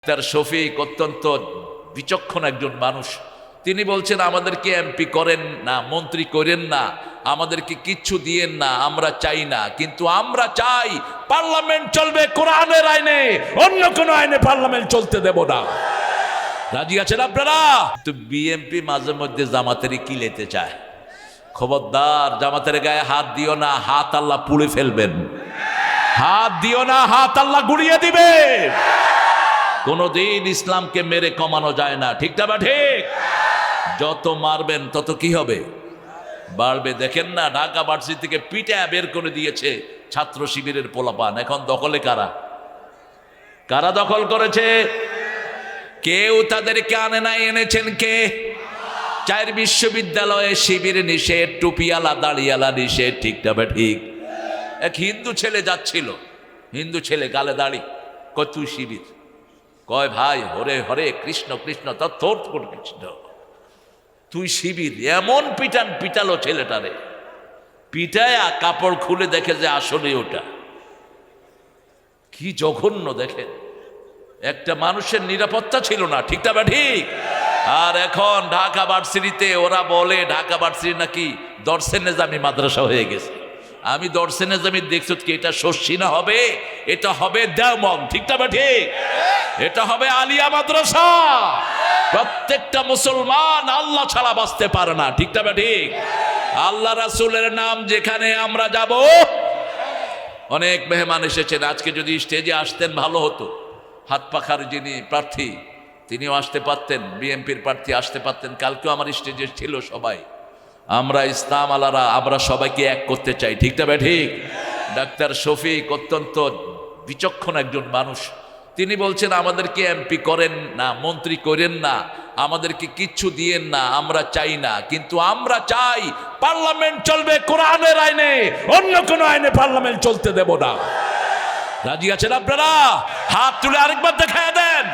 তার শফিক অত্যন্ত বিচক্ষণ একজন মানুষ। তিনি বলছেন আমাদেরকে এমপি করেন না, মন্ত্রী করেন না, আমাদেরকে কিচ্ছু দিয়েন না, আমরা চাই না, কিন্তু আমরা চাই পার্লামেন্ট চলবে কোরআনের আইনে, অন্য কোনো আইনে পার্লামেন্ট চলতে দেব না। রাজি আছেন আপনারা? তো বিএমপি মাঝে মধ্যে জামাতেরই কিলেতে চায়। খবরদার, জামাতের গায়ে হাত দিও না, হাত আল্লাহ পুড়ে ফেলবেন। হাত দিও না, হাত আল্লাহ গুড়িয়ে দিবে। কোনদিন ইসলামকে মেরে কমানো যায় না, ঠিক না? ঠিক। যত মারবেন তত কি হবে? বাড়বে। দেখেন না, ঢাকা ভার্সিটি থেকে পিটা বের করে দিয়েছে ছাত্র শিবিরের পোলাপান। এখন দখলে কারা? কারা দখল করেছে? কেউ তাদেরকে আনে নাই, এনেছেন কে? 4 বিশ্ববিদ্যালয়ে শিবির নিষেধ, টুপিয়ালা দাড়িয়ালা নিষেধ, ঠিক না? ঠিক। এক হিন্দু ছেলে যাচ্ছিল, হিন্দু ছেলে গালে দাড়ি, কয় তুই শিবির? কয় ভাই হরে হরে কৃষ্ণ কৃষ্ণ তোর কৃষ্ণ, তুই শিবির। এমন পিটালো ছেলেটারে, পিটায় কাপড় খুলে দেখে যে আসলে ওটা কি জঘন্য। দেখে একটা মানুষের নিরাপত্তা ছিল না, ঠিক না? ঠিক। আর এখন ঢাকা ভার্সিটিতে ওরা বলে ঢাকা ভার্সিটি নাকি দর্শে নিজামি মাদ্রাসা হয়ে গেছে। আমি দর্শে নিজামি দেখছি কি, এটা শর্ষিনা হবে, এটা হবে দেওবন্দ, ঠিক না? ঠিক। এটা হবে আলিয়া মাদ্রাসা। প্রত্যেকটা মুসলমান আল্লাহ ছাড়া বাঁচতে পারে না, ঠিক না? ঠিক। আল্লাহ রাসূলের নাম যেখানে আমরা যাব। অনেক মেহমান এসেছেন, আজকে যদি স্টেজে আসতেন ভালো হতো। হাত পাখার যিনি প্রার্থী তিনিও আসতে পারতেন, বিএনপির প্রার্থী আসতে পারতেন। কালকেও আমার স্টেজে ছিল সবাই। আমরা ইসলাম আলারা, আমরা সবাইকে এক করতে চাই, ঠিক না? ঠিক। ডাক্তার শফিক অত্যন্ত বিচক্ষণ একজন মানুষ। তিনি বলছেন আমাদেরকে এমপি করেন না, মন্ত্রী করেন না, আমাদেরকে কিচ্ছু দিয়েন না, আমরা চাই না, কিন্তু আমরা চাই পার্লামেন্ট চলবে কোরআনের আইনে, অন্য কোনো আইনে পার্লামেন্ট চলতে দেব না। রাজি আছেন আপনারা? হাত তুলে আরেকবার দেখায় দেন।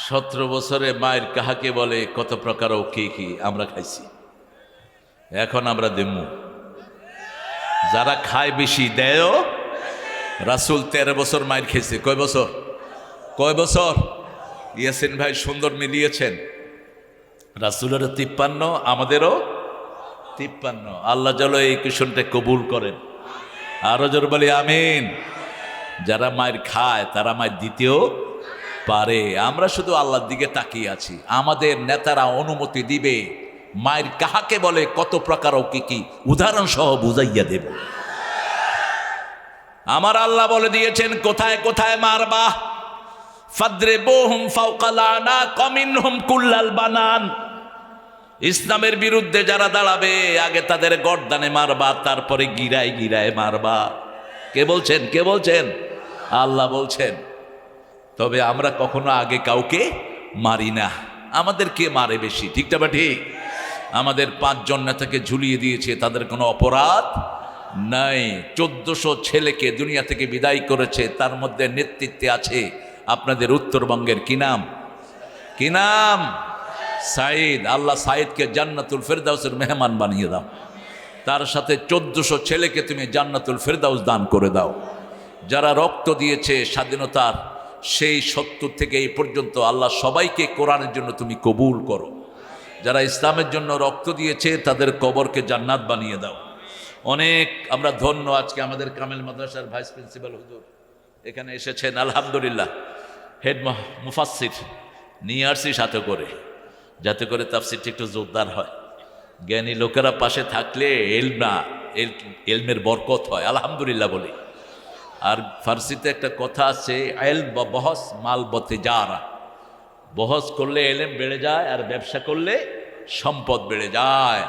সতেরো বছরে মায়ের কাহাকে বলে কত প্রকার ও কি কি আমরা খাইছি, এখন আমরা দেমু। যারা খায় বেশি দেয়ও। রাসূল 13 বছর মায়ের খেয়েছে। কয় বছর? কয় বছর? ইয়াসিন ভাই সুন্দর মিলিয়েছেন। রাসূলেরও 53, আমাদেরও 53। আল্লাহ যেন এই কিশোরটা কবুল করেন। আরো জোর বলি আমিন। যারা মায়ের খায় তারা মায়ের দিতেও পারে। আমরা শুধু আল্লাহর দিকে তাকিয়ে আছি। আমাদের নেতারা অনুমতি দিবে, মায়ের কাহাকে বলে কত প্রকার ও কি কি উদাহরণ সহ বুঝাইয়া দেব। আমার আল্লাহ বলে দিয়েছেন কোথায় কোথায় মারবা। ফাদরিবুহুম ফাওকাল আনাক মিনহুম কুল্লাল বানান। ইসলামের বিরুদ্ধে যারা দাঁড়াবে আগে তাদের গর্দানে মারবা, তারপরে গিরায় গিরায় মারবা। কে বলছেন? কে বলছেন? আল্লাহ বলছেন। তবে আমরা কখনো আগে কাউকে মারি না। আমাদের কে মারে বেশি, ঠিক না? ঠিক। আমাদের 5 জন নেতাকে ঝুলিয়ে দিয়েছে, তাদের কোনো অপরাধ নাই। 1400 ছেলেকে দুনিয়া থেকে বিদায় করেছে, তার মধ্যে নেতৃত্বে আছে আপনাদের উত্তরবঙ্গের কি নাম? কি নাম? সাইদ। আল্লাহ সাইদকে জান্নাতুল ফেরদাউসের মেহমান বানিয়ে দাও। তার সাথে 1400 ছেলেকে তুমি জান্নাতুল ফেরদাউস দান করে দাও। যারা রক্ত দিয়েছে স্বাধীনতার সেই 70 থেকে এই পর্যন্ত, আল্লাহ সবাইকে কোরআনের জন্য তুমি কবুল করো। যারা ইসলামের জন্য রক্ত দিয়েছে তাদের কবরকে জান্নাত বানিয়ে দাও। অনেক আমরা ধন্য। আজকে আমাদের কামেল মাদ্রাসার ভাইস প্রিন্সিপাল হুজুর এখানে এসেছেন, আলহামদুলিল্লাহ। হেড মুফাসসির নিয়ে আসছি সাথে করে, যাতে করে তাফসিরটা একটু জোরদার হয়। জ্ঞানী লোকেরা পাশে থাকলে এলমের বরকত হয়, আলহামদুলিল্লাহ বলি। আর ফার্সিতে একটা কথা আছে, এলম বা বহস মাল বতে যারা। বহস করলে এলেম বেড়ে যায়, আর ব্যবসা করলে সম্পদ বেড়ে যায়।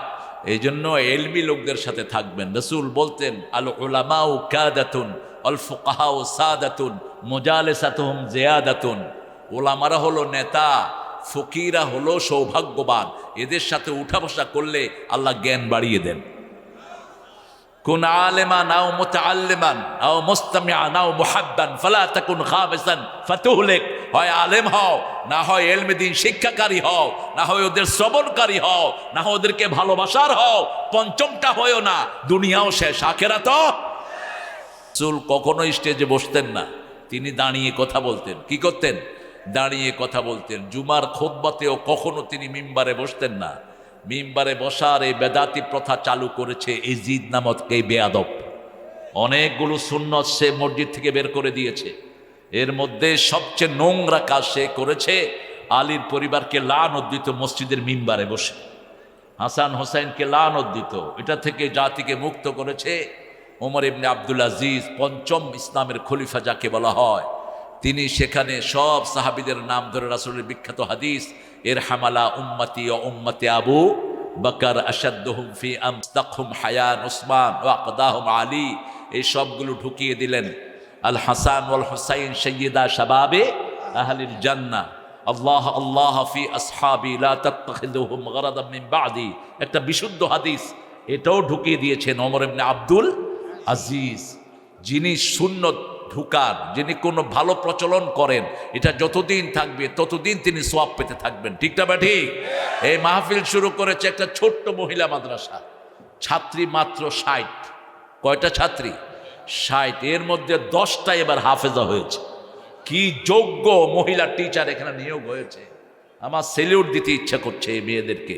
এই জন্য এলমি লোকদের সাথে থাকবেন। রাসূল বলতেন আল উলামাউ কাদাতুন আল ফুকাহাউ সাদাতুন মুজালিসাতুহুম জিয়াদাতুন। ওলামারা হলো নেতা, ফকিরা হলো সৌভাগ্যবান, এদের সাথে উঠা বসা করলে আল্লাহ জ্ঞান বাড়িয়ে দেন। কুন আলেমান আও মুতাআল্লিমান আও মুস্তামিআন আও মুহাব্বান ফালা তাকুন খামিসান ফাতুহলিক। হয় আলেম হও, না হয় ইলমে দ্বীন শিক্ষাকারী হও, না হয় ওদের শ্রবণকারী হও, না হয় ওদেরকে ভালোবাসার হও। পঞ্চমটা হয়ও না, দুনিয়াও শেষ, আখিরাতও। রাসূল কখনো স্টেজে বসতেন না, তিনি দাঁড়িয়ে কথা বলতেন। কি করতেন? দাঁড়িয়ে কথা বলতেন। জুমার খুতবাতেও কখনো তিনি মিম্বারে বসতেন না। মিম্বারে বসার এই বেদাতি প্রথা চালু করেছে ইজিদ নামক এই বেয়াদব। অনেকগুলো সুন্নত সে মসজিদ থেকে বের করে দিয়েছে। এর মধ্যে সবচেয়ে নোংরা কাজ সে করেছে, আলীর পরিবারকে লানত দিত মসজিদের মিম্বারে বসে, হাসান হোসেনকে লানত দিত। এটা থেকে জাতিকে মুক্ত করেছে ওমর ইবনে আব্দুল আজিজ, পঞ্চম ইসলামের খলিফা যাকে বলা হয়। তিনি সেখানে সব সাহাবীদের নাম ধরে রাসূলের বিখ্যাত হাদিস ইরহামালা উম্মতি ও উম্মতি আবু বকর আশাদ্দুহুম ফি আমস্তাকহুম হায়ান উসমান ওয়া আকদাহুম আলী, এই সবগুলো ঢুকিয়ে দিলেন। আল হাসান ওয়াল হুসাইন সাইয়্যিদা শাবাবে আহলিল জান্নাহ, আল্লাহ আল্লাহ ফি আসহাবি লা তাত্তাখিযুহুম গরাদাম মিন বাদি, একটা বিশুদ্ধ হাদিস। এটাও ঢুকিয়ে দিয়েছেন ওমর ইবনে আব্দুল আজিজ, যিনি সুন্নত ঢুকান, যিনি কোনো ভালো প্রচলন করেন, এটা যতদিন থাকবে ততদিন তিনি সওয়াব পেতে থাকবেন। ঠিক না ঠিক? এই মাহফিল শুরু করেছে একটা ছোট্ট মহিলা মাদ্রাসা, ছাত্রী মাত্র 60। কয়টা ছাত্রী? 60। এর মধ্যে 10টা এবার হাফেজা হয়েছে। কি যোগ্য মহিলা টিচার এখানে নিয়োগ হয়েছে। আমার সেলিউট দিতে ইচ্ছা করছে এই মেয়েদেরকে।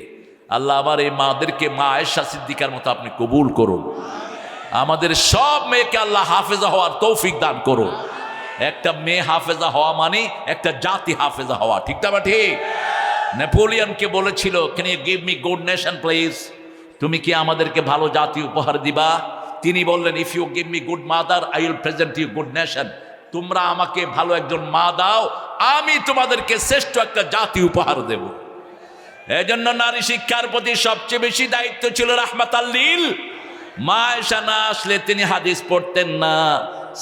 আল্লাহ আমার এই মাদেরকে মা আয়েশা সিদ্দিকার মতো আপনি কবুল করুন। আমাদের সব মেয়েকে আল্লাহ হাফেজা হওয়ার তৌফিক দান করুন। একটা মেয়ে হাফেজা হওয়া মানে একটা জাতি হাফেজা হওয়া। ঠিক না ঠিক? নেপোলিয়নকে বলেছিল, can you give me good nation please? তুমি কি আমাদেরকে ভালো জাতি উপহার দিবা? তিনি বললেন, if you give me good mother I will present you good nation. তোমরা আমাকে ভালো একজন মা দাও, আমি তোমাদেরকে শ্রেষ্ঠ একটা জাতি উপহার দেব। এজন্য নারী শিক্ষার প্রতি সবচেয়ে বেশি দায়িত্ব ছিল রাহমাতাল লিল। মা আয়েশা না আসলে তিনি হাদিস পড়তেন না।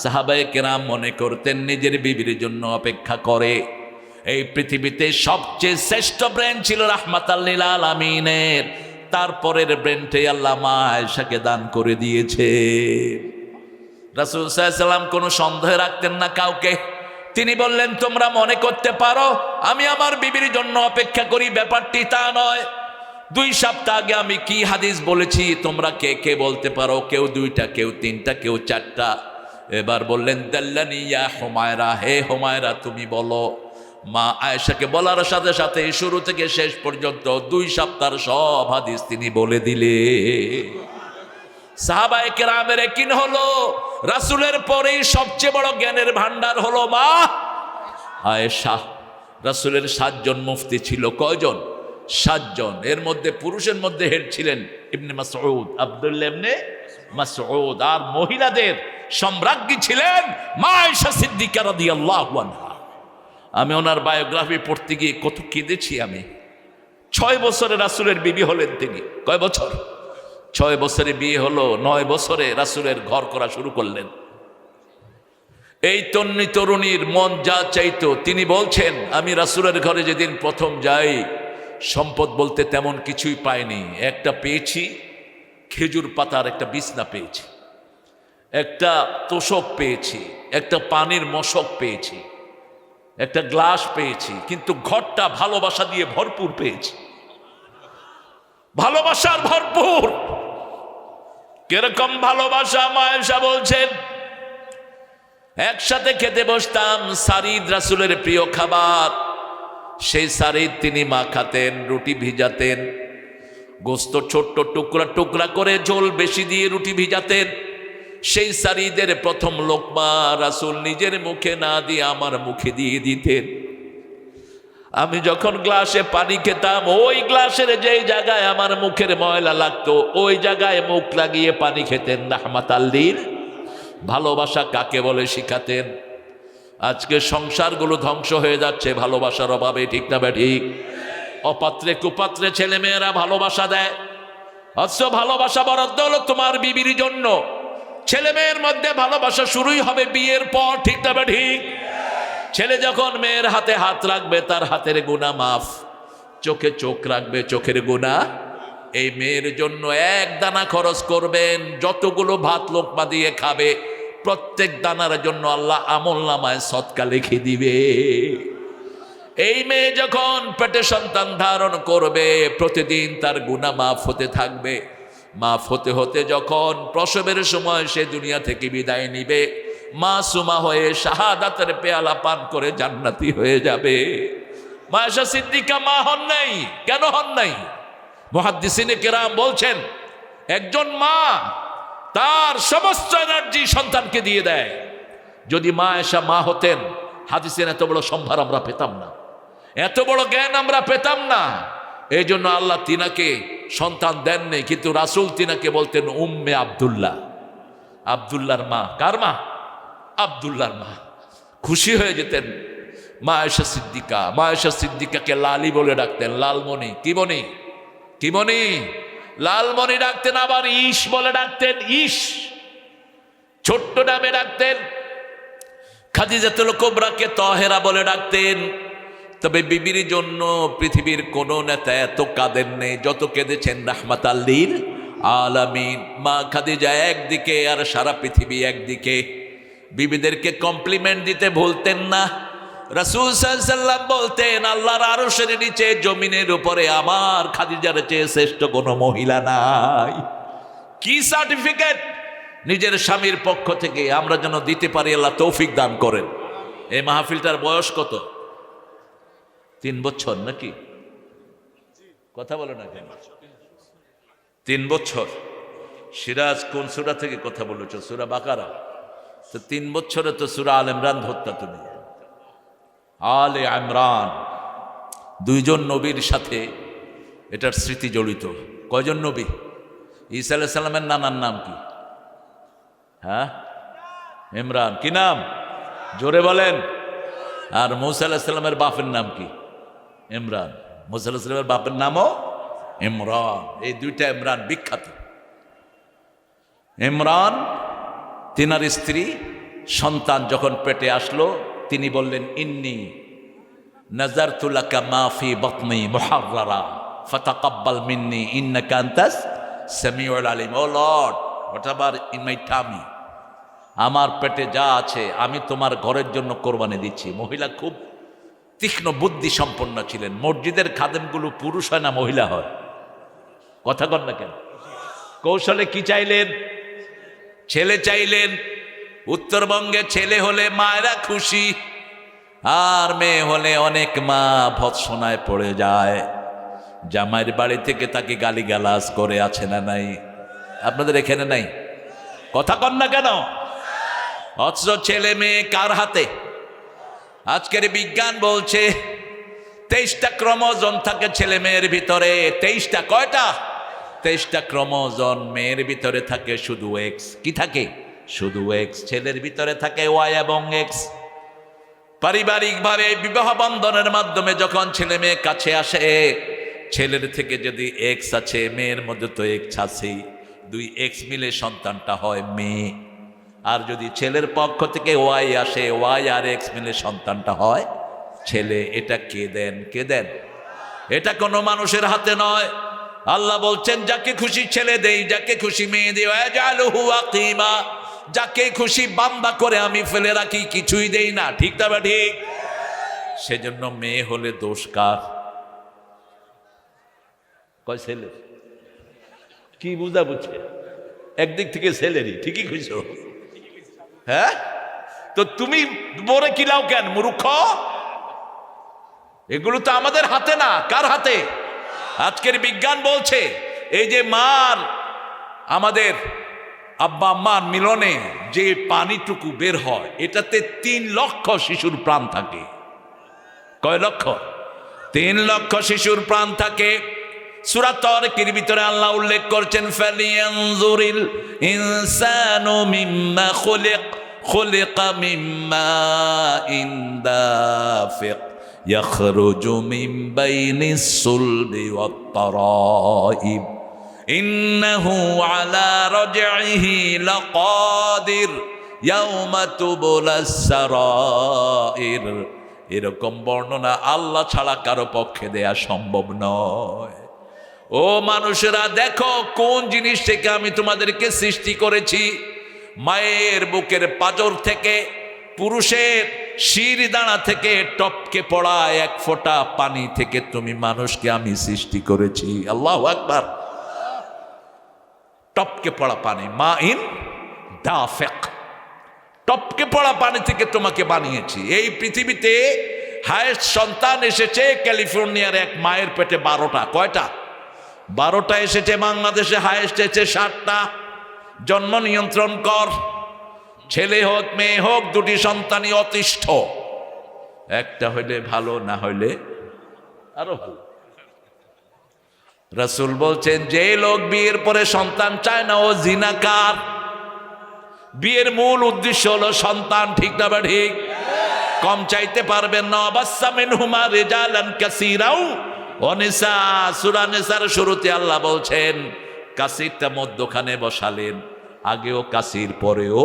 সাহাবায়ে কেরাম মনে করতেন নিজের বিবির জন্য অপেক্ষা করে। এই পৃথিবীতে সবচেয়ে শ্রেষ্ঠ ব্রেন ছিল রাহমাতাল লিল আলামিনের। তারপরের ব্রেনটাই আল্লাহ মা আয়েশাকে দান করে দিয়েছে। রাসূল সাল্লাল্লাহু আলাইহি ওয়াসাল্লাম কোনো সন্দেহ রাখতেন না কাউকে। তিনি বললেন, তোমরা মনে করতে পারো আমি আমার বিবির জন্য অপেক্ষা করি, ব্যাপারটি তা নয়। 2 সপ্তাহ আগে আমি কি হাদিস বলেছি তোমরা কে কে বলতে পারো? কেউ 2টা, কেউ 3টা, কেউ 4টা। এবার বললেন, দাল্লানি ইয়া হুমায়রা, হে হুমায়রা তুমি বলো। মা আয়েশাকে বলার সাথে সাথে শুরু থেকে শেষ পর্যন্ত 2 সপ্তাহের সব হাদিস তিনি বলে দিলে। সাহাবায়ে কেরামের একদিন হলো রাসূলের পরেই সবচেয়ে বড় জ্ঞানের ভান্ডার হলো মা আয়েশা। রাসূলের 7 জন মুফতি ছিল। কয়জন? 7 জন। এর মধ্যে পুরুষের মধ্যে হেড ছিলেন ইবনে মাসউদ, আব্দুল্লাহ ইবনে মাসউদ। আর মহিলাদের সম্রাজ্ঞী ছিলেন মা আয়েশা সিদ্দিকা রাদিয়াল্লাহু আনহা। আমি ওনার বায়োগ্রাফি পড়তে গিয়ে কত কেঁদেছি আমি। 6 বছরে রাসূলের বিবি হলেন তিনি। কয় বছর? 6 বছরে বিয়ে হলো, 9 বছরে রাসূলের ঘর করা শুরু করলেন। এই তন্নি তরুণীর মন যা চাইতো তিনি বলছেন, আমি রাসূলের ঘরে যেদিন প্রথম যাই সম্পদ বলতে তেমন কিছুই পাইনি। একটা পেয়েছি খেজুর পাতার একটা বিছনা পেয়েছি, একটা তোষক পেয়েছি, একটা পানির মশক পেয়েছি, একটা গ্লাস পেয়েছি, কিন্তু ঘরটা ভালোবাসা দিয়ে ভরপুর পেয়েছি। ভালোবাসার ভরপুর। কিরকম ভালোবাসা? মা আয়েশা বলছেন, একসাথে খেতে বসতাম, সারিদ রাসূলের প্রিয় খাবার। সেই সারিদ তিনি মাখাতেন, রুটি ভিজাতেন, গোস্ত ছোট্ট টুকরা টুকরা করে ঝোল বেশি দিয়ে রুটি ভিজাতেন। সেই সারিদের প্রথম লোকমা রাসূল নিজের মুখে না দিয়ে আমার মুখে দিয়ে দিতেন। আমি যখন গ্লাসে পানি খেতাম, ওই গ্লাসের যেই জায়গায় আমার মুখের ময়লা লাগতো ওই জায়গায় মুখ লাগিয়ে পানি খেতেন। রাহমাতাল লিল। ভালোবাসা কাকে বলে শিখাতেন। আজকে সংসারগুলো ধ্বংস হয়ে যাচ্ছে ভালোবাসার অভাবে। ঠিক না ঠিক? অপাত্রে কুপাত্রে ছেলে মেয়েরা ভালোবাসা দেয়, অথচ ভালোবাসা বরাদ্দ হলো তোমার বিবির জন্য। ছেলে মেয়ের মধ্যে ভালোবাসা শুরুই হবে বিয়ের পর। ঠিক না ঠিক? ছেলে যখন মেয়ের হাতে হাত রাখবে তার হাতের গুনাহ মাফ, চোখে চোখ রাখবে চোখের গুনাহ। এই মেয়ের জন্য এক দানা খরচ করবেন, যতগুলো ভাত লোকমা দিয়ে খাবে প্রত্যেক দানার জন্য আল্লাহ আমলনামায় সদকা লিখে দিবে। এই মেয়ে যখন পেটে সন্তান ধারণ করবে প্রতিদিন তার গুনাহ মাফ হতে থাকবে। মাফ হতে হতে যখন প্রসবের সময় সে দুনিয়া থেকে বিদায় নিবে, মাসুমা হয়ে শাহাদাতের পেয়ালা পান করে জান্নাতি হয়ে যাবে। মা আয়েশা সিদ্দিকা মা হন নাই, কেন হন নাই? মুহাদ্দিসিনে কেরাম বলছেন একজন মা তার সমস্ত এনার্জি সন্তানকে দিয়ে দেয়। যদি মা আয়েশা মা হতেন, হাদিসের এত বড় সম্ভার আমরা পেতাম না, এত বড় জ্ঞান আমরা পেতাম না। এই জন্য আল্লাহ তিনাকে সন্তান দেন নেই, কিন্তু রাসূল তিনাকে বলতেন উম্মে আব্দুল্লাহ, আব্দুল্লাহর মা। কার মা? আব্দুল্লাহর মা। খুশি হয়ে যেতেন মা আয়েশা সিদ্দিকা। মা আয়েশা সিদ্দিকাকে লালি বলে ডাকতেন, লালমণি। কি বনি? কি বনি? লালমণি ডাকতেন, আবার ইস বলে ডাকতেন, ইস ছোট্ট নামে ডাকতেন। খাদিজাতুল কুবরাকে তাহেরা বলে ডাকতেন। তবে বিবির জন্য পৃথিবীর কোন নেতা এত কাঁদেন নেই যত কেঁদেছেন রাহমাতাল লিল আলামিন। মা খাদিজা একদিকে আর সারা পৃথিবী একদিকে। বিবিদেরকে কমপ্লিমেন্ট দিতে ভুলতেন না। রাসূল সাল্লাল্লাহু আলাইহি ওয়াসাল্লাম বলতেন আল্লাহর আরশের নিচে জমিনের উপরে আমার খাদিজার চেয়ে শ্রেষ্ঠ কোনো মহিলা নাই। কি সার্টিফিকেট নিজের স্বামীর পক্ষ থেকে আমরা যেন দিতে পারি, আল্লাহ তৌফিক দান করেন। এই মাহফিলটার বয়স কত? 3 বছর নাকি? কথা বলো না কেন? 3 বছর। সিরাজ কোন সূরা থেকে কথা বলেছ? সূরা বাকারা। তো 3 বছরে তো সূরা আল ইমরান ধরতা তুমি। আলে ইমরান, 2 জন নবীর সাথে এটার স্মৃতি জড়িত। কয়জন নবী? ঈসা আলাইহিস সালামের নানার নাম কি? হ্যাঁ, ইমরান। কি নাম? জোরে বলেন। আর মূসা আলাইহিস সালামের বাপের নাম কি? ইমরান। মূসা আলাইহিস সালামের বাপের নামও ইমরান। এই 2টা ইমরান বিখ্যাত। ইমরান তিনার স্ত্রী সন্তান যখন পেটে আসলো তিনি বললেন ইন্নী নাযারতু লাকা মা ফি বাতনি মুহাররারা ফাতাকাব্বাল মিন্নি ইন্নাকা আনতাস সামিউল আলিম। O lord, whatever in my tummy, আমার পেটে যা আছে আমি তোমার ঘরের জন্য কোরবানি দিচ্ছি। মহিলা খুব তীক্ষ্ণ বুদ্ধি সম্পন্ন ছিলেন। মসজিদের খাদেমগুলো পুরুষ হয় না মহিলা হয়? কথা কন না কেন? কৌশলে কি চাইলেন? ছেলে চাইলেন। উত্তরবঙ্গে ছেলে হলে মায়েরা খুশি, আর মেয়ে হলে অনেক মা ভৎসনায় পড়ে যায়। জামাইয়ের বাড়ি থেকে তাকে গালিগালাজ করে, আছে না নাই? আপনাদের এখানে নাই? কথা কন না কেন? অথচ ছেলে মেয়ে কার হাতে? আজকের বিজ্ঞান বলছে 23টা ক্রোমোজোম থাকে ছেলে মেয়ের ভিতরে। 23টা। কয়টা? 23টা ক্রোমোজোম। মেয়ের ভিতরে থাকে শুধু এক্স। কি থাকে? শুধু এক্স। ছেলের ভিতরে থাকে ওয়াই এবং এক্স। পারিবারিকভাবে বিবাহ বন্ধনের মাধ্যমে যখন ছেলে মেয়ে কাছে আসে, ছেলের থেকে যদি এক্স আছে, মেয়ের মধ্যে তো এক্স আছেই, 2 এক্স মিলে সন্তানটা হয় মেয়ে। আর যদি ছেলের পক্ষ থেকে ওয়াই আসে, ওয়াই আর এক্স মিলে সন্তানটা হয় ছেলে। এটা কে দেন? কে দেন? এটা কোনো মানুষের হাতে নয়। আল্লাহ বলছেন যাকে খুশি ছেলে দেই, যাকে খুশি মেয়ে দেই। ওয়াজআলুহু আকিমা, যাকে খুশি বান্দা করে আমি ফেলে রাখি, কিছুই দেই না। ঠিক না? ঠিক। সেজন্য মেয়ে হলে দোষ কার? কয় ছেলে? কি বুঝা বুঝছে? একদিক থেকে ছেলেরই। ঠিকই খুঁজছো। হ্যাঁ, তো তুমি বলে কিলাও কেন মূর্খ? এগুলো তো আমাদের হাতে না। কার হাতে? আজকের বিজ্ঞান বলছে এই যে মার, আমাদের আব্বা আম্মার মিলনে যে পানিটুকু বের হয়, এটাতে 3 লক্ষ শিশুর প্রাণ থাকে। কয় লক্ষ? 3 লক্ষ শিশুর প্রাণ থাকে। সূরা তারিকের ভিতরে আল্লাহ উল্লেখ করছেন ফালিয়ানজুরিল ইনসানু মিম্মা খুলিকা মিম্মা ইনদাফিক ইয়াখরুজু মিন বাইনিস সুলবি ওয়াত তারাইব ইন্নাহু আলা রাজইহি লাকাদির ইয়াউমা তুবলাস সারাইর। এরকম বর্ণনা আল্লাহ ছাড়া কারো পক্ষে দেয়া সম্ভব নয়। ও মানুষেরা, দেখো কোন জিনিস থেকে আমি তোমাদেরকে সৃষ্টি করেছি। মায়ের বুকের পাঁজর থেকে, পুরুষের শির দাঁড়া থেকে টপকে পড়া এক ফোঁটা পানি থেকে তুমি মানুষকে আমি সৃষ্টি করেছি। আল্লাহু আকবার। টপকে পড়া পানি, মা ইন দাফিক, টপকে পড়া পানি থেকে তোমাকে বানিয়েছি। এই পৃথিবীতে হায়েস্ট সন্তান এসেছে ক্যালিফোর্নিয়ার এক মায়ের পেটে 12টা। কয়টা? 12টা এসেছে। বাংলাদেশে হায়েস্ট এসেছে 7টা। জন্ম নিয়ন্ত্রণ কর, ছেলে হোক মেয়ে হোক, দুটি সন্তানই অতিষ্ঠ। একটা হইলে ভালো, না হইলে আরো ভালো। রাসূল বলছেন, যে লোক বিয়ের পরে সন্তান চায় না ও জিনাকার। বিয়ের মূল উদ্দেশ্য হলো সন্তান, ঠিক না বা ঠিক? কম চাইতে পারবেন না। বাচ্চা মিনহুমা রিজালান কাসীরাও ওয়া নিসা। সূরা নিসার শুরুতে আল্লাহ বলছেন, কাসিরটা মধ্যখানে বসালেন, আগেও কাসির পরেও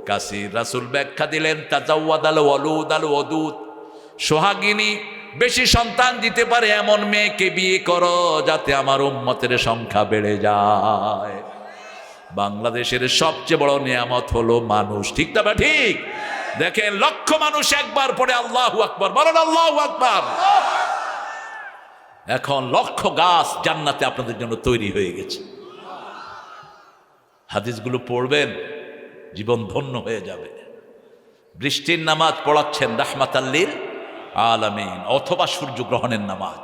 কাসির। রাসূল ব্যাখ্যা দিলেন, তাজাওয়াদাল ওয়ালুদ আল ওয়াদুদ, সোহাগিনী, বেশি সন্তান দিতে পারে এমন মেয়েকে বিয়ে করো যাতে আমার উম্মতের সংখ্যা বেড়ে যায়। বাংলাদেশের সবচেয়ে বড় নিয়ামত হলো মানুষ, ঠিক না বা ঠিক? দেখেন, লক্ষ মানুষ একবার পড়ে আল্লাহু আকবার, বলেন আল্লাহু আকবার। এখন লক্ষ গাছ জান্নাতে আপনাদের জন্য তৈরি হয়ে গেছে। হাদিসগুলো পড়বেন, জীবন ধন্য হয়ে যাবে। বৃষ্টির নামাজ পড়াচ্ছেন রাহমাতাল লিল আলামিন, অথবা সূর্যগ্রহণের নামাজ।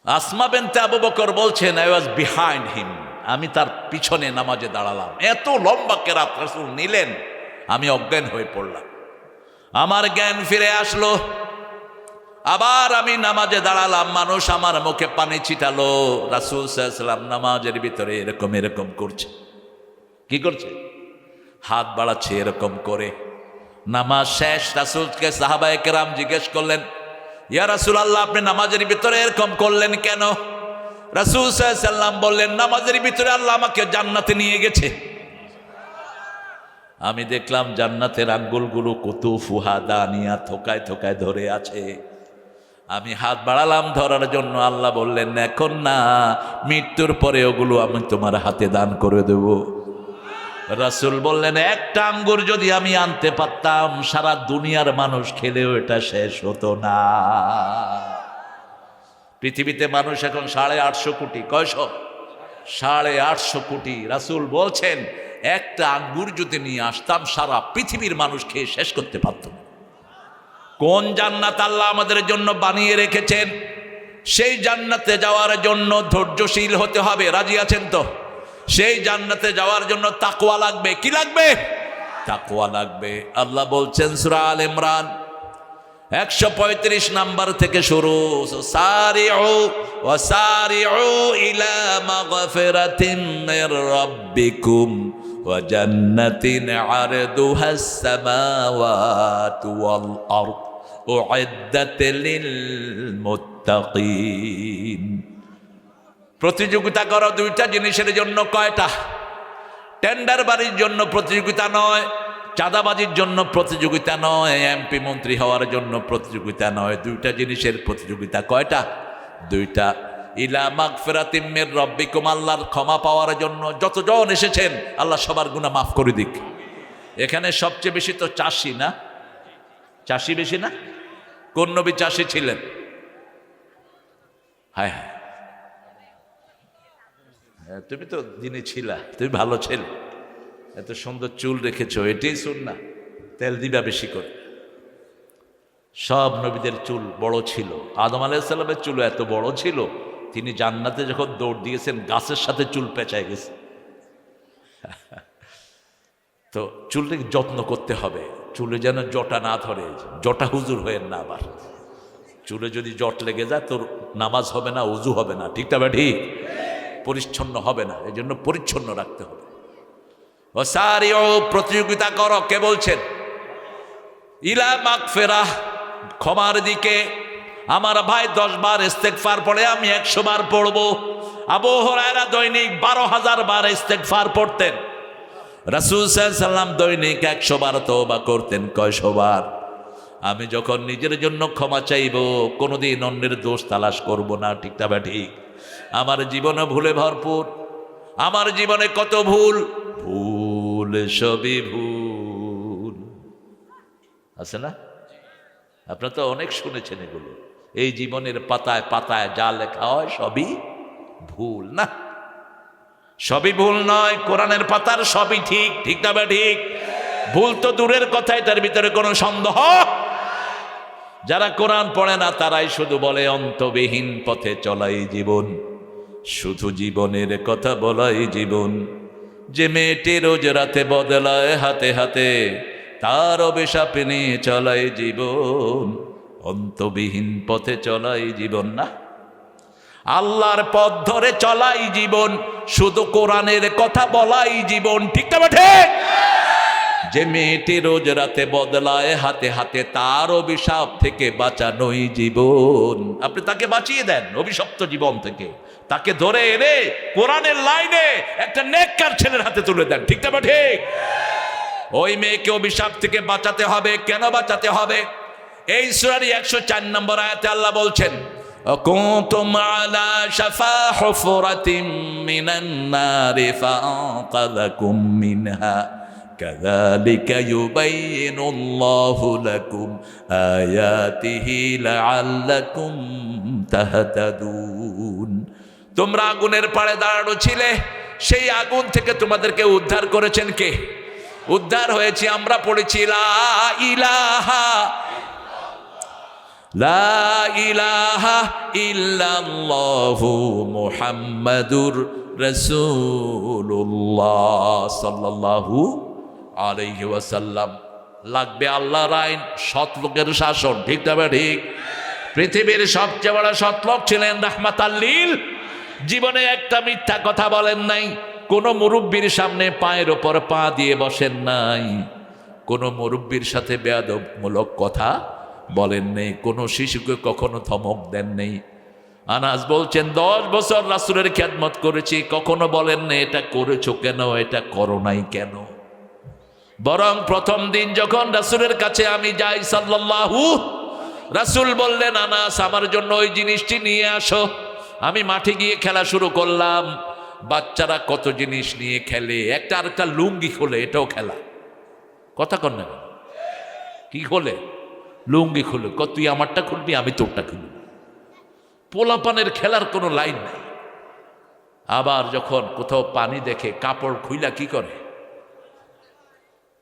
আসমা বিনতে আবু বকর বলছেন, আই ওয়াজ বিহাইন্ড হিম, আমি তার পিছনে নামাজে দাঁড়ালাম। এত লম্বা কেরাত রাসূল নিলেন, আমি অজ্ঞান হয়ে পড়লাম। আমার জ্ঞান ফিরে আসলো, আবার আমি নামাজে দাঁড়ালাম, মানুষ আমার মুখে পানি ছিটালো। রাসূল সাল্লাল্লাহু আলাইহি ওয়াসাল্লাম নামাজের ভিতরে এরকম এরকম করছে। কি করছে? হাত বাড়াচ্ছে এরকম করে। নামাজ শেষ, রাসূলকে সাহাবায়ে কেরাম জিজ্ঞেস করলেন, ইয়া রাসূলুল্লাহ, আপনি নামাজের ভিতরে এরকম করলেন কেন? রাসূল সাল্লাল্লাহু আলাইহি ওয়াসাল্লাম বললেন, নামাজের ভিতরে আল্লাহ আমাকে জান্নাতে নিয়ে গেছে। আমি দেখলাম জান্নাতের আঙ্গুলগুলো কুতুফুহা দানিয়া, থোকায় থোকায় ধরে আছে। আমি হাত বাড়ালাম ধরার জন্য, আল্লাহ বললেন, এখন না, মৃত্যুর পরে ওগুলো আমি তোমার হাতে দান করে দেব। রাসূল বললেন, একটা আঙ্গুর যদি আমি আনতে পারতাম, সারা দুনিয়ার মানুষ খেলেও এটা শেষ হতো না। পৃথিবীতে মানুষ এখন 850 কোটি। কয়শো? 850 কোটি। রাসূল বলছেন, একটা আঙ্গুর যদি নিয়ে আসতাম, সারা পৃথিবীর মানুষ খেয়ে শেষ করতে পারত না। কোন জান্নাত আল্লাহ আমাদের জন্য বানিয়ে রেখেছেন, সেই জান্নাতে যাওয়ার জন্য ধৈর্যশীল হতে হবে। রাজি আছেন তো? সেই জান্নাতে যাওয়ার জন্য তাকওয়া লাগবে। কি লাগবে? তাকওয়া লাগবে। আল্লাহ বলছেন সূরা আল ইমরান 135 নাম্বার থেকে শুরু, সারিউ ওয়া সারিউ ইলা মাগফিরাতিন মির রাব্বিকুম ওয়া জান্নাতিন আরদুহাস সামাওয়াতু ওয়াল আরদ উইদ্দাত লিল মুত্তাকিন। প্রতিযোগিতা করো দুইটা জিনিসের জন্য। কয়টা? টেন্ডার বাড়ির জন্য প্রতিযোগিতা নয়, চাঁদাবাজির জন্য প্রতিযোগিতা নয়, এমপি মন্ত্রী হওয়ার জন্য প্রতিযোগিতা নয়। দুইটা জিনিসের প্রতিযোগিতা। কয়টা? দুইটা। ইলা মাগফিরাতিম মির রাব্বিকুম, আল্লাহর ক্ষমা পাওয়ার জন্য। যতজন এসেছেন আল্লাহ সবার গুনাহ মাফ করে দিক। এখানে সবচেয়ে বেশি তো চাষি না? চাষি বেশি না? কোন নবী চাষি ছিলেন? হায় হায়, তুমি তো দিনে ছিলা, তুমি ভালো ছেলে, এত সুন্দর চুল রেখেছো, এটাই সুন্নাহ। তেল দিবা বেশি করে। সব নবীদের চুল বড় ছিল। আদম আলাইহিস সালামের চুল এত বড় ছিল, তিনি জান্নাতে যখন দৌড় দিয়েছেন গাছের সাথে চুল পেঁচায় গেছে। তো চুলটাকে যত্ন করতে হবে, চুলে যেন জটা না ধরে, জটা হুজুর হয়ে না। আবার চুলে যদি জট লেগে যায় তোর নামাজ হবে না, ওযু হবে না, ঠিক না ঠিক? পরিচ্ছন্ন হবে না, এই জন্য পরিচ্ছন্ন রাখতে হবে। ওয়াসারিউ, প্রতিযোগিতা করো। কে বলছেন? ইলা মাগফিরাহ, ক্ষমার দিকে। আমার ভাই 10 বার ইস্তেগফার পড়ে, আমি 100 বার পড়বো। আবু হুরায়রা দৈনিক 12,000 বার ইস্তেগফার পড়তেন। রাসূল সাল্লাল্লাহু আলাইহি সাল্লাম দৈনিক 100 বার তওবা করতেন। কয়শো বার? আমি যখন নিজের জন্য ক্ষমা চাইব, কোনোদিন অন্যের দোষ তালাশ করব না। ঠিক না ঠিক? আমার জীবনে ভুলে ভরপুর, আমার জীবনে কত ভুল, ভুল সবই ভুল আছে না? আপনারা তো অনেক শুনেছেন এগুলো। এই জীবনের পাতায় পাতায় যা লেখা হয় সবই ভুল না, সবই ভুল নয়। কোরআনের পাতার সবই ঠিক। ঠিক না ঠিক? ভুল তো দূরের কথা, এটার ভিতরে কোনো সন্দেহ। যারা কোরআন পড়ে না তারাই শুধু বলে অন্তবিহীন পথে চলাই জীবন, শুধু জীবনের কথা বলাই জীবন। যে মেয়েটি রোজ রাতে বদলায় হাতে হাতে, তার অভিশাপ নিয়ে চলাই জীবন, অন্তবিহীন পথে চলাই জীবন না, আল্লাহর পথ ধরে চলাই জীবন, শুধু কোরআনের কথা বলাই জীবন। ঠিক না ঠিক? যে মেয়েটি রোজ রাতে বদলায় হাতে হাতে, তার অভিশাপ থেকে বাঁচানোই জীবন। আপনি তাকে বাঁচিয়ে দেন অভিশপ্ত জীবন থেকে, তাকে ধরে এনে কোরআনের লাইনে একটা নেককার ছেলের হাতে তুলে দেন। ঠিক না ঠিক? ওই মেয়েকে অভিশাপ থেকে বাঁচাতে হবে। কেন বাঁচাতে হবে? এই সূরার 104 নম্বর আয়াতে আল্লাহ বলছেন, কুনতুম আলা শাফা হুফরাতিম মিনান নারি ফাআনকাযাকুম মিনহা কাযালিকা ইউবাইয়িনুল্লাহু লাকুম আয়াতিহি লাআল্লাকুম তাহতাদুন। তোমরা আগুনের পাড়ে দাঁড়ানো ছিলে, সেই আগুন থেকে তোমাদেরকে উদ্ধার করেছেন কে? উদ্ধার হয়েছি আমরা। পড়েছি লা ইলাহা লা ইলাহা ইল্লাল্লাহু মুহাম্মাদুর রাসূলুল্লাহ সাল্লাল্লাহু আলাইহি ওয়াসাল্লাম। লাগবে আল্লাহর আইন, সৎ লোকের শাসন। ঠিক না ঠিক? পৃথিবীর সবচেয়ে বড় সৎ লোক ছিলেন রাহমাতাল লিল। জীবনে একটা মিথ্যা কথা বলেন নাই, কোন মুরব্বীর সামনে পায়ের ওপর পা দিয়ে বসেন নাই, কোন মুরব্বীর সাথে বেয়াদবমূলক কথা বলেন নেই, কোন শিশুকে কখনো ধমক দেন নেই। আনাস বলছেন 10 বছর রাসূলের খেদমত করেছি, কখনো বলেন না এটা করেছো কেন, এটা করো নাই কেন। বরং প্রথম দিন যখন রাসূলের কাছে আমি যাই সাল্লাল্লাহু, রাসূল বললেন আনাস আমার জন্য ওই জিনিসটি নিয়ে আসো। আমি মাঠে গিয়ে খেলা শুরু করলাম। বাচ্চারা কত জিনিস নিয়ে খেলে, একটা আরেকটা লুঙ্গি খোলে, এটাও খেলা। কথা কর না, কি খোলে? লুঙ্গি খুলে। তুই আমারটা খুলবি, আমি তোরটা খুলবি। পোলাপানের খেলার কোনো লাইন নাই। আবার যখন কোথাও পানি দেখে কাপড় খুইলা কি করে?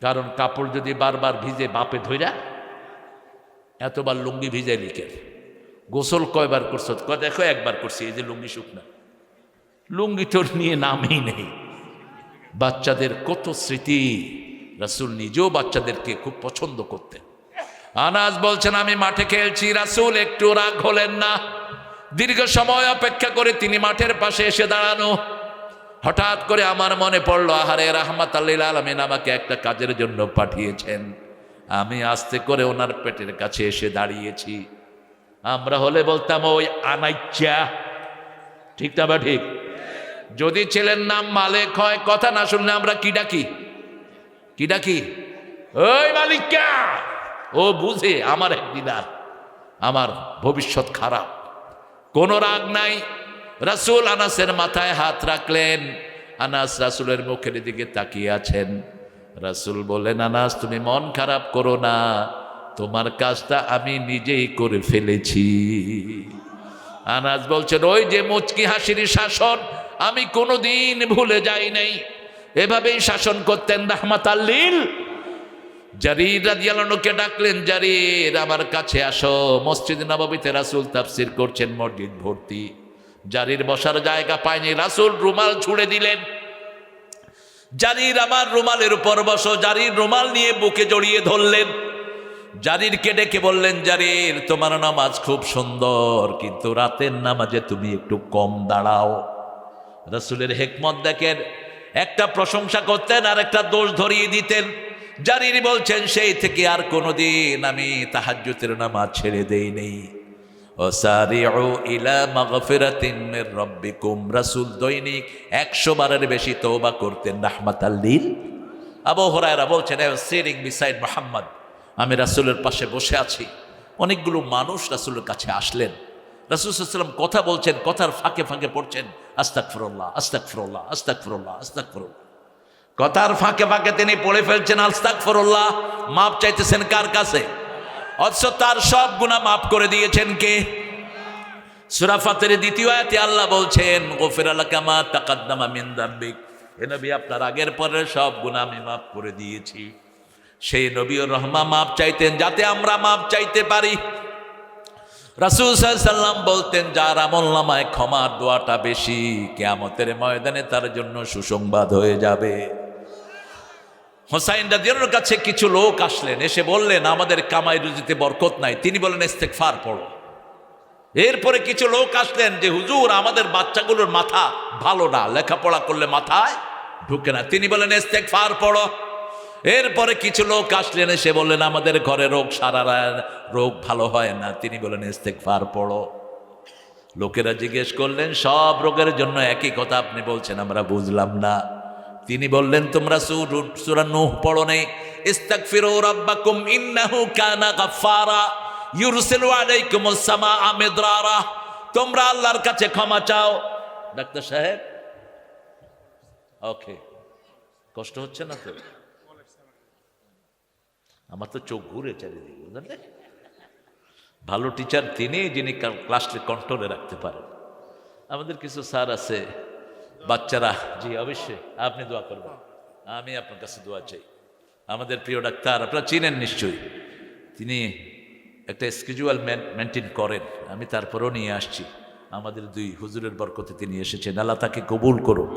কারণ কাপড় যদি বারবার ভিজে বাপে ধইরা, এতবার লুঙ্গি ভিজে লিখে গোসল কয়বার করছো? দেখো একবার করছি, এই যে লুঙ্গি শুকনা। লুঙ্গি তোর নিয়ে নামেই নেই। বাচ্চাদের কত স্মৃতি। রাসূল নিজেও বাচ্চাদেরকে খুব পছন্দ করতেন। আনাস বলছেন আমি মাঠে খেলছি, রাসূল একটু রাগ হলেন না। দীর্ঘ সময় অপেক্ষা করে তিনি মাঠের পাশে এসে দাঁড়ানো। হঠাৎ করে আমার মনে পড়লো, আহারে রাহমাতাল লিল আলামিন আমাকে একটা কাজের জন্য পাঠিয়েছেন। আমি আস্তে করে ওনার পেটের কাছে এসে দাঁড়িয়েছি। আমরা হলে বলতাম ওই আনাইচ্চা। ঠিক না বা ঠিক? যদি ছেলের নাম মালেক হয়, কথা না শুনলে আমরা কি ডাকি? কি ডাকি? ওই মালিকা। ও বুঝে আমার একদিন আর আমার ভবিষ্যৎ খারাপ। কোন রাগ নাই। রাসূল আনাসের মাথায় হাত রাখলেন। আনাস রাসূলের মুখের দিকে তাকিয়ে আছেন। রাসূল বললেন, আনাস তুমি মন খারাপ করো না, তোমার কাজটা আমি নিজেই করে ফেলেছি। আনাস বলছেন ওই যে মুচকি হাসির শাসন আমি কোনোদিন ভুলে যাই নাই। এভাবেই শাসন করতেন রাহমাতাল লিল। জারির রাদিয়াল্লাহু আনহুকে ডাকলেন, জারির আমার কাছে আসো। মসজিদ নববীতে রাসূল তাফসীর করছেন, মসজিদ ভর্তি। জারির বসার জায়গা পায়নি, রাসূল রুমাল ছুঁড়ে দিলেন, জারির আমার রুমালের উপর বসো। জারির রুমাল নিয়ে বুকে জড়িয়ে ধরলেন। জারিরকে ডেকে বললেন, জারির তোমার নামাজ খুব সুন্দর, কিন্তু রাতের নামাজে তুমি একটু কম দাঁড়াও। রাসূলের হিকমত দেখেন, একটা প্রশংসা করতেন আর একটা দোষ ধরিয়ে দিতেন। জারির বলছেন সেই থেকে আর কোনোদিন আমি তাহাজ্জুদের নামাজ ছেড়ে দেই নেই। ওয়াসারিউ ইলা মাগফিরাতিন মির রাব্বিকুম। রাসূল দৈনিক 100 বারের বেশি তওবা করতেন রাহমাতাল লিল আবু হুরায়রা বলছেন, I was sitting beside Muhammad, আমি রাসূলের পাশে বসে আছি, অনেকগুলো মানুষ রাসূলের কাছে আসলেন। রাসূল সাল্লাল্লাহু আলাইহি ওয়াসাল্লাম কথা বলছেন, কথার ফাঁকে ফাঁকে পড়ছেন আস্তাগফিরুল্লাহ আস্তাগফিরুল্লাহ আস্তাগফিরুল্লাহ আস্তাগফিরুল্লাহ। কথার ফাঁকে ফাঁকে তিনি পড়ে ফেলছেন আস্তাগফিরুল্লাহ, মাপ চাইতেছেন কার কাছে? অথচ তার সব গুনাহ মাফ করে দিয়েছেন কে? সূরা ফাতিরের দ্বিতীয় আয়াতে আল্লাহ বলছেন, গফিরা লাকা মা তাকাদ্দামা মিন যামবিক, হে নবী আপনার আগের পরের সব গুনাহ আমি মাফ করে দিয়েছি। সেই নবীর রহমা মাপ চাইতেন যাতে আমরা মাপ চাইতে পারি। রাসূল সাল্লাল্লাহু আলাইহি ওয়াসাল্লাম বলতেন, যার আমলনামায় ক্ষমার দোয়াটা বেশি, কিয়ামতের ময়দানে তার জন্য সুসংবাদ হয়ে যাবে। হুসাইন রাদিয়াল্লাহু কাছে কিছু লোক আসলেন, এসে বললেন আমাদের কামাই রুজিতে বরকত নাই। তিনি বলেন ইস্তেগফার পড়ো। এরপরে কিছু লোক আসলেন যে হুজুর আমাদের বাচ্চাগুলোর মাথা ভালো না, লেখাপড়া করলে মাথায় ঢুকে না। তিনি বলেন ইস্তেগফার পড়ো। এরপরে কিছু লোক আসলেন, এসে বললেন আমাদের ঘরে রোগ রোগ ভালো হয় না। তিনি বলেন ইস্তেগফার পড়ো। লোকেরা জিজ্ঞেস করলেন সব রোগের জন্য একই কথা আপনি বলছেন, আমরা বুঝলাম না। তিনি বললেন তোমরা সূরা নূহ পড়ো নাই? ইস্তাগফিরু রাব্বাকুম ইন্নাহু কানা গাফফারা ইউরসিলু আলাইকুমুস সামাআ মিদরারা, তোমরা আল্লাহর কাছে ক্ষমা চাও। ডাক্তার সাহেব ওকে, কষ্ট হচ্ছে না তো? আমার তো চোখ ঘুরে চারিদিকে, বুঝলেন? ভালো টিচার তিনি, যিনি ক্লাসকে কন্ট্রোলে রাখতে পারেন। আমাদের কিছু স্যার আছে, বাচ্চারা, জি অবশ্যই আপনি দোয়া করবেন, আমি আপনার কাছে দোয়া চাই। আমাদের প্রিয় ডাক্তার আপনারা চিনেন নিশ্চয়ই, তিনি একটা স্কেজুয়াল মেনটেন করেন, আমি তারপরেও নিয়ে আসছি। আমাদের দুই হুজুরের বরকতে তিনি এসেছেন, আল্লাহ তাকে কবুল করুন।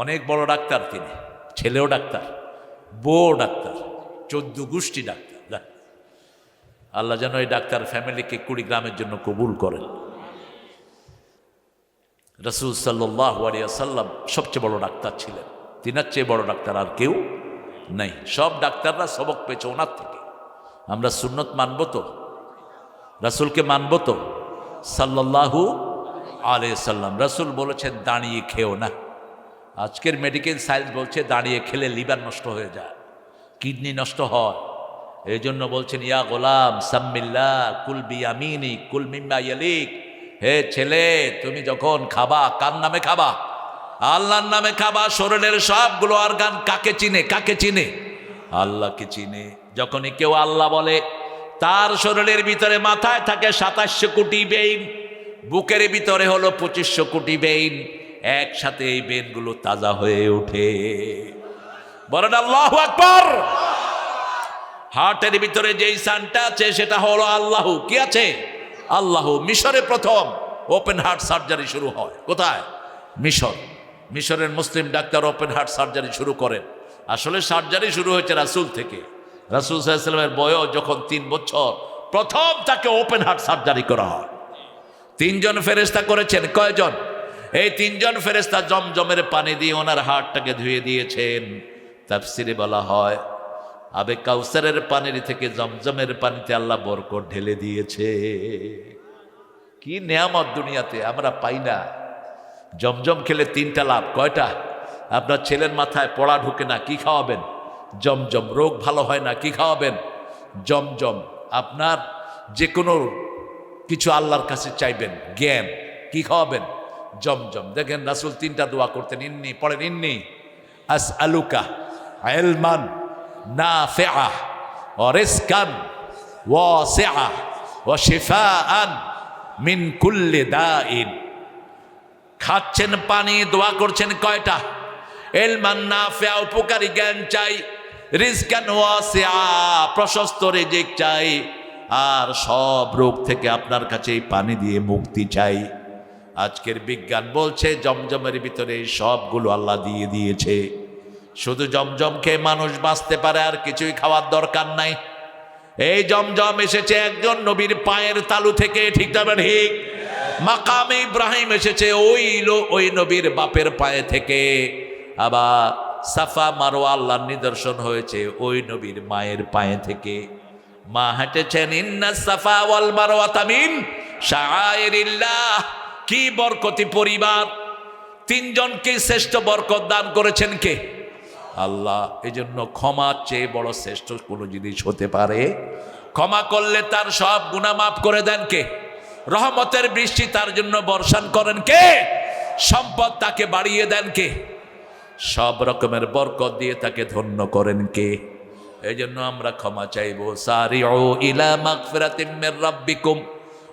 অনেক বড় ডাক্তার তিনি, ছেলেও ডাক্তার, বউ ডাক্তার, 14 গোষ্ঠী ডাক্তার। আল্লাহ যেন এই ডাক্তার ফ্যামিলিকে কুড়িগ্রামের জন্য কবুল করেন। রাসূল সাল্লাল্লাহু আলাইহি ওয়াসাল্লাম সবচেয়ে বড় ডাক্তার ছিলেন, তিনার চেয়ে বড় ডাক্তার আর কেউ নাই। সব ডাক্তাররা সবক পেয়েছে ওনার থেকে। আমরা সুন্নত মানব তো, রাসূলকে মানব তো সাল্লাল্লাহু আলাইহি ওয়াসাল্লাম। রাসূল বলেছেন দাঁড়িয়ে খেও না। আজকের মেডিকেল সায়েন্স বলছে দাঁড়িয়ে খেলে লিভার নষ্ট হয়ে যায়, কিডনি নষ্ট হয়। এই জন্য বলছেন ইয়া গোলাম সাম্মিল্লাহ কুল বিয়ামিনি কুল মিম্মা ইয়ালিক, হে ছেলে তুমি যখন খাবা কার নামে খাবা? আল্লাহর নামে খাবা। শরীরের সবগুলো অর্গান কাকে চিনে? কাকে চিনে? আল্লাহকে চিনে। যখনই কেউ আল্লাহ বলে, তার শরীরের ভিতরে মাথায় থাকে 2700 কোটি বেইন, বুকের ভিতরে হলো 2500 কোটি বেইন। একসাথে এই বেইনগুলো তাজা হয়ে ওঠে। বলেন আল্লাহু আকবার। হার্টের ভিতরে যেই সানটা আছে সেটা হলো আল্লাহ। কি আছে? আল্লাহ। মিশরে প্রথম ওপেন হার্ট সার্জারি শুরু হয়। কোথায়? মিশর। মিশরের মুসলিম ডাক্তার ওপেন হার্ট সার্জারি শুরু করেন। আসলে সার্জারি শুরু হয়েছে রাসূল থেকে। রাসূল সাল্লাল্লাহু আলাইহি ওয়াসাল্লামের বয়স যখন 3 বছর, প্রথম তাকে ওপেন হার্ট সার্জারি করা হয়। 3 জন ফেরেশতা করেছেন। কয়জন? এই 3 জন ফেরেশতা জমজমের পানি দিয়ে ওনার হার্টটাকে ধুয়ে দিয়েছেন। তাফসিরে বলা হয় আবে কাউসারের পানির থেকে জমজমের পানিতে আল্লাহ বরকত ঢেলে দিয়েছে। কি নেয়ামত দুনিয়াতে আমরা পাই না। জমজম খেলে 3টা লাভ। কয়টা? আপনার ছেলের মাথায় পড়া ঢুকে না, কি খাওয়াবেন? জমজম। রোগ ভালো হয় না, কি খাওয়াবেন? জমজম। আপনার যে কোনো কিছু আল্লাহর কাছে চাইবেন, জ্ঞান, কি খাওয়াবেন? জমজম। দেখেন রাসূল 3টা দোয়া করতেন। ইন্নি পড়েন, ইন্নি আসআলুকা ইলমান নাফিআ ওয়া রিজকান ওয়াসিআ ওয়া শিফাআন মিন কুল্লি দাইন। খাচ্ছেন পানি, দোয়া করছেন কয়টা? ইলমান নাফিআ, উপকারী জ্ঞান চাই। রিজকান ওয়াসিআ, প্রশস্ত রিজিক চাই। আর সব রোগ থেকে আপনার কাছে এই পানি দিয়ে মুক্তি চাই। আজকের বিজ্ঞান বলছে জমজমের ভিতরে সবগুলো আল্লাহ দিয়ে দিয়েছে। শুধু জমজম খেয়ে মানুষ বাঁচতে পারে, আর কিছুই খাওয়ার দরকার নাই। এই জমজম এসেছে একজন নবীর পায়ের তালু থেকে। ঠিক না ঠিক? মাকামে ইব্রাহিম এসেছে ওই নবীর বাপের পায়ে থেকে। আবার সাফা মারওয়া আল্লাহর নিদর্শন হয়েছে ওই নবীর মায়ের পায়ে থেকে। মা হেঁটেছেন ইন্নাস সাফা ওয়াল মারওয়াতা মিন শাআইরিল্লাহ। কি বরকতি পরিবার! 3 জনকে শ্রেষ্ঠ বরকত দান করেছেন কে? আল্লাহ। এই জন্য ক্ষমার চেয়ে বড় শ্রেষ্ঠ কোনো জিনিস হতে পারে? ক্ষমা করলে তার সব গুনাহ মাফ করে দেন কে? রহমতের বৃষ্টি তার জন্য বর্ষণ করেন কে? সম্পদ তাকে বাড়িয়ে দেন কে? সব রকমের বরকত দিয়ে তাকে ধন্য করেন কে? এই জন্য আমরা ক্ষমা চাইবো। সারিউ ইলা মাগফিরাতিম মির রাব্বিকুম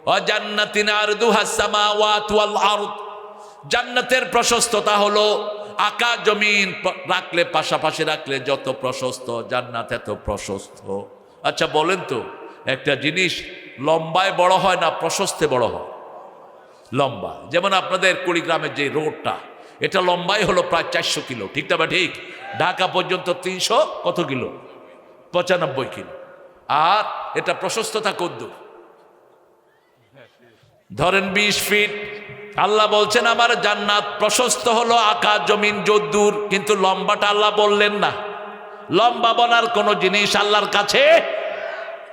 ওয়া জান্নাতিন আরদুহাস সামাওয়াতু ওয়াল আরদ। জান্নাতের প্রশস্ততা হলো আকাশ জমিন রাখলে পাশাপাশি রাখলে যত প্রশস্ত, জান্নাত এত প্রশস্ত। আচ্ছা বলেন তো, একটা জিনিস লম্বায় বড় হয় না প্রশস্তে বড় হয়? লম্বা। যেমন আপনাদের কুড়িগ্রামের যে রোডটা, এটা লম্বাই হলো প্রায় 400 কিলো, ঠিক না? ঠিক। ঢাকা পর্যন্ত 300 কত কিলো? 95 কিলো। আর এটা প্রশস্ততা কদ্দূর? ধরেন 20 ফিট। আল্লাহ বলছেন আমার জান্নাত প্রশস্ত হলো আকাশ জমিন যদ্দূর, কিন্তু লম্বাটা আল্লাহ বললেন না। লম্বা বনার কোন জিনিস আল্লাহর কাছে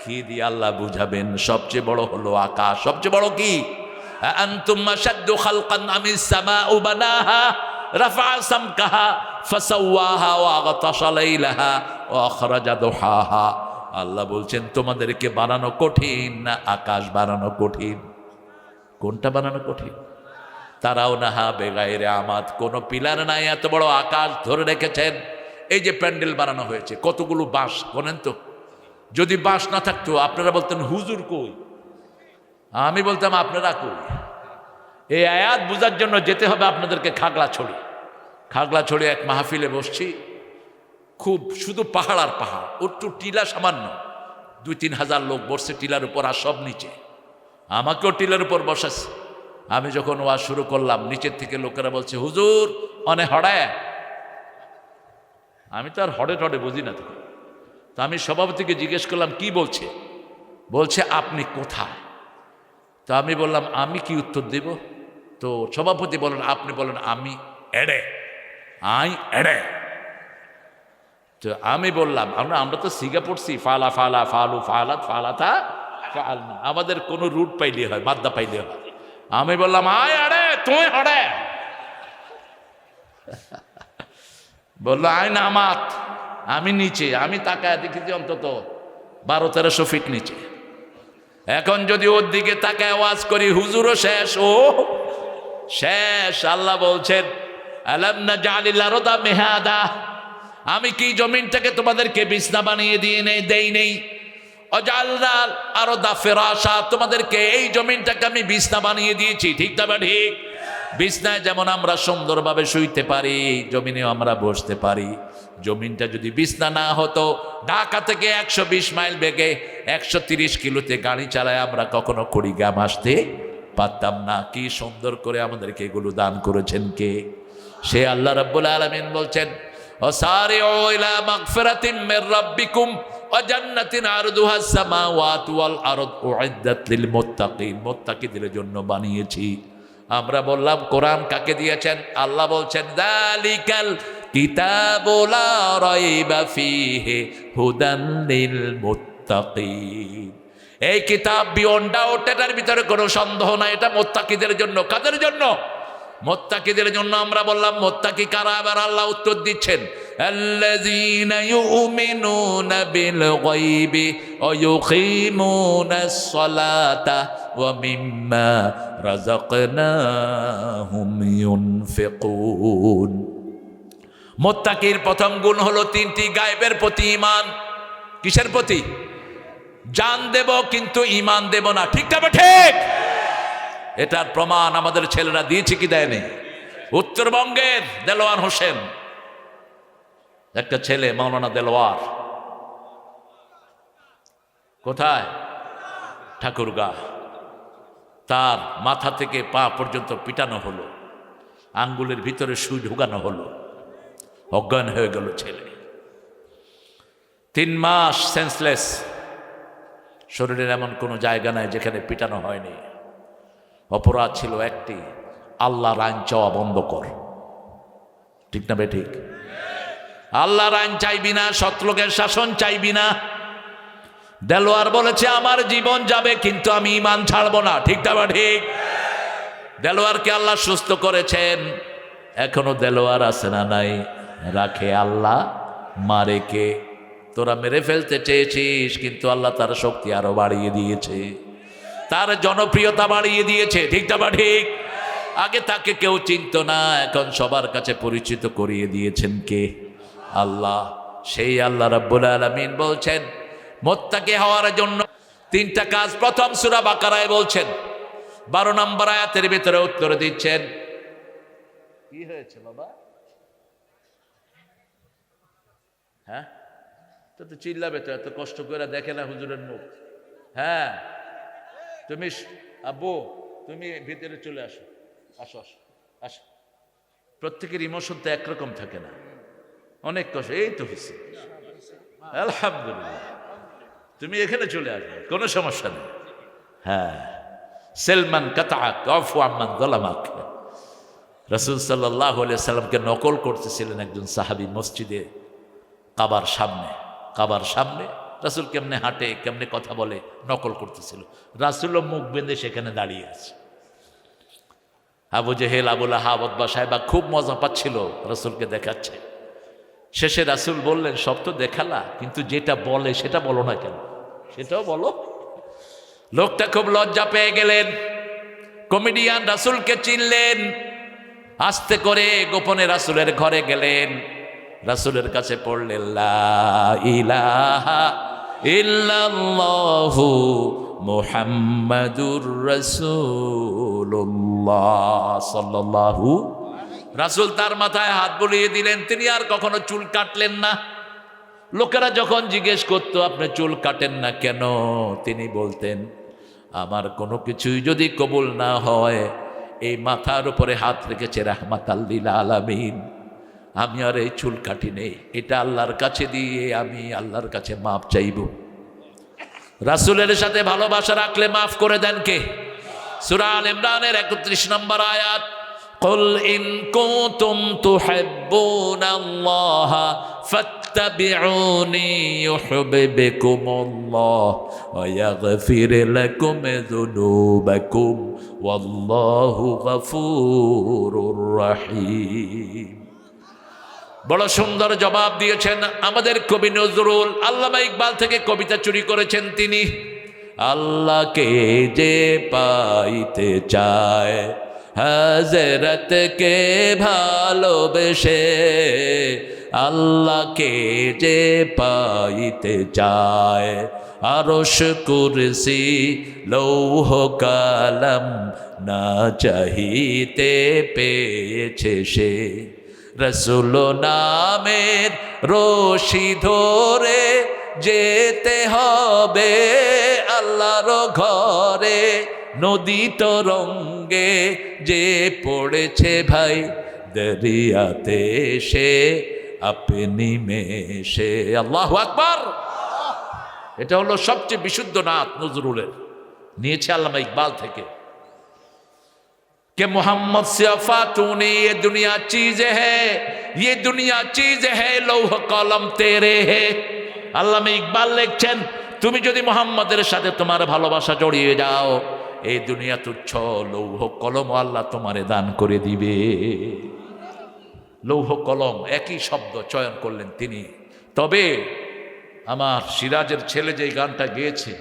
কি দিয়ে আল্লাহ বুঝাবেন? সবচেয়ে বড় হলো আকাশ। সবচেয়ে বড় কি? আনতুম আশাদ্দু খালকান আমিস সামাউ বানাহা রাফা সামকাহা ফাসাওয়াহা ওয়া আগাতাশা লাইলাহা ওয়া আখরাজা দুহাহা। আল্লাহ বলছেন তোমাদেরকে বানানো কঠিন না আকাশ বানানো কঠিন? কোনটা বানানো কঠিন? তারাও নাহা বেগাইরে আমাদ, কোনো পিলার নাই, এত বড় আকাশ ধরে রেখেছেন। এই যে প্যান্ডেল বানানো হয়েছে, কতগুলো বাঁশ বলেন তো? যদি বাঁশ না থাকতো আপনারা বলতেন হুজুর কই, আমি বলতাম আপনারা কই। এই আয়াত বোঝার জন্য যেতে হবে আপনাদেরকে খাগড়াছড়ি। খাগড়াছড়ি এক মাহফিলে বসছি, খুব শুধু পাহাড় আর পাহাড়, একটু টিলা সামান্য, 2-3 হাজার লোক বসছে টিলার উপর আর সব নিচে। আমাকেও টিলার উপর বসাচ্ছে। আমি যখন ওয়াজ শুরু করলাম, নিচের থেকে লোকেরা বলছে হুজুর অনেক হড়ায়। আমি তো আর হড়ে টড়ে বুঝি না তখন। তো আমি সভাপতিকে জিজ্ঞেস করলাম কি বলছে? বলছে আপনি কোথায়? তো আমি বললাম আমি কি উত্তর দেব? তো সভাপতি বলেন আপনি বলেন আমি এড়ে, আই এড়ে। তো আমি বললাম আমরা তো সিগা পড়ছি, ফালা ফালা ফালু ফালাত ফালাতা ফালনা, আমাদের কোনো রুট পাইলে হয়, মাদ্দা পাইলে হয়। আমি বললাম আয় আরে তুই হড়ে। বললো আয় নামাত। আমি নিচে, আমি তাকায় দেখেছি অন্তত 1200-1300 ফিট নিচে। এখন যদি ওর দিকে তাকায় আওয়াজ করি হুজুরও শেষ, ও শেষ। আল্লাহ বলছেন আলাম নাজআলিল আরদা মিহাদা, আমি কি জমিনটাকে তোমাদেরকে বিছনা বানিয়ে দেই নেই? অজালনাল আরদা ফিরাশা, তোমাদেরকে এই জমিনটাকে আমি বিছনা বানিয়ে দিয়েছি, ঠিক না? ঠিক। বিছনায় যেমন আমরা সুন্দরভাবে শুইতে পারি, জমিনেও আমরা বসতে পারি। জমিনটা যদি বিছনা না হতো, ঢাকা থেকে 120 মাইল বেগে 130 কিলোতে গাড়ি চালায় আমরা কখনো কুড়িগ্রাম আসতে পারতাম না। কি সুন্দর করে আমাদেরকে এগুলো দান করেছেন কে? সে আল্লাহ রাব্বুল আলামিন বলছেন ওয়াসারিউ ইলা মাগফিরাতিম মির রাব্বিকুম ওয়া জান্নাতিন আরদুহাস সামাওয়াতু ওয়াল আরদ উইদ্দাত লিল মুত্তাকিন, মুত্তাকিদের জন্য বানিয়েছি। আমরা বললাম কোরআন কাকে দিয়েছেন? আল্লাহ বলছেন যালিকাল কিতাবু লা রাইবা ফীহি হুদান লিল মুত্তাকিন। এই কিতাব বিয়ন্ড ডাউট, এটার ভিতরে কোনো সন্দেহ নাই, এটা মুত্তাকিদের জন্য। কাদের জন্য? মুত্তাকিদের জন্য। আমরা বললাম মুত্তাকি কারা? আবার আল্লাহ উত্তর দিচ্ছেন আল্লাযীনা ইউমিনুনা বিল গায়বি ওয়া ইউকিমুনাস সালাতা ওয়া মিম্মা রাযাকনাহুম ইউনফিকুন। মুত্তাকির প্রথম গুণ হলো 3টি, গায়বের প্রতি ঈমান। কিসের প্রতি? জান দেব কিন্তু ঈমান দেব না, ঠিক না? ঠিক। এটার প্রমাণ আমাদের ছেলেরা দিয়েছে কি দেয়নি? উত্তরবঙ্গের দেলোয়ার হোসেন, একটা ছেলে মাওলানা দেলোয়ার, কোথায়? ঠাকুরগাঁ। তার মাথা থেকে পা পর্যন্ত পিটানো হলো, আঙ্গুলের ভিতরে সুই ঢুকানো হলো, অজ্ঞান হয়ে গেল ছেলে। 3 মাস সেন্সলেস। শরীরের এমন কোনো জায়গা নাই যেখানে পিটানো হয়নি। অপরাধ ছিল একটি, আল্লাহর আইন চাওয়া বন্ধ কর, ঠিক না? ঠিক। আল্লাহর আইন চাইবি না, শতলোকের শাসন চাইবি না। দেলোয়ার বলেছে আমার জীবন যাবে কিন্তু আমি ঈমান ছাড়বো না, ঠিক না? ঠিক। দেলোয়ারকে আল্লাহ সুস্থ করেছেন, এখনো দেলোয়ার আছে না নাই? রাখে আল্লাহ। মারে কে? তোরা মেরে ফেলতে চেয়েছিস, কিন্তু আল্লাহ তার শক্তি আরো বাড়িয়ে দিয়েছে, তার জনপ্রিয়তা বাড়িয়ে দিয়েছে। ঠিক না বা ঠিক? আগে তাকে কেউ চিনত না, এখন সবার কাছে পরিচিত করিয়ে দিয়েছেন কে? আল্লাহ। সেই আল্লাহ রাব্বুল আলামিন বলছেন মুত্তাকি হওয়ার জন্য তিনটা কাজ প্রথম সূরা বাকারায় বলছেন। 12 নম্বর আয়াতের ভিতরে উত্তর দিচ্ছেন। কি হয়েছে বাবা? হ্যাঁ, তো চিল্লাবে তো, এত কষ্ট করে দেখে না হুজুরের মুখ। হ্যাঁ, তুমি আব্বু, তুমি ভিতরে চলে আসো, আসো আসো আসো। প্রত্যেকের ইমোশন তো একরকম থাকে না, অনেক কষ্ট। এই তো হয়েছে, আলহামদুলিল্লাহ, তুমি এখানে চলে আসবে, কোনো সমস্যা নেই। হ্যাঁ, সেলমান কাতাক আফু আম্মান যালামাক। রাসূল সাল্লাল্লাহু আলাইহি সাল্লামকে নকল করতেছিলেন একজন সাহাবী মসজিদে কাবার সামনে রাসূল কেমনে হাঁটে, কেমনে কথা বলে নকল করতেছিল। রাসূলও মুখ বেঁধে সেখানে দাঁড়িয়ে আছে। আবু জেহেল, আবু লাহাব, উতবা সাহেবা খুব মজা পাচ্ছিল রাসূলকে দেখাচ্ছে। শেষে রাসূল বললেন, সব তো দেখালা, কিন্তু যেটা বলে সেটা বলো না কেন? সেটাও বলো। লোকটা খুব লজ্জা পেয়ে গেলেন। কমেডিয়ান রাসূলকে চিনলেন, আস্তে করে গোপনে রাসূলের ঘরে গেলেন, রাসূলের কাছে পড়লেন লা ইলাহা ইল্লাল্লাহু মুহাম্মাদুর রাসূলুল্লাহ সাল্লাল্লাহু। রাসূল তার মাথায় হাত বুলিয়ে দিলেন, তিনি আর কখনো চুল কাটলেন না। লোকেরা যখন জিজ্ঞেস করত আপনি চুল কাটেন না কেন, তিনি বলতেন, আমার কোনো কিছুই যদি কবুল না হয়, এই মাথার উপরে হাত রেখেছে রাহমাতাল লিল আলামিন, আমি আর এই চুল কাটি নেই, এটা আল্লাহর কাছে দিয়ে আমি আল্লাহর কাছে মাপ চাইব। রাসূলের সাথে ভালোবাসা রাখলে মাফ করে দেন কে? সূরা আল ইমরানের 31 নম্বর আয়াত, কুল ইন কুনতুম তুহিব্বুনাল্লাহা ফাত্তাবিউনি ইউহিব্বুকুমুল্লাহ ওয়া ইয়াগফির লাকুম যুনুবাকুম ওয়াল্লাহু গফুরুর রহিম। বড় সুন্দর জবাব দিয়েছেন আমাদের কবি নজরুল। আল্লামা ইকবাল থেকে কবিতা চুরি করেছেন তিনি। আল্লাহকে যে পাইতে চায়, হযরতকে ভালোবেসে, আল্লাহকে যে পাইতে চায়, আরশ কুরসি লৌহ কালাম না চাহিতে পেয়েছে সে। রসুল নামের রশি ধরে যেতে হবে আল্লাহর ঘরে, নদী তরঙ্গে যে পড়েছে ভাই দরিয়াতে সে আপনি মেশে। আল্লাহু আকবার। এটা হলো সবচেয়ে বিশুদ্ধ নাত নজরুলের, নিয়েছে আল্লামা ইকবাল থেকে। कि मोहम्मद से अफातूने ये दुनिया चीज है, ये दुनिया चीज है, लौह कलम तेरे है। আল্লামা ইকবাল লিখছেন, তুমি যদি মুহাম্মদের সাথে তোমার ভালোবাসা জড়িয়ে যাও, এই দুনিয়া তুচ্ছ, লৌহ কলম আল্লাহ তোমারে দান করে দিবে। লৌহ কলম একই শব্দ চয়ন করলেন তিনি। তবে আমার সিরাজের ছেলে যে গানটা গেয়েছে,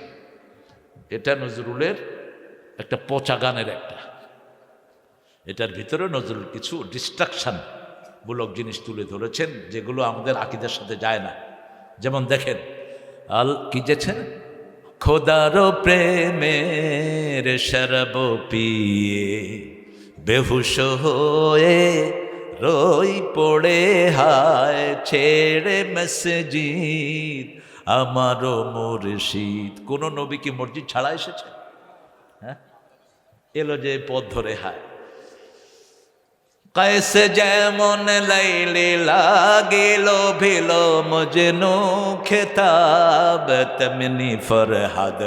এটা নজরুলের একটা পচা গানের একটা। এটার ভিতরে নজরুল কিছু ডিস্ট্রাকশন মূলক জিনিস তুলে ধরেছেন, যেগুলো আমাদের আকীদার সাথে যায় না। যেমন দেখেন, কি যেছেন, খোদার প্রেমের শরব পিয়ে বেহুশ হয়ে রই পড়ে হায়, ছেড়ে মসজিদ আমারও মুর্শিদ। কোন নবী কি মসজিদ ছাড়া এসেছে? হ্যাঁ, এলো যে পথ ধরে হায়। कैसे যেমন লাইলে লাগিল ভিল মজনু খেতাব, তেমনি ফরহাদ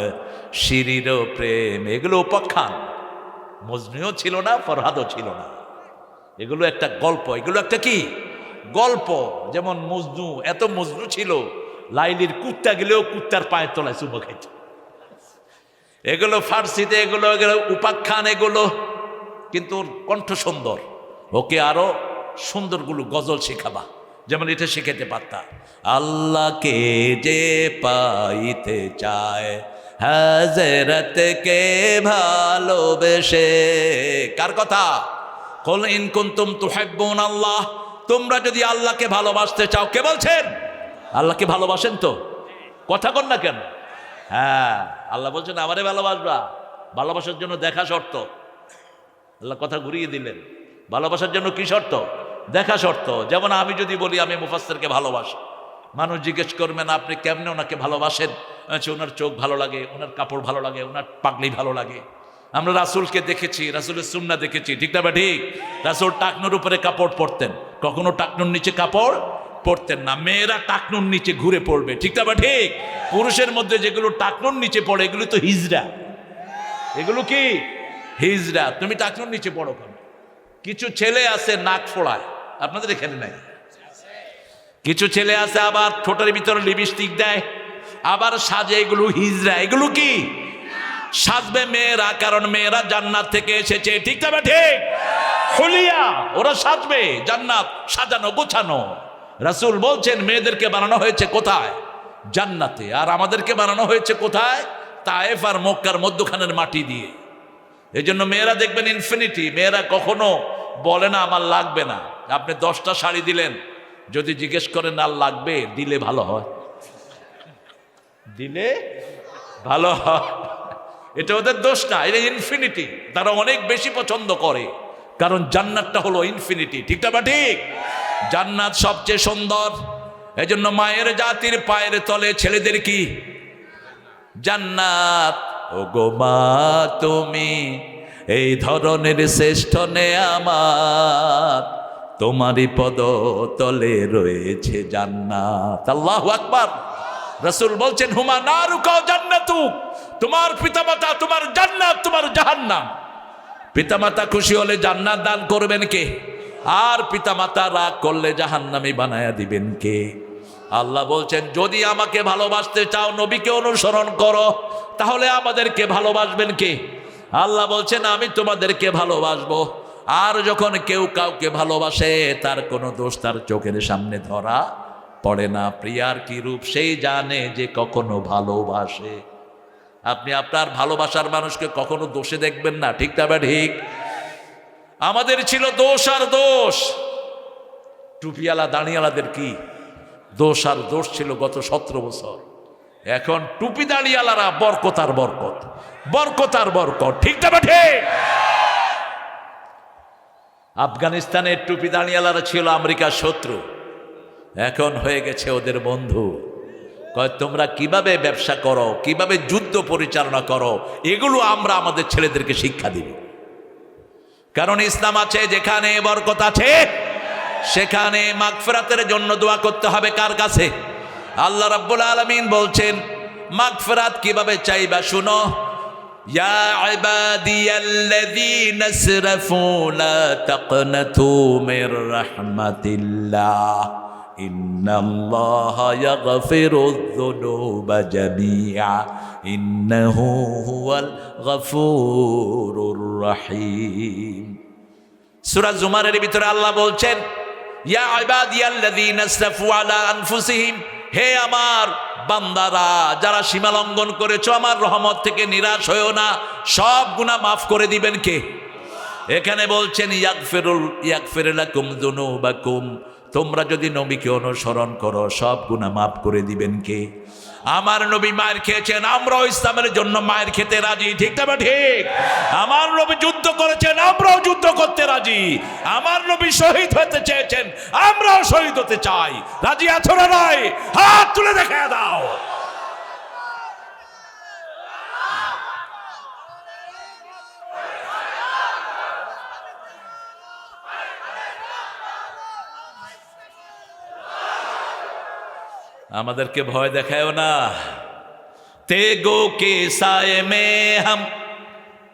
শিরির প্রেম। এগুলো উপাখ্যান, মজনুও ছিল না, ফরহাদও ছিল না। এগুলো একটা গল্প, এগুলো একটা কি গল্প। যেমন মজনু, এত মজনু ছিল, লাইলির কুত্তা গেলেও কুত্তার পায়ের তলায় চুমো খাইত। এগুলো ফার্সিতে, এগুলো উপাখ্যান এগুলো, কিন্তু ওর কণ্ঠ সুন্দর। ওকে আরো সুন্দরগুলো গজল শেখাবা, যেমন এটা শিখাতে পারতা, আল্লাহকে যে পাইতে চায় হাজরতকে ভালোবেসে। কার কথা? কুল ইন কুনতুম তুহিব্বুন আল্লাহ, তোমরা যদি আল্লাহকে ভালোবাসতে চাও। কে বলছেন? আল্লাহকে ভালোবাসেন তো? কথা কন না কেন? হ্যাঁ, আল্লাহ বলছেন আমারে ভালোবাসবা। ভালোবাসার জন্য দেখা শর্ত। আল্লাহ কথা ঘুরিয়ে দিলেন। ভালোবাসার জন্য কি শর্ত? দেখা শর্ত। যেমন আমি যদি বলি আমি মুফাসসিরকে ভালোবাসি, মানুষ জিজ্ঞেস করবেন আপনি কেমনে ওনাকে ভালোবাসেন? আচ্ছা, ওনার চোখ ভালো লাগে, ওনার কাপড় ভালো লাগে, ওনার পাগড়ি ভালো লাগে। আমরা রাসূলকে দেখেছি, রাসূলের সুন্নাহ দেখেছি, ঠিক না ঠিক? রাসূল টাকনুর উপরে কাপড় পরতেন, কখনো টাকনুর নিচে কাপড় পরতেন না। মেয়েরা টাকনুর নিচে ঘুরে পড়বে, ঠিক না ঠিক? পুরুষের মধ্যে যেগুলো টাকনুর নিচে পড়ে এগুলো তো হিজড়া। এগুলো কি হিজড়া? তুমি টাকনুর নিচে পড়ো কেন? কিছু ছেলে আছে নাক ফোড়ায়, আপনাদের এখানে নাই? কিছু ছেলে আছে আবার ঠোঁটের ভিতরে লিপস্টিক দেয়, আবার সাজে, এগুলো হিজড়া। এগুলো কি? সাজবে মেয়েরা, কারণ মেয়েরা জান্নাত থেকে এসেছে, ঠিক না ঠিক? হুলিয়া, ওরা সাজবে, জান্নাত সাজানো গোছানো। রাসূল বলছেন মেয়েদেরকে বানানো হয়েছে কোথায়? জান্নাতে। আর আমাদেরকে বানানো হয়েছে কোথায়? তায়েফ আর মক্কার মধ্যখানের মাটি দিয়ে। এই জন্য মেয়েরা দেখবেন ইনফিনিটি। মেয়েরা কখনো বলে না আমার লাগবে না। আপনি 10টা শাড়ি দিলেন, যদি জিজ্ঞেস করেন আর লাগবে, দিলে ভালো হয়, দিলে ভালো হয়। এটা ওদের দোষ না, এটা ইনফিনিটি। তারা অনেক বেশি পছন্দ করে, কারণ জান্নাতটা হলো ইনফিনিটি, ঠিক না ঠিক? জান্নাত সবচেয়ে সুন্দর। এজন্য মায়ের জাতির পায়ের তলে ছেলেদের কি জান্নাত। ও গো মা, তুমি এই ধরনের শ্রেষ্ঠ নেয়ামত, তোমারই পদ তলে রয়েছে জান্নাত। আল্লাহু আকবার। রাসূল বলছেন হুমা নারুকা জান্নাতুক, তোমার পিতামাতা তোমার জান্নাত, তোমার জাহান্নাম। পিতামাতা খুশি হলে জান্নাত দান করবেন কে? আর পিতামাতা রাগ করলে জাহান্নামী বানায়া দিবেন কে? আল্লাহ বলছেন যদি আমাকে ভালোবাসতে চাও, নবীকে অনুসরণ করো, তাহলে আমাদেরকে ভালোবাসবেন কে? আল্লাহ বলছেন আমি তোমাদেরকে ভালোবাসবো। আর যখন কেউ কাউকে ভালোবাসে, তার কোনো দোষ তার চোখের সামনে ধরা পড়ে না। প্রিয়ার কি রূপ সেই জানে যে কখনো ভালোবাসে। আপনি আপনার ভালোবাসার মানুষকে কখনো দোষে দেখবেন না, ঠিক না ঠিক? আমাদের ছিল দোষ আর দোষ। টুপিওয়ালা দাঁড়িয়ালাদের কি দোষ আর দোষ ছিল গত 17 বছর। এখন টুপি দাঁড়িয়ালারা বরকত আর বরকত, বরকত আর বরকত, ঠিক না ঠিক? আফগানিস্তানের টুপি দাঁড়িয়ালারা ছিল আমেরিকার শত্রু, এখন হয়ে গেছে ওদের বন্ধু। কয় তোমরা কিভাবে ব্যবসা করো, কিভাবে যুদ্ধ পরিচালনা করো, এগুলো আমরা আমাদের ছেলেদেরকে শিক্ষা দিব। কারণ ইসলাম আছে, যেখানে বরকত আছে সেখানে মাগফিরাতের জন্য দোয়া করতে হবে। কার কাছে? আল্লাহ রাব্বুল আলামিন বলছেন মাগফিরাত কিভাবে চাইবা শুনো। ইয়া ইবাদিয়াল্লাযীনা আসরাফু লা তাকনাতু মির রাহমাতিল্লাহ ইন্নাল্লাহা ইয়াগফিরুয যুনুবা জামিআ ইন্নাহু হুয়াল গফুরুর রহিম। সূরা জুমারের ভিতরে আল্লাহ বলছেন ইয়া ইবাদিয়াল্লাযীনা আসরাফু আলা আনফুসিহিম, হে আমার বান্দারা যারা সীমা লঙ্ঘন করেছো, আমার রহমত থেকে নিরাশ হয়েও না, সব গুনাহ মাফ করে দিবেন কে? এখানে বলছেন ইয়াগফির লাকুম যুনুবাকুম, তোমরা যদি নবীকে অনুসরণ করো সব গুনাহ মাফ করে দিবেন কে? আমার নবী মায়ের খেয়েছেন, আমরাও ইসলামের জন্য মায়ের খেতে রাজি, ঠিক না ঠিক? আমার নবী যুদ্ধ করেছেন, আমরাও যুদ্ধ করতে রাজি। আমার নবী শহীদ হতে চেয়েছেন, আমরাও শহীদ হতে চাই। রাজি আছো না নাই? হাত তুলে দেখা দাও। আমাদেরকে ভয় দেখায়ও না। तेगो के साए में हम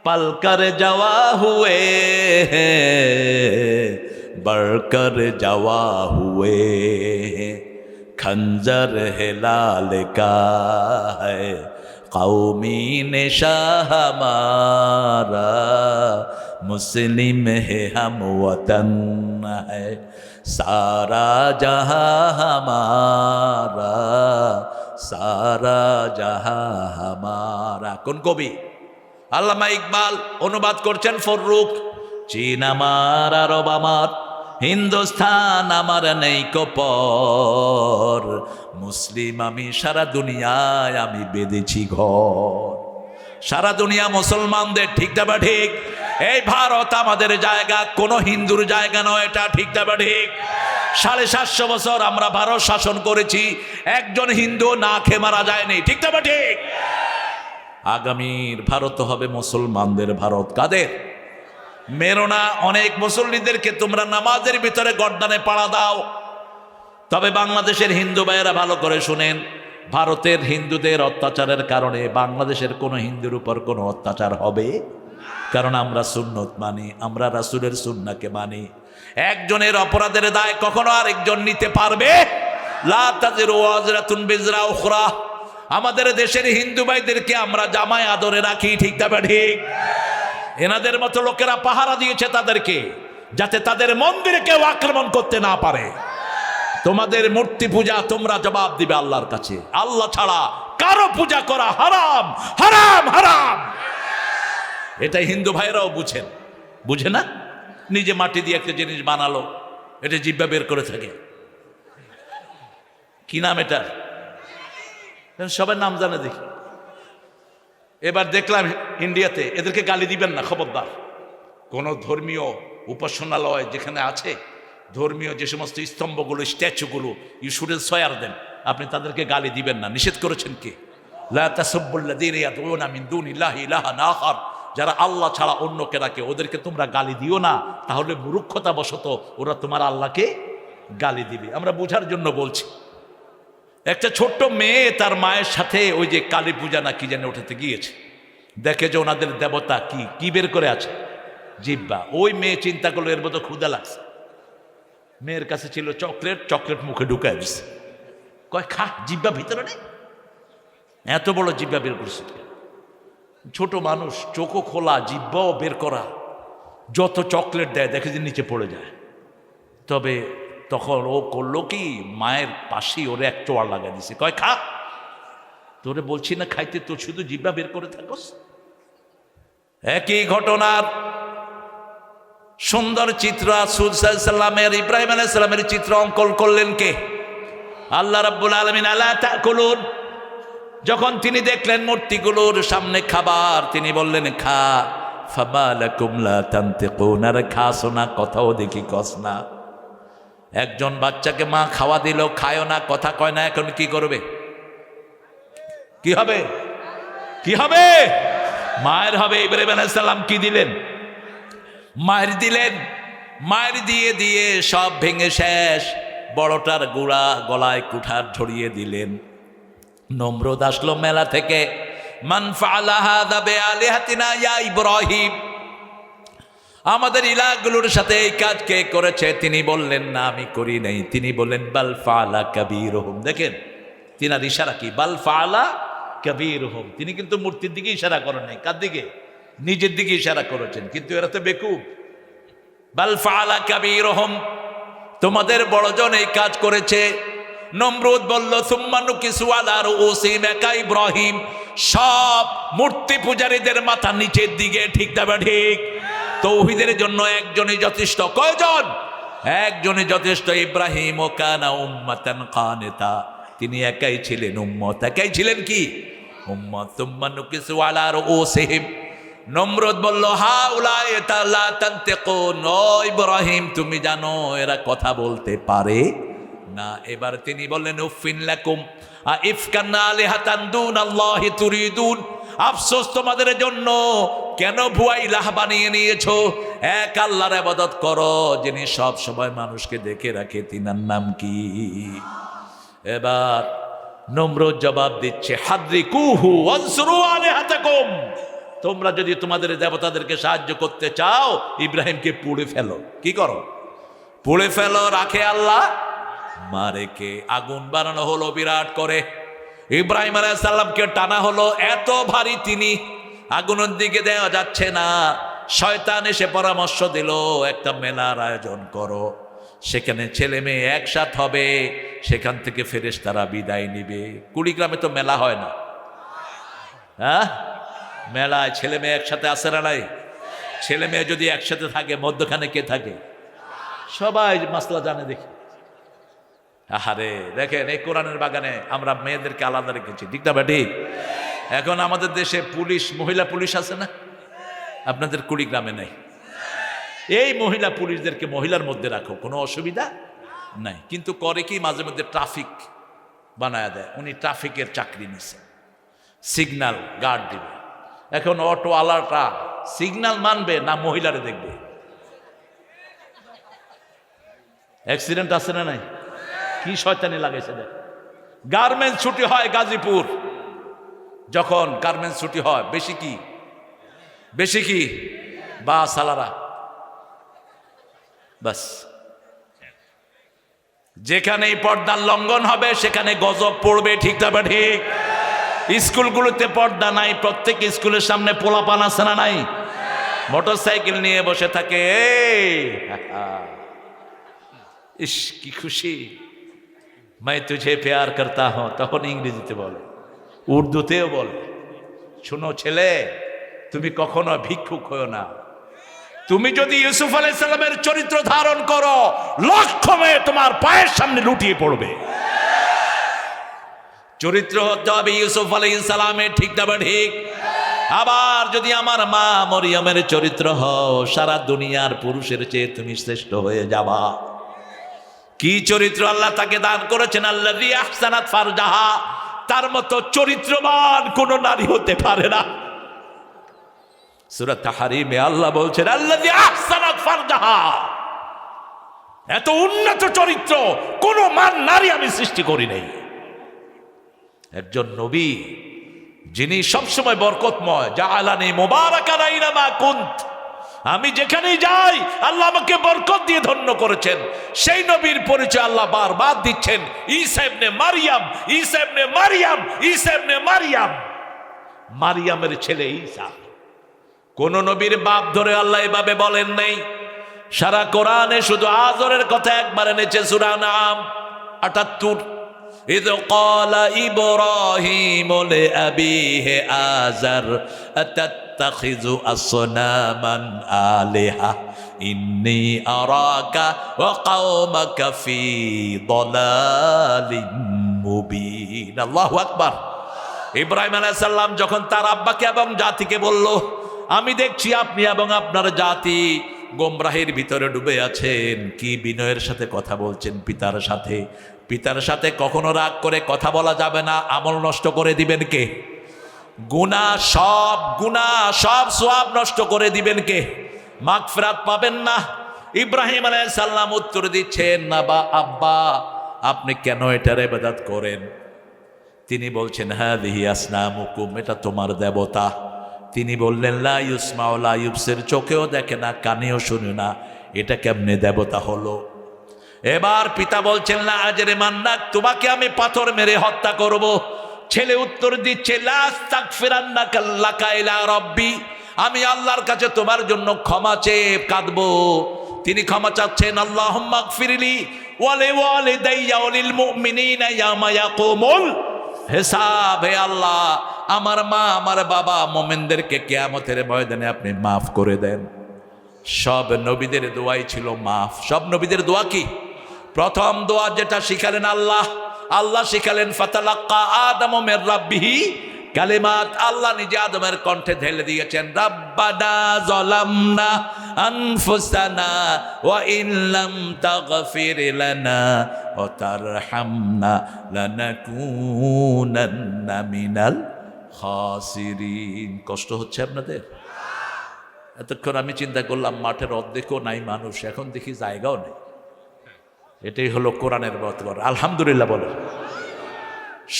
पल कर जवा हुए हैं, बढ़कर जवा हुए हैं, खंजर है लाल का है कौमी निशान हमारा, मुस्लिम है हम वतन है সারা জাহাঁ হামারা, সারা জাহাঁ হামারা। কোন কবি? আল্লামা ইকবাল। অনুবাদ করছেন ফররুখ। চীন আমার, আরব আমার, হিন্দুস্থান আমার নেই কপর, মুসলিম আমি সারা দুনিয়ায় আমি বেঁধেছি ঘর। সারা দুনিয়া মুসলমানদের, ঠিক না বা ঠিক? এই ভারত আমাদের জায়গা, কোনো হিন্দুর জায়গা নয়, এটা ঠিক না বা ঠিক? 750 বছর আমরা ভারত শাসন করেছি, একজন হিন্দু না খেয়ে মারা যায়নি, ঠিক না বা ঠিক? আগামীর ভারত হবে মুসলমানদের ভারত। কাদের? মেরো না অনেক মুসল্লিদেরকে তোমরা নামাজের ভিতরে গর্দানে পাড়া দাও। তবে বাংলাদেশের হিন্দু ভাইয়েরা ভালো করে শুনেন, ভারতের হিন্দুদের অত্যাচারের কারণে বাংলাদেশের কোনো হিন্দুর উপর কোনো অত্যাচার হবে? কারণ আমরা সুন্নত মানি, আমরা রাসূলের সুন্নাহকে মানি। একজনের অপরাধের দায় কখনো আরেকজন নিতে পারবে? লা তাজিরু ওয়াজরাতুন বিজরা উখরা। আমাদের দেশের হিন্দু ভাইদেরকে আমরা জামায় আদরে রাখি, ঠিক না ঠিক? এনাদের মতো লোকেরা পাহারা দিয়েছে তাদেরকে, যাতে তাদের মন্দিরে কেউ আক্রমণ করতে না পারে। তোমাদের মূর্তি পূজা তোমরা জবাব দিবে আল্লাহর কাছে। আল্লাহ ছাড়া কারো পূজা করা হারাম, হারাম, হারাম। এটা হিন্দু ভাইরাও বুঝেন, বুঝে না? নিজে মাটি দিয়ে একটা জিনিস বানালো, এটা জিহ্বা বের করে থাকে। কি নাম এটা? সবার নাম জানে দেখি। এবার দেখলাম ইন্ডিয়াতে, এদেরকে গালি দিবেন না খবরদার। কোন ধর্মীয় উপাসনালয় যেখানে আছে, ধর্মীয় যে সমস্ত স্তম্ভগুলো, স্ট্যাচুগুলো, ইউ শুডেন্ট সয়ার দেন, আপনি তাদেরকে গালি দিবেন না। নিষেধ করেছেন কে? লা তাসাব্বুল্লাযীনা ইয়াদউনা মিন দুনিল্লাহি ইলাহান আখার। যারা আল্লাহ ছাড়া অন্যকে রাখে ওদেরকে তোমরা গালি দিও না, তাহলে মূর্খতা বশত ওরা তোমার আল্লাহকে গালি দিবে। আমরা বোঝার জন্য বলছি। একটা ছোট্ট মেয়ে তার মায়ের সাথে ওই যে কালী পূজা না কি জানে ওঠাতে গিয়েছে, দেখে যে ওনাদের দেবতা কি কি বের করে আছে, জিহ্বা। ওই মেয়ে চিন্তা করলো এর মতো ক্ষুধা লাগছে, মেয়ের কাছে ছিল চকলেট, চকলেট মুখে ঢুকায় দিচ্ছে। কয় খা, জিহ্বা ভিতরে নেই। এত বড় জিহ্বা বের করছে। ছোট মানুষ, চোখও খোলা, জিহ্বাও বের করা। যত চকলেট দেয় দেখে যে নিচে পড়ে যায়। তবে তখন ও করলো কি, মায়ের পাশেই ওরে এক চোয়ার লাগা দিছে। কয় খা, তোরে বলছি না খাইতে, তো শুধু জিহ্বা বের করে থাকস। একই ঘটনার সুন্দর চিত্র রাসূল সাল্লাল্লাহু আলাইহি সাল্লামের, ইব্রাহিম আলাইহিস সালামের চিত্র অঙ্কন করলেন কে? আল্লাহ রাব্বুল আলামিন। আলা তাকুলুন। যখন তিনি দেখলেন মূর্তিগুলোর সামনে খাবার, তিনি বললেন খা। ফামা লাকুম লা তানতিকুন। আর খাসো না, কথাও দেখি কস না। একজন বাচ্চাকে মা খাওয়া দিল, খায়ও না, কথা কয় না, এখন কি করবে? কি হবে? কি হবে? মায়ের হবে। ইব্রাহিম আলাইহিস সালাম কি দিলেন? মায়ের দিলেন। মায়ের দিয়ে দিয়ে সব ভেঙে শেষ। বড়টার গুড়া গলায় কুঠার ধরিয়ে দিলেন। নমরুদ আসলো মেলা থেকে, মান ফাআলা হাযা বিআলিহাতিনা ইয়া ইব্রাহিম। আমাদের ইলাহগুলোর সাথে এই কাজ কে করেছে? তিনি বললেন না আমি করি নাই। তিনি বললেন বাল ফাআলা কাবীরুহুম। দেখেন তিনার ইশারা কি, বাল ফাআলা কাবীরুহুম। তিনি কিন্তু মূর্তির দিকে ইশারা করেন নাই, কার দিকে? নিজের দিকে ইশারা করেছেন। কিন্তু এরা তো বেকুব। বাল ফাআলা কাবীরুহুম, তোমাদের বড়জন এই কাজ করেছে। নমরুদ বলল সুম্মা নুকিসু আলা রুউসিহিম, একা ইব্রাহিম। সব মূর্তি পূজারীদের মাথা নিচের দিকে, ঠিক না ঠিক? তৌহিদের জন্য একজনই যথেষ্ট। কয়জন? একজনই যথেষ্ট। ইব্রাহিম ও কানা উম্মাতান কানিতা, তিনি একাই ছিলেন উম্মত। একাই ছিলেন কি? উম্মত। সুম্মা নুকিসু আলা রুউসিহিম। নমরুদ বলল হাউলাই লা তানতিকুন। ও ইব্রাহিম, তুমি জানো এরা কথা বলতে পারে না। এবার তিনি বললেন উফিন লাকুম আইফকান আলিহাতান দুনাল্লাহি তুরিদুন। আফসোস তোমাদের জন্য, কেন ভুয়া ইলাহ বানিয়ে নিয়েছো? এক আল্লাহর ইবাদত করো, যিনি সব সময় মানুষকে দেখে রাখে। তিনার নাম কি? এবার নমরুদ জবাব দিচ্ছে হাদরিকুহু ওয়ানসুরু আলিহাতাকুম। তোমরা যদি তোমাদের দেবতাদেরকে সাহায্য করতে চাও, ইব্রাহিমকে পুড়ে ফেলো। কি করো? পুড়ে ফেলো। রাখে আল্লাহ? মারে কে? আগুন বানানো হলো বিরাট করে। ইব্রাহিম আলাইহিস সালামকে টানা হলো, এত ভারী তিনি, আগুনের দিকে দেওয়া যাচ্ছে না। শয়তান এসে পরামর্শ দিল একটা মেলার আয়োজন করো। সেখানে ছেলে মেয়ে একসাথ হবে, সেখান থেকে ফেরেশতারা বিদায় নিবে। কুড়িগ্রামে তো মেলা হয় না? হ্যাঁ, মেলায় ছেলে মেয়ে একসাথে আসে না নাই? ছেলে মেয়ে যদি একসাথে থাকে, মধ্যখানে কে থাকে? সবাই মাসলা জানে দেখি। আহারে দেখেন, এই কোরআনের বাগানে আমরা মেয়েদেরকে আলাদা রেখেছি, ঠিক না ঠিক? এখন আমাদের দেশে পুলিশ, মহিলা পুলিশ আছে না? আপনাদের কুড়িগ্রামে নেই। এই মহিলা পুলিশদেরকে মহিলার মধ্যে রাখো, কোনো অসুবিধা নাই। কিন্তু করে কি, মাঝে মধ্যে ট্রাফিক বানায় দেয়। উনি ট্রাফিকের চাকরি নিছে, সিগন্যাল গার্ড দিবে। এখন অটো আলাটা সিগন্যাল মানবে না মহিলারে দেখবে? অ্যাক্সিডেন্ট আছে না নাই? কি শয়তানি লাগাইছে দেখ। গার্মেন্টস ছুটি হয় গাজীপুর, যখন গার্মেন্টস ছুটি হয় বেশি কি বা সালারা, বাস যেখানেই পর্দার লঙ্ঘন হবে সেখানে গজব পড়বে, ঠিক না ঠিক? স্কুলগুলোতে পর্দা নাই, প্রত্যেক স্কুলের সামনে পোলাপান আছে না নাই? মোটরসাইকেল নিয়ে বসে থাকে, ইস কি খুশি, मैं तुझे प्यार करता हूं, তখন ইংরেজিতে বলে, উর্দুতেও বলে। শোনো ছেলে, তুমি কখনো ভিক্ষুক হও না। তুমি যদি ইউসুফ আলাইহিস সালামের চরিত্র ধারণ করো, লক্ষ মেয়ে তোমার পায়ের সামনে লুটিয়ে পড়বে। চরিত্র হতে হবে ইউসুফ আলাইহিস সালামের, ঠিক না ঠিক? আবার যদি আমার মা মরিয়মের চরিত্র হও, সারা দুনিয়ার পুরুষের চেয়ে তুমি শ্রেষ্ঠ হয়ে যাবা। কি চরিত্র আল্লাহ তাকে দান করেছেন, আল্লাযী আহসানাত ফারজাহা, তার মতো চরিত্রবান কোন নারী হতে পারে না। সূরা তাহরীমে আল্লাহ বলছেন আল্লাযী আহসানাত ফারজাহা, এত উন্নত চরিত্র কোন মান নারী আমি সৃষ্টি করি নাই। একজন নবী যিনি সবসময় বরকতময়, জাআলানি মুবারাকান আইনামা কুন্ত, আমি যেখানেই যাই আল্লাহ আমাকে বরকত দিয়ে ধন্য করেছেন। সেই নবীর পরিচয় আল্লাহ বারবার দিচ্ছেন, ঈসা ইবনে মারইয়াম, ঈসা ইবনে মারইয়াম, ঈসা ইবনে মারইয়াম, মারইয়ামের ছেলে ঈসা। কোন নবীর বাপ ধরে আল্লাহ এভাবে বলেন নাই। সারা কোরআনে শুধু আজরের কথা একবার এনেছে, সূরা নাম ৭৮। إذ قال إبراهيم لأبيه آزر أتتخذ أصناما آلهة إني أراك وقومك في ضلال مبين الله أكبر। ইব্রাহিম আলাইহিস সালাম যখন তার আব্বাকে এবং জাতিকে বলল, আমি দেখছি আপনি এবং আপনার জাতি গোমরাহির ভিতরে ডুবে আছেন। কি বিনয়ের সাথে কথা বলছেন পিতার সাথে। পিতার সাথে কখনো রাগ করে কথা বলা যাবে না, আমল নষ্ট করে দিবেন কে? গুনাহ সব সওয়াব নষ্ট করে দিবেন কে? মাগফিরাত পাবেন না। ইব্রাহিম আলাইহিস সালাম উত্তর দিচ্ছেন, না বা আব্বা, আপনি কেন এটার ইবাদত করেন? তিনি বলছেন, হাযিহি আসনামুকুম, এটা তোমার দেবতা। তিনি বললেন, লা ইউসমাউ লা ইউবসির, চোখেও দেখে না, কানেও শুনে না, এটা কেমনে দেবতা হলো? এবার পিতা বলছেন, লা আজরে মান্নাক, তোমাকে আমি পাথর মেরে হত্যা করব। ছেলে উত্তর দিচ্ছে, লা আস্তাগফিরান্নাকা লাকা ইলা রাব্বি, আমি আল্লাহর কাছে তোমার জন্য ক্ষমা চেয়ে কাঁদবো। তিনি ক্ষমা চাচ্ছেন, আল্লাহুম্মা গফিরলি ওয়া লিওয়ালিদাইয়া ওয়া লিল মুমিনিনা ইয়াওমা ইয়াকুমুল হিসাব। হে আল্লাহ, আমার মা আমার বাবা মুমিনদেরকে কিয়ামতের ময়দানে আপনি মাফ করে দেন। সব নবীদের দোয়াই ছিল মাফ। সব নবীদের দোয়া কি? প্রথম দোয়া যেটা শিখালেন আল্লাহ শিখালেন, ফাতালাক্কা আদামু মির রাব্বিহি কালিমাত, আল্লাহ নিজে আদমের কণ্ঠে ঢেলে দিয়েছেন, রাব্বানা যালামনা আনফুসানা ওয়া ইন লাম তাগফির লানা ওয়া তারহামনা লানাকুনান্না মিনাল খাসিরিন। কষ্ট হচ্ছে আপনাদের? এতক্ষণ আমি চিন্তা করলাম মাঠের অর্ধেকও নাই মানুষ, এখন দেখি জায়গাও নেই। এটাই হলো কোরআনের বরকত। আলহামদুলিল্লাহ বলে।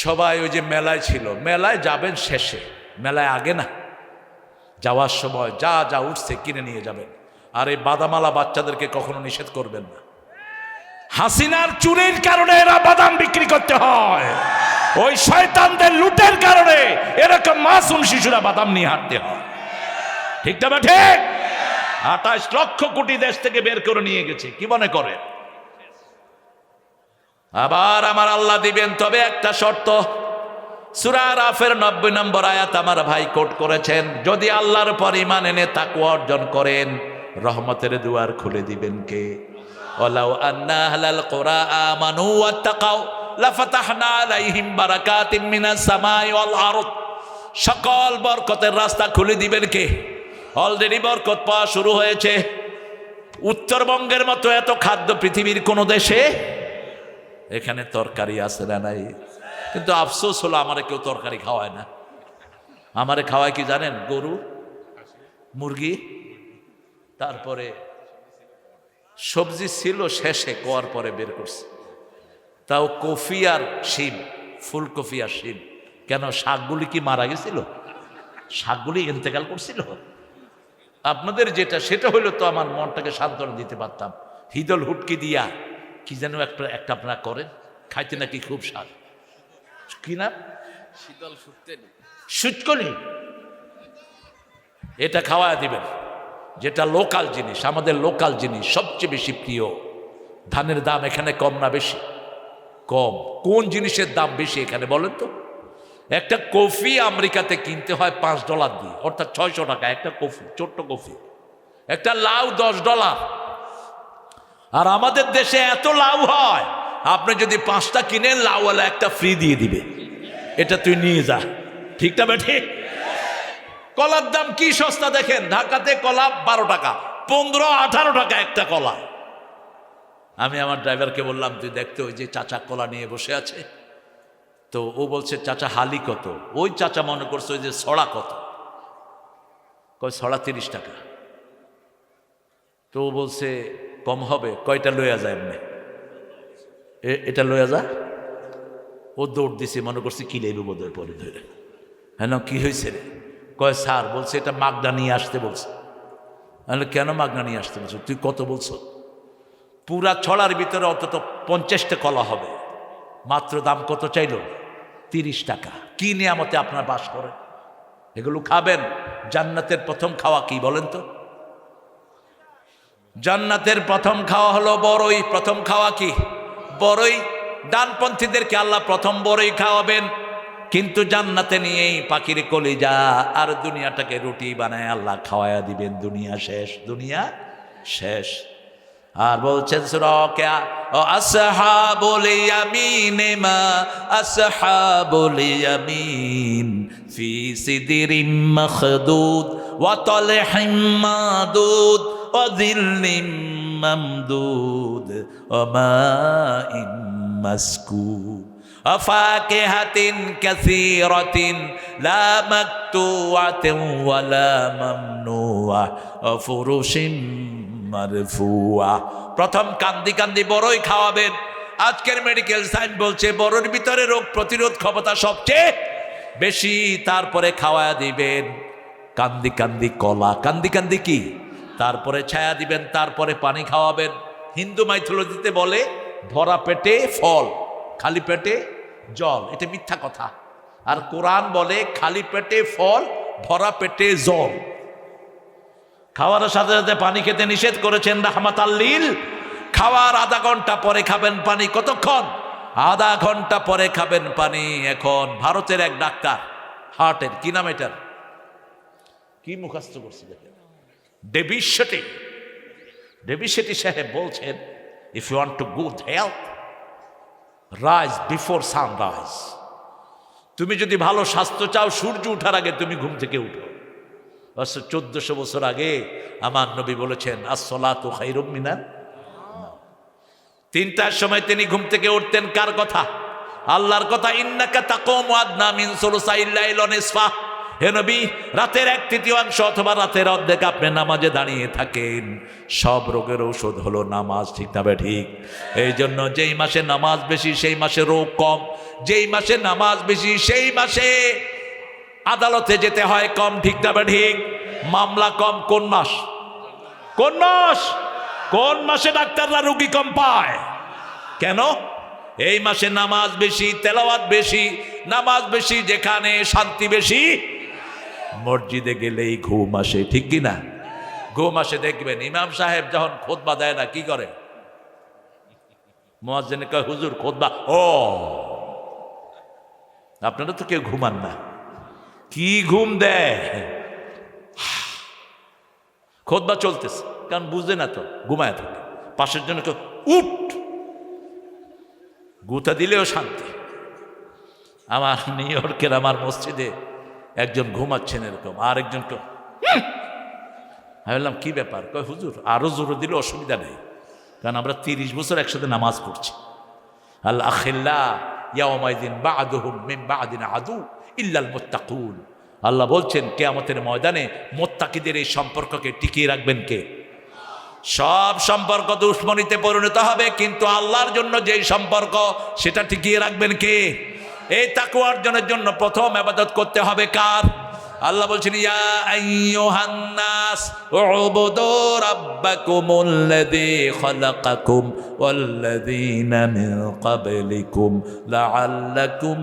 সবাই ওই যে মেলায় ছিল, মেলায় যাবেন শেষে, মেলায় আগে না। যাওয়ার সময় যা উঠছে কিনে নিয়ে যাবেন। আর এই বাদামালা বাচ্চাদেরকে কখনো নিষেধ করবেন না। হাসিনার চুরির কারণে এরা বাদাম বিক্রি করতে হয়, ওই শয়তানদের লুটের কারণে এরকম মাসুম শিশুরা বাদাম নিয়ে হাঁটতে হয়, ঠিক না ঠিক? ২৮ লক্ষ কোটি দেশ থেকে বের করে নিয়ে গেছে। কি মনে করে আবার আমার আল্লাহ দিবেন, তবে একটা শর্ত। সূরা আরাফের 90 নম্বর আয়াত আমার ভাই কোট করেছেন, যদি আল্লাহর পর ঈমান এনে তাকওয়া অর্জন করেন রহমতের দুয়ার খুলে দিবেন কে? ওয়ালাউ আন্না আহলাল কুরা আমানু ওয়াত্তাকাউ লাফাতাহনা আলাইহিম বারাকাতিম মিনাস সামাই ওয়াল আরদ। সকল বরকতের রাস্তা খুলে দিবেন কে? অলরেডি বরকত পাওয়া শুরু হয়েছে। উত্তরবঙ্গের মতো এত খাদ্য পৃথিবীর কোন দেশে, এখানে তরকারি আছে না নাই? কিন্তু আফসোস হলো আমারে কেউ তরকারি খাওয়ায় না। আমারে খাওয়ায় কি জানেন? গরু, মুরগি, তারপরে সবজি ছিল শেষে কোয়ার পরে বের করছে, তাও কফি আর শিম, ফুলকপি আর শিম। কেন? শাকগুলি কি মারা গেছিল? শাকগুলি ইন্তেকাল করছিল? আপনাদের যেটা সেটা হইলো তো আমার মনটাকে সান্ত্বনা দিতে পারতাম। হিদল হুটকি দিয়া কি যেন একটা আপনারা করেন, খাইতে নাকি খুব স্বাদ। কি না? শীতল সুটকলি, এটা খাওয়া দিবেন। যেটা লোকাল জিনিস, আমাদের লোকাল জিনিস সবচেয়ে বেশি প্রিয়। ধানের দাম এখানে কম না বেশি? কম। কোন জিনিসের দাম বেশি এখানে বলেন তো? একটা কফি আমেরিকাতে কিনতে হয় $5 দিয়ে, অর্থাৎ 600 টাকা একটা কফি, ছোট্ট কফি। একটা লাউ $10। আর আমাদের দেশে এত লাউ হয়, আপনি যদি 5টা কিনেন লাউওয়ালা একটা ফ্রি দিয়ে দিবে, এটা তুই নিয়ে যা। ঠিক না বেঠিক? কলার দাম কি সস্তা দেখেন, ঢাকাতে কলা 12 টাকা, 15-18 টাকা একটা কলা। আমি আমার ড্রাইভারকে বললাম, তুই দেখতে ওই যে চাচা কলা নিয়ে বসে আছে, তো ও বলছে চাচা হালি কত? ওই চাচা মনে করছে ওই যে ছড়া কত, কয় ছড়া 30 টাকা। তো ও বলছে কম হবে, কয়টা লইয়া যায় এমনি, এটা লইয়া যা। ও দৌড় দিছে, মনে করছে কি লেবু বোধহয় পরে ধরে। হ্যাঁ কি হয়েছে রে? কয় স্যার বলছে এটা মাগনা নিয়ে আসতে বলছে। তাহলে কেন মাগনা নিয়ে আসতে বলছো? তুই কত বলছো? পুরা ছড়ার ভিতরে অন্তত 50টা কলা হবে, মাত্র দাম কত চাইল? 30 টাকা। কি নিয়ামতে আপনার বাস করে, এগুলো খাবেন। জান্নাতের প্রথম খাওয়া কি বলেন তো? জান্নাতের প্রথম খাওয়া হলো বড়ই। প্রথম খাওয়া কি? বড়ই। ডানপন্থীদেরকে আল্লাহ প্রথম বড়ই খাওয়াবেন, কিন্তু জান্নাতে নিয়েই পাখির কলিজা আর দুনিয়াটাকে রুটি বানায় আল্লাহ খাওয়ায়া দিবেন। দুনিয়া শেষ, দুনিয়া শেষ। আর বলছেন সূরা ওয়াকিয়া, ও আসহাবুল ইয়ামিন মা আসহাবুল ইয়ামিন ফি সিদরিম মাখদুদ ওয়া তালহিম মাদুদ ওয়া যিল্লিম মামদুদ ওয়া মাইন মাসকুব আফাকিহাতিন কাসীরাতিন লা মাকতুআতিন ওয়া লা মামনুআ ওয়া ফুরুশিন মারফুআ। প্রথম কান্দি কান্দি বড়ই খাওয়াবেন। আজকের মেডিকেল সায়েন্স বলছে বড়ের ভিতরে রোগ প্রতিরোধ ক্ষমতা সবচেয়ে বেশি। তারপরে খাওয়া দিবেন কান্দি কান্দি কলা, কান্দি কান্দি কি, তারপরে ছায়া দিবেন, তারপরে পানি খাওয়াবেন। হিন্দু মাইথোলজিতে বলে ভরা পেটে ফল, খালি পেটে জল। এটা মিথ্যা কথা। আর কোরআন বলে খালি পেটে ফল, ভরা পেটে জল। খাওয়ার সাথে সাথে পানি খেতে নিষেধ করেছেন রাহমাতাল লিল। খাওয়ার আধা ঘন্টা পরে খাবেন পানি। কতক্ষণ? আধা ঘন্টা পরে খাবেন পানি। এখন ভারতের এক ডাক্তার, হার্টের, কি নাম এটার, কি মুখস্থ করছে দেখেন, ডেভি শেট্টি সাহেব বলছেন, if you want to good health rise before sunrise. তুমি যদি ভালো স্বাস্থ্য চাও সূর্য ওঠার আগে তুমি ঘুম থেকে উঠো। 1400 বছর আগে আমার নবী বলেছেন আসসালাতু খায়রুম মিনান। 3টার সময় তিনি ঘুম থেকে উঠতেন। কার কথা? আল্লাহর কথা। ইন্নাকা তাকুমু আদনা মিন সুলুসাইল লাইল ওয়া নিসফা। হে নবী, রাতের 1/3 অথবা রাতের অর্ধেক আপনি নামাজে দাঁড়িয়ে থাকেন। সব রোগের ঔষধ হলো নামাজ। ঠিক না ঠিক? এই জন্য যেই মাসে নামাজ বেশি সেই মাসে রোগ কম, যেই মাসে নামাজ বেশি সেই মাসে আদালতে যেতে হয় কম। ঠিক না ঠিক? মামলা কম। কোন মাস? কোন মাস? কোন মাসে ডাক্তাররা রোগী কম পায়? কেন? এই মাসে নামাজ বেশি, তেলাওয়াত বেশি। নামাজ বেশি যেখানে, শান্তি বেশি। মসজিদে গেলেই ঘুম আসে। ঠিক কি না? ঘুম আসে। দেখবেন ইমাম সাহেব যখন খুতবা দেয় না, কি করে? মুয়াজ্জিনে কয় হুজুর খুতবা। ও আপনারা তো কেউ ঘুমান না, কি ঘুম দেয়? খুতবা চলতেছে, কারণ বুঝে না তো, ঘুমায় থাকে। পাশের জন্য কেউ উঠ, গুতা দিলেও শান্তি। আমার নিউ ইয়র্কের আমার মসজিদে একজন ঘুমাচ্ছেন এরকম, আর একজন কেউ। আমি বললাম কি ব্যাপার? কয় হুজুর আরো জোরে দিলে অসুবিধা নেই, কারণ আমরা 30 বছর একসাথে নামাজ পড়ছি। আল আখিল্লা ইয়াউমাইদিন বা'দুহুম মিন বা'দিন আদু ইল্লাল মুত্তাকুন। আল্লাহ বলছেন কিয়ামতের ময়দানে মুত্তাকিদের এই সম্পর্ককে টিকিয়ে রাখবেন কে? সব সম্পর্ক দুশ্মনীতে পরিণত হবে, কিন্তু আল্লাহর জন্য যেই সম্পর্ক সেটা টিকিয়ে রাখবেন কে? এই তাকওয়া অর্জনের জন্য প্রথম ইবাদত করতে হবে কার? আল্লাহ বলছেন ইয়া আইয়ুহান নাস উবুদু রাব্বাকুমুল্লাযী খালাকাকুম ওয়াল্লাযীনা মিন ক্বাবলিকুম লাআল্লাকুম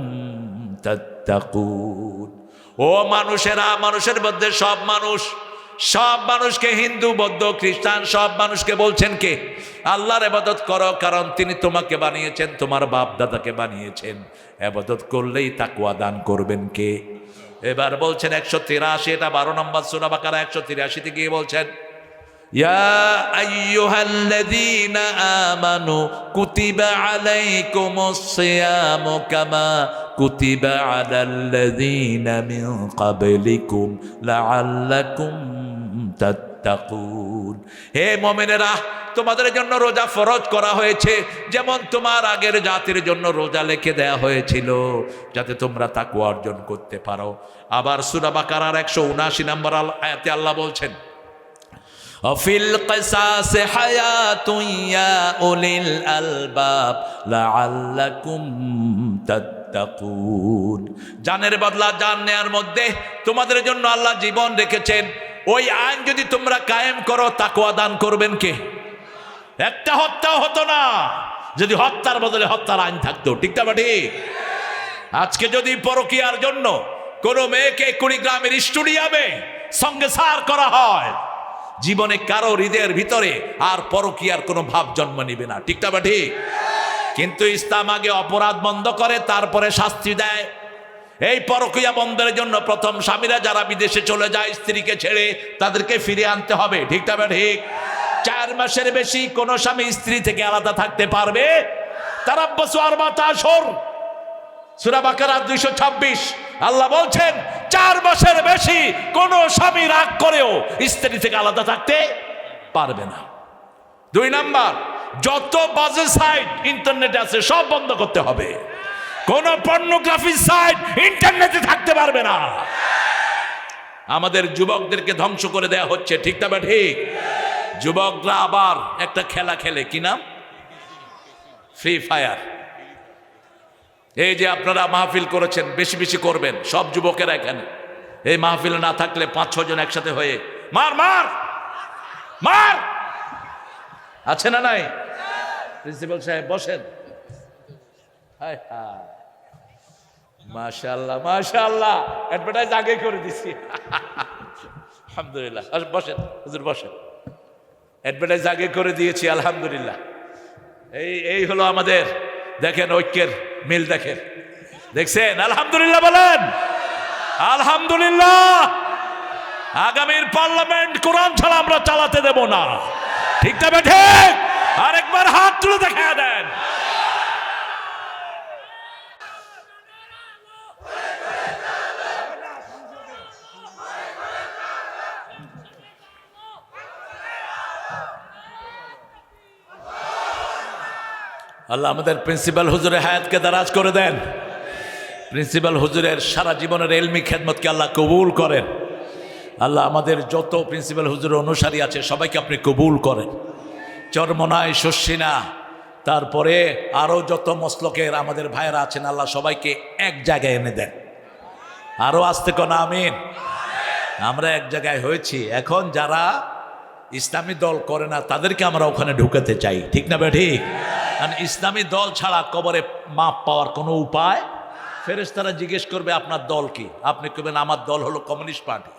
তাত্তাকুন। ও মানুষেরা, মানুষের মধ্যে সব মানুষকে, হিন্দু বৌদ্ধ খ্রিস্টান সব মানুষকে বলছেন কে? আল্লাহর ইবাদত করো, কারণ তিনি তোমাকে বানিয়েছেন, তোমার বাপ দাদাকে বানিয়েছেন। ইবাদত করলেই তাকওয়া দান করবেন কে? এবার বলছেন 183, এটা 12 নম্বর সূরা বাকারা 183 তে গিয়ে বলছেন ইয়া আইয়ুহাল্লাযীনা আমানু কুতিবা আলাইকুমুস সিয়ামু কামা কুতিবা আলাল্লাযীনা মিন ক্বাবলিকুম লাআল্লাকুম তাত্তাকুন। হে মুমিনেরা, তোমাদের জন্য রোজা ফরজ করা হয়েছে, যেমন তোমার আগের জাতির জন্য রোজা লিখে দেয়া হয়েছিল, যাতে তোমরা তাকওয়া অর্জন করতে পারো। আবার সূরা বাকারার 179 নম্বর আয়াতে আল্লাহ বলছেন ফিল কিসাস হায়াতুন ইয়া উলিল আলবাব লাআল্লাকুম তাত্তাকুন। জানের বদলা জান নেয়ার মধ্যে তোমাদের জন্য আল্লাহ জীবন রেখেছেন। ওই আইন যদি তোমরা কায়েম করো, তাকওয়া দান করবেন কে? একটা হত্যা হতো না যদি হত্যার বদলে হত্যার আইন থাকতো, ঠিক না ঠিক? আজকে যদি পরকীয়ার জন্য কোন মেয়েকে কুড়িগ্রামের স্টুডিয়ামে সঙ্গে সার করা হয়, জীবনে কারো হৃদয়ের ভিতরে আর পরকীয়ার কোনো ভাব জন্ম নিবে না, ঠিক না ঠিক? কিন্তু ইসলাম আগে অপরাধ বন্ধ করে, তারপরে শাস্তি দেয়। এই পরকীয়া বন্ধের জন্য প্রথম স্বামীরা যারা বিদেশে চলে যায় স্ত্রীকে ছেড়ে, তাদেরকে ফিরে আনতে হবে, ঠিক না ঠিক? 4 মাসের বেশি কোন স্বামী স্ত্রী থেকে আলাদা থাকতে পারবে? তারাব্বাসু আরবাতা আশহুর, সূরা বাকারা 226। আল্লাহ বলছেন 4 মাসের বেশি কোন স্বামী রাগ করেও স্ত্রী থেকে আলাদা থাকতে পারবে না। 2 নাম্বার, যত বাজে সাইট ইন্টারনেটে আছে সব বন্ধ করতে হবে। কোন পর্নোগ্রাফি সাইট ইন্টারনেটে থাকতে পারবে না। আমাদের যুবকদেরকে ধ্বংস করে দেয়া হচ্ছে, ঠিক না ঠিক? যুবকরা আবার একটা খেলা খেলে, কি নাম? Free fire. এই যে আপনারা মাহফিল করেছেন, বেশি বেশি করবেন সব যুবকেরা এখানে। এই মাহফিলে না থাকলে 5-6 জন একসাথে হয়ে মার মার মার, আছে না নাই? প্রিন্সিপাল সাহেব বসেন। হায় হায়, মাশাআল্লাহ মাশাআল্লাহ, অ্যাডভার্টাইজ আগে করে দিছি। আলহামদুলিল্লাহ, বসেন হুজুর বসেন, অ্যাডভার্টাইজ আগে করে দিয়েছি আলহামদুলিল্লাহ। এই হলো আমাদের, দেখেন ঐক্যের মিল, দেখছেন? আলহামদুলিল্লাহ বলেন আলহামদুলিল্লাহ। আগামীর পার্লামেন্ট কোরআন ছাড়া আমরা চালাতে দেব না, ঠিক না ঠিক? আরেকবার হাত তুলে দেখা দেন। আল্লাহ আমাদের প্রিন্সিপাল হুজুরের হায়াতকে দারাজ করে দেন। প্রিন্সিপাল হুজুরের সারা জীবনের এলমি খেদমতকে আল্লাহ কবুল করেন। আল্লাহ আমাদের যত প্রিন্সিপাল হুজুরের অনুসারী আছে সবাইকে আপনি কবুল করেন। চরমনায়, শস্যিনা, তারপরে আরও যত মসলকের আমাদের ভাইয়েরা আছেন, আল্লাহ সবাইকে এক জায়গায় এনে দেন। আরও আসতে কোন আমিন। আমরা এক জায়গায় হয়েছি, এখন যারা ইসলামী দল করে না তাদেরকে আমরা ওখানে ঢুকাতে চাই, ঠিক না ঠিক? কারণ ইসলামী দল ছাড়া কবরে মাপ পাওয়ার কোনো উপায়। ফেরেশতারা জিজ্ঞেস করবে আপনার দল কি? আপনি কবেন আমার দল হলো কমিউনিস্ট পার্টি।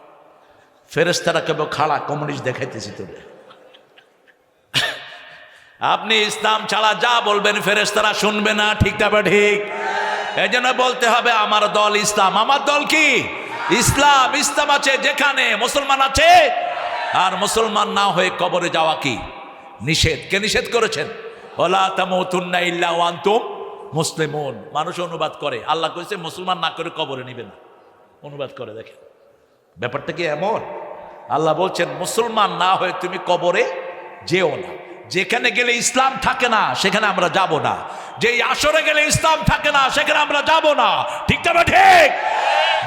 ফেরেশতারা কেবল খাড়া কমিউনিস্ট দেখাইতেছি তোরে। আপনি ইসলাম ছাড়া যা বলবেন ফেরেশতারা শুনবে না, ঠিক না ঠিক? এই জন্য বলতে হবে আমার দল ইসলাম। আমার দল কি? ইসলাম। ইসলাম আছে যেখানে মুসলমান আছে, আর মুসলমান না হয়ে কবরে যাওয়া কি নিষেধ। কে নিষেধ করেছেন? ওয়ালা তামুতুন্না ইল্লা ওয়া আনতুম মুসলিমুন। মানুষ অনুবাদ করে, আল্লাহ কইছে মুসলমান না করে কবরে নিবে না। অনুবাদ করে দেখেন ব্যাপারটা কি এমন। আল্লাহ বলছেন মুসলমান না হয়ে তুমি কবরে যেও না। যেখানে গেলে ইসলাম থাকে না সেখানে আমরা যাব না। যেই আসরে গেলে ইসলাম থাকে না সেখানে আমরা যাব না, ঠিক না ঠিক?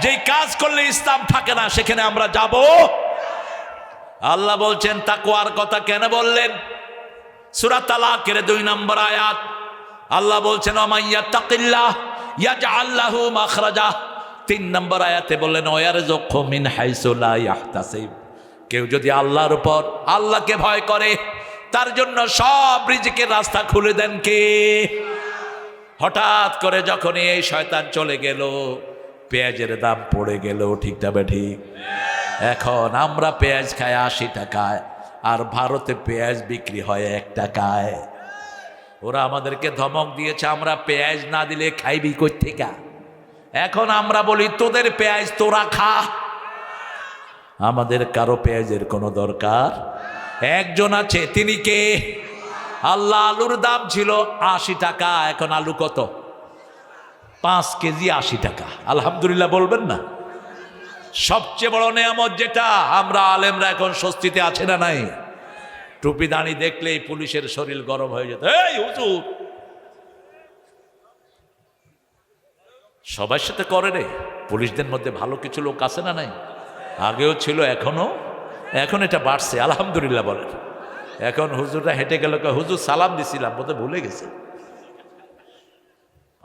যেই কাজ করলে ইসলাম থাকে না সেখানে আমরা যাব। আল্লাহ বলছেন তাকওয়ার কথা কেন বললেন? সূরা তালাকের 2 নম্বর আয়াত আল্লাহ বলছেন ওমাইয়াত্তাকিল্লাহ ইয়াজআল লাহু মাখরাজা। 3 নম্বর আয়াতে বললেন ওয়ারযুকহু মিন হাইসু লা ইয়াহতাসিব। কেউ যদি আল্লাহর উপর, আল্লাহকে ভয় করে, তার জন্য সব রিজিকের রাস্তা খুলে দেন কে? হঠাৎ করে যখনই এই শয়তান চলে গেল, পেঁয়াজের দাম পড়ে গেল, ঠিক না ঠিক? এখন আমরা পেঁয়াজ খাই 80 টাকায়, আর ভারতে পেঁয়াজ বিক্রি হয় 1 টাকায়। ওরা আমাদেরকে ধমক দিয়েছে আমরা পেঁয়াজ না দিলে খাইবি কই থেকে। এখন আমরা বলি তোদের পেঁয়াজ তোরা খা, আমাদের কারো পেঁয়াজের কোনো দরকার। একজন আছে, তিনি কে? আল্লাহ। আলুর দাম ছিল 80 টাকা, এখন আলু কত? 5 কেজি 80 টাকা। আলহামদুলিল্লাহ বলবেন না? সবচেয়ে বড় নেয়ামত যেটা, আমরা আলেমরা এখন স্বস্তিতে আছে না নাই? টুপি দাঁড়ি দেখলেই পুলিশের শরীর গরম হয়ে যেত। এই হুজুর, সবার সাথে করে রে। পুলিশদের মধ্যে ভালো কিছু লোক আছে না নাই? আগেও ছিল, এখনো, এখন এটা বাড়ছে আলহামদুলিল্লাহ বলেন। এখন হুজুররা হেঁটে গেল, হুজুর সালাম দিছিলাম, বোধহয় ভুলে গেছে।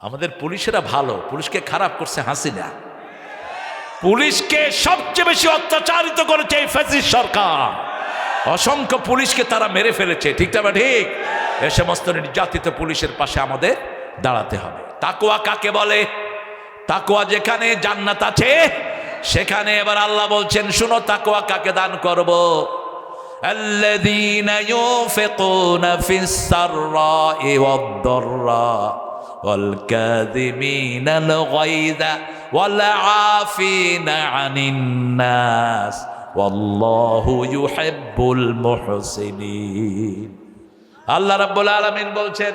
আমাদের পুলিশেরা ভালো, পুলিশকে খারাপ করছে হাসিনা। পুলিশকে সবচেয়ে বেশি অত্যাচারিত করেছে এই ফ্যাসিস্ট সরকার। অসংখ্য পুলিশকে তারা মেরে ফেলেছে, ঠিক না ঠিক? এ সমস্ত নির্যাতিত পুলিশের পাশে আমাদের দাঁড়াতে হবে। তাকওয়া কাকে বলে? তাকওয়া যেখানে জান্নাত আছে সেখানে। এবার আল্লাহ বলছেন শুনো তাকওয়া কাকে দান করব। আল্লাযীনা ইউনফিকুনা ফিস সাররাই ওয়াদ দাররা ওয়াল কাযিমিনাল গায়যা ওয়াল আফিনা আনিন নাস ওয়াল্লাহু ইউহিব্বুল মুহসিনিন। আল্লাহ রাব্বুল আলামিন বলছেন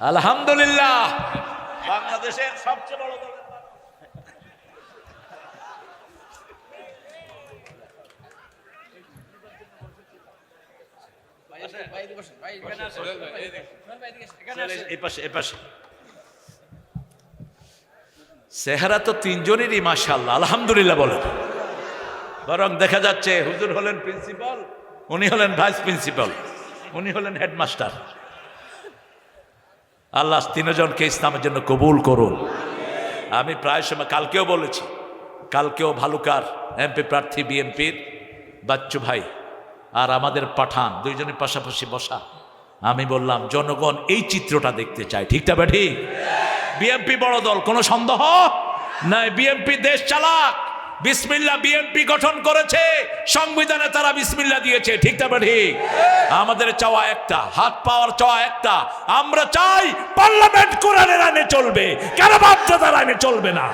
আলহামদুলিল্লাহ, বাংলাদেশের সবচেয়ে বড় দল চেহারা তো 3 জনেরই মাশাআল্লাহ আলহামদুলিল্লাহ বলেন। বরং দেখা যাচ্ছে হুজুর হলেন প্রিন্সিপাল, উনি হলেন ভাইস প্রিন্সিপাল, উনি হলেন হেডমাস্টার। আল্লাহ 3 জনকে ইসলামের জন্য কবুল করুন। আমি প্রায় সময়, কালকেও বলেছি, কালকেও ভালুকার এমপি প্রার্থী বিএনপির বাচ্চু ভাই আর আমাদের পাঠান 2 জনের পাশাপাশি বসা। আমি বললাম জনগণ এই চিত্রটা দেখতে চায়, ঠিক না ঠিক? বিএনপি বড় দল, কোনো সন্দেহ নাই। বিএনপি দেশ চালাক, বিসমিল্লাহ বিএনপি গঠন করেছে, সংবিধানে তারা বিসমিল্লাহ দিয়েছে, ঠিক না ঠিক? আমাদের চাওয়া একটা, হাত পাওয়ার চাওয়া একটা, আমরা চাই পার্লামেন্ট কোরআনের আইনে চলবে, কেন বাধ্যতার আইনে চলবে না?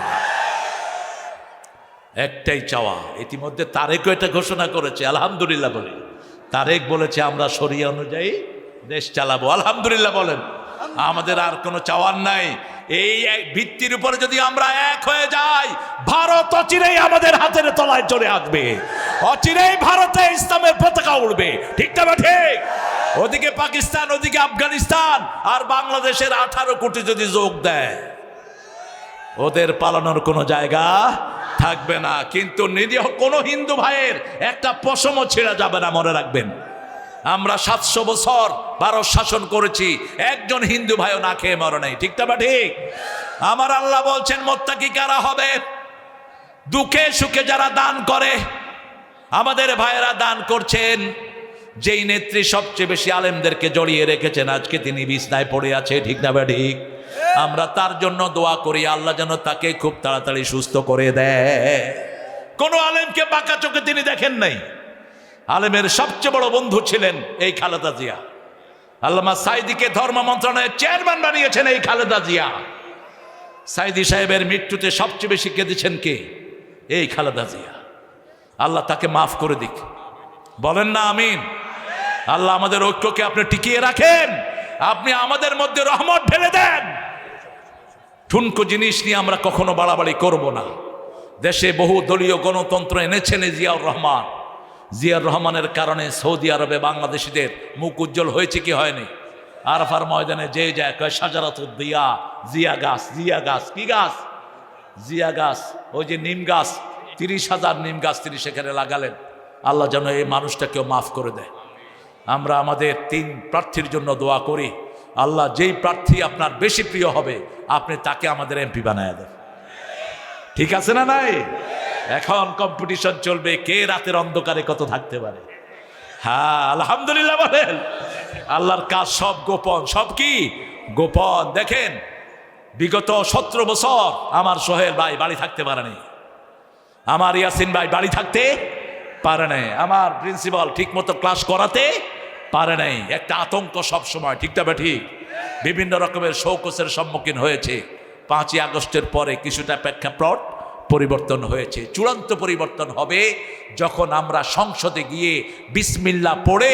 একটাই চাওয়া। ইতিমধ্যে তারেকও এটা ঘোষণা করেছে, আলহামদুলিল্লাহ বলি। তারেক বলেছে আমরা শরিয়া অনুযায়ী দেশ চালাবো, আলহামদুলিল্লাহ বলেন। আমাদের আর কোনো চাওয়ার নাই। এই ভিত্তির উপরে যদি আমরা এক হয়ে যাই, ভারত অচিরেই আমাদের হাতের তলায় চলে আসবে, অচিরেই ভারতে ইসলামের পতাকা উড়বে, ঠিক না ঠিক? ওদিকে পাকিস্তান, ওদিকে আফগানিস্তান, আর বাংলাদেশের 18 কোটি যদি যোগ দেয়, ওদের পালানোর কোনো জায়গা থাকবে না। কিন্তু নিরীহ কোনো হিন্দু ভাইয়ের একটা পশমও ছেড়া যাবে না, মনে রাখবেন। আমরা 700 বছর ভারত শাসন করেছি, একজন হিন্দু ভাইও না খেয়ে মরে নাই, ঠিক না ঠিক? আমার আল্লাহ বলছেন মুত্তাকি কারা হবে? দুঃখে সুখে যারা দান করে। আমাদের ভাইয়েরা দান করছেন। যেই নেত্রী সবচেয়ে বেশি আলেমদেরকে জড়িয়ে রেখেছেন, আজকে তিনি বিছনায় পড়ে আছে, ঠিক না ঠিক? আমরা তার জন্য দোয়া করি, আল্লাহ যেন তাকে খুব তাড়াতাড়ি সুস্থ করে দেয়। কোন আলেমকে বাঁকা চোখে তিনি দেখেন নাই। আলেমের সবচেয়ে বড় বন্ধু ছিলেন এই খালেদা জিয়া, আল্লামা সাইদিকে ধর্ম মন্ত্রণালয়ের চেয়ারম্যান বানিয়েছেন এই খালেদা জিয়া। সাইদি সাহেবের মৃত্যুতে সবচেয়ে বেশি কেঁদেছেন কে? এই খালেদা জিয়া। আল্লাহ তাকে মাফ করে দিক, বলেন না আমিন। আল্লাহ আমাদের ঐক্যকে আপনি টিকিয়ে রাখেন, আপনি আমাদের মধ্যে রহমত ঢেলে দেন। ঠুনকো জিনিস নিয়ে আমরা কখনো বাড়াবাড়ি করব না। দেশে বহু দলীয় গণতন্ত্র এনেছেন জিয়াউর রহমান। জিয়াউর রহমানের কারণে সৌদি আরবে বাংলাদেশিদের মুখ উজ্জ্বল হয়েছে কি হয়নি? আরাফার ময়দানে যে যায় কয় সাজারাতুদ দিয়া, জিয়া গাছ, জিয়া গাছ। কি গাছ? জিয়া গাছ। ওই যে নিম গাছ, 30,000 নিম গাছ তিনি সেখানে লাগালেন। আল্লাহ যেন এই মানুষটাকেও মাফ করে দেয়। আমরা আমাদের 3 প্রার্থীর জন্য দোয়া করি। আল্লাহ যেই প্রার্থী আপনার বেশি প্রিয় হবে আপনি তাকে আমাদের এমপি বানায় দেন। ঠিক আছে না নাই? এখন কম্পিটিশন চলবে কে রাতের অন্ধকারে কত থাকতে পারে। হ্যাঁ, আলহামদুলিল্লাহ বলেন। আল্লাহর কাজ সব গোপন। সব কি গোপন? দেখেন, বিগত 17 বছর আমার সোহেল ভাই বাড়ি থাকতে পারেনি, আমার ইয়াসিন ভাই বাড়ি থাকতে পারে নাই, আমার প্রিন্সিপাল ঠিক মতো ক্লাস করাতে পারে নাই। একটা আতঙ্ক সব সময়, ঠিক না ঠিক? বিভিন্ন রকমের শৌকসের সম্মুখীন হয়েছে। 5ই আগস্টের পরে কিছুটা প্রেক্ষাপট পরিবর্তন হয়েছে। চূড়ান্ত পরিবর্তন হবে যখন আমরা সংসদে গিয়ে বিসমিল্লাহ পড়ে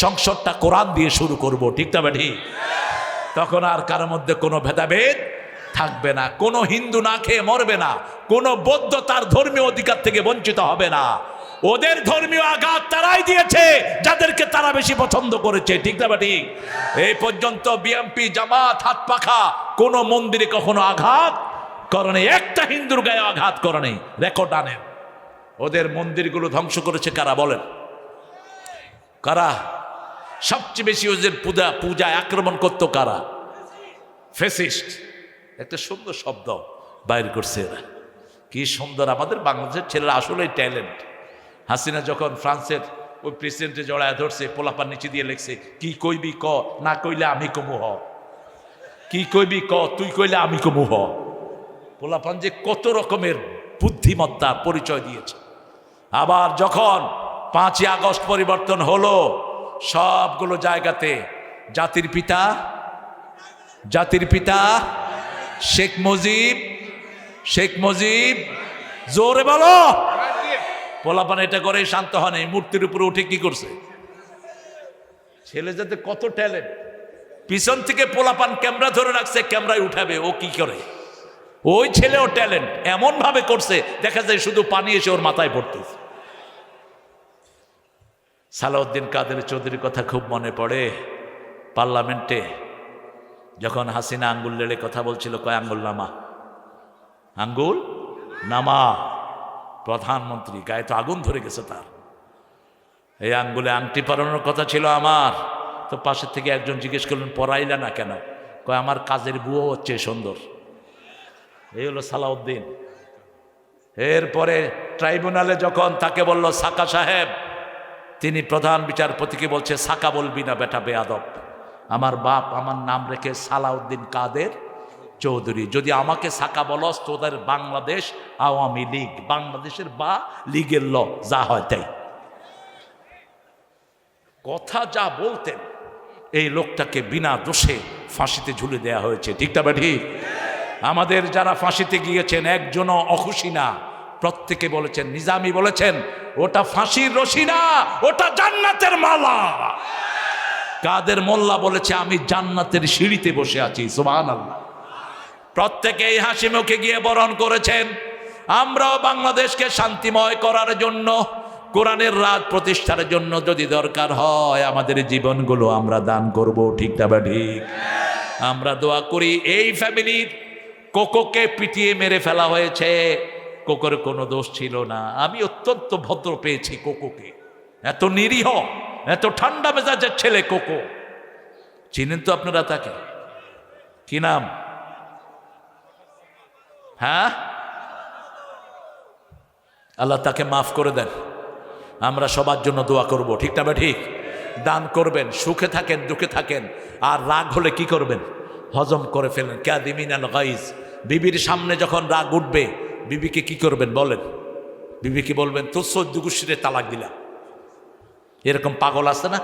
সংসদটা কোরআন দিয়ে শুরু করব, ঠিক না ঠিক? তখন আর কারোর মধ্যে কোনো ভেদাভেদ থাকবে না। কোনো হিন্দু না খেয়ে মরবে না, কোনো বৌদ্ধ তার ধর্মীয় অধিকার থেকে বঞ্চিত হবে না। ওদের ধর্মীয় আঘাত তারাই দিয়েছে যাদেরকে তারা বেশি পছন্দ করেছে, ঠিক না ঠিক? এই পর্যন্ত বিএনপি জামাত হাত পাখা কোনো মন্দিরে কখনো আঘাত করে নাই, একটা হিন্দুর গায়ে আঘাত করে নাই। রেকর্ড আনেন। ওদের মন্দিরগুলো ধ্বংস করেছে কারা বলেন? কারা? সবচেয়ে বেশি ওদের পূজায় আক্রমণ করতো কারা? ফ্যাসিস্ট। একটা সুন্দর শব্দ বাইর করছে এরা, কি সুন্দর। আমাদের বাংলাদেশের ছেলেরা আসলেই ট্যালেন্ট। হাসিনা যখন ফ্রান্সের ওই প্রেসিডেন্টে জড়ায় ধরছে, পোলাপান নিচে দিয়ে লেখছে কি কইবি ক, না কইলে আমি কমু হ। কি কইবি ক, তুই কইলে আমি কমু হ। পোলাপান যে কত রকমের বুদ্ধিমত্তার পরিচয় দিয়েছে। আবার যখন 5ই আগস্ট পরিবর্তন হলো, সবগুলো জায়গাতে জাতির পিতা শেখ মুজিব জোরে বলো। পোলাপান এটা করে শান্ত হয় নাই, মূর্তির উপরে উঠে কি করছে? ছেলে যাতে কত ট্যালেন্ট, পিছন থেকে পোলাপান ক্যামেরা ধরে রাখছে, ক্যামেরায় উঠাবে, ও কি করে? ওই ছেলেও ট্যালেন্ট, এমন ভাবে করছে দেখা যায় শুধু পানি এসে ওর মাথায় পড়তেছে। সালাউদ্দিন কাদের চৌধুরীর কথা খুব মনে পড়ে। পার্লামেন্টে যখন হাসিনা আঙ্গুল লেড়ে কথা বলছিল, কয় আঙ্গুল নামা। প্রধানমন্ত্রী গায়ে তো আগুন ধরে গেছে তার। এই আঙ্গুলে আংটি পরানোর কথা ছিল আমার। তো পাশের থেকে একজন জিজ্ঞেস করলেন পরাইলা না কেন? কয় আমার কাজের বুয়ো হচ্ছে সুন্দর। এই হলো সালাউদ্দিন। এরপরে ট্রাইব্যুনালে যখন তাকে বলল সাকা সাহেব, তিনি প্রধান বিচারপতিকে বলছে সাকা বলবি না বেটা বেয়াদব, আমার বাপ আমার নাম রেখে সালাউদ্দিন কাদের চৌধুরী, যদি আমাকে সাকা বলস তোদের বাংলাদেশ আওয়ামী লীগ, বাংলাদেশের বা লীগের ল যা হয় তাই। কথা যা বলতেন, এই লোকটাকে বিনা দোষে ফাঁসিতে ঝুলে দেয়া হয়েছে, ঠিক না ঠিক? আমাদের যারা ফাঁসিতে গিয়েছেন একজনও অখুশি না, প্রত্যেকে বলেছেন, নিজামী বলেছেন ওটা ফাঁসির রশি না, ওটা জান্নাতের মালা। কাদের মোল্লা বলেছে আমি জান্নাতের সিঁড়িতে বসে আছি, সুবহানাল্লাহ। প্রত্যেকেই হাসি মুখে গিয়ে বরণ করেছেন। আমরাও বাংলাদেশকে শান্তিময় করার জন্য, কোরআনের রাজ প্রতিষ্ঠার জন্য যদি দরকার হয় আমাদের জীবনগুলো আমরা দান করব, ঠিক না ঠিক? আমরা দোয়া করি এই ফ্যামিলির কোকোকে পিটিয়ে মেরে ফেলা হয়েছে, কোকোর কোনো দোষ ছিল না। আমি অত্যন্ত ভদ্র পেয়েছি কোকোকে, এত নিরীহ, এত ঠান্ডা মেজাজের ছেলে কোকো। চিনেন তো আপনারা তাকে? কি নাম? হ্যাঁ, আল্লাহ তাকে মাফ করে দেন। আমরা সবার জন্য দোয়া করব, ঠিক না ঠিক? দান করবেন, সুখে থাকেন দুঃখে থাকেন, আর রাগ হলে কি করবেন? হজম করে ফেলেন। কাযিমিনাল গাইজ। বিবির সামনে যখন রাগ উঠবে বিবিকে কি করবেন বলেন? বিবিকে বলবেন তোর 14 গোষ্ঠীরে তালাক দিলাম। এরকম পাগল আছে না?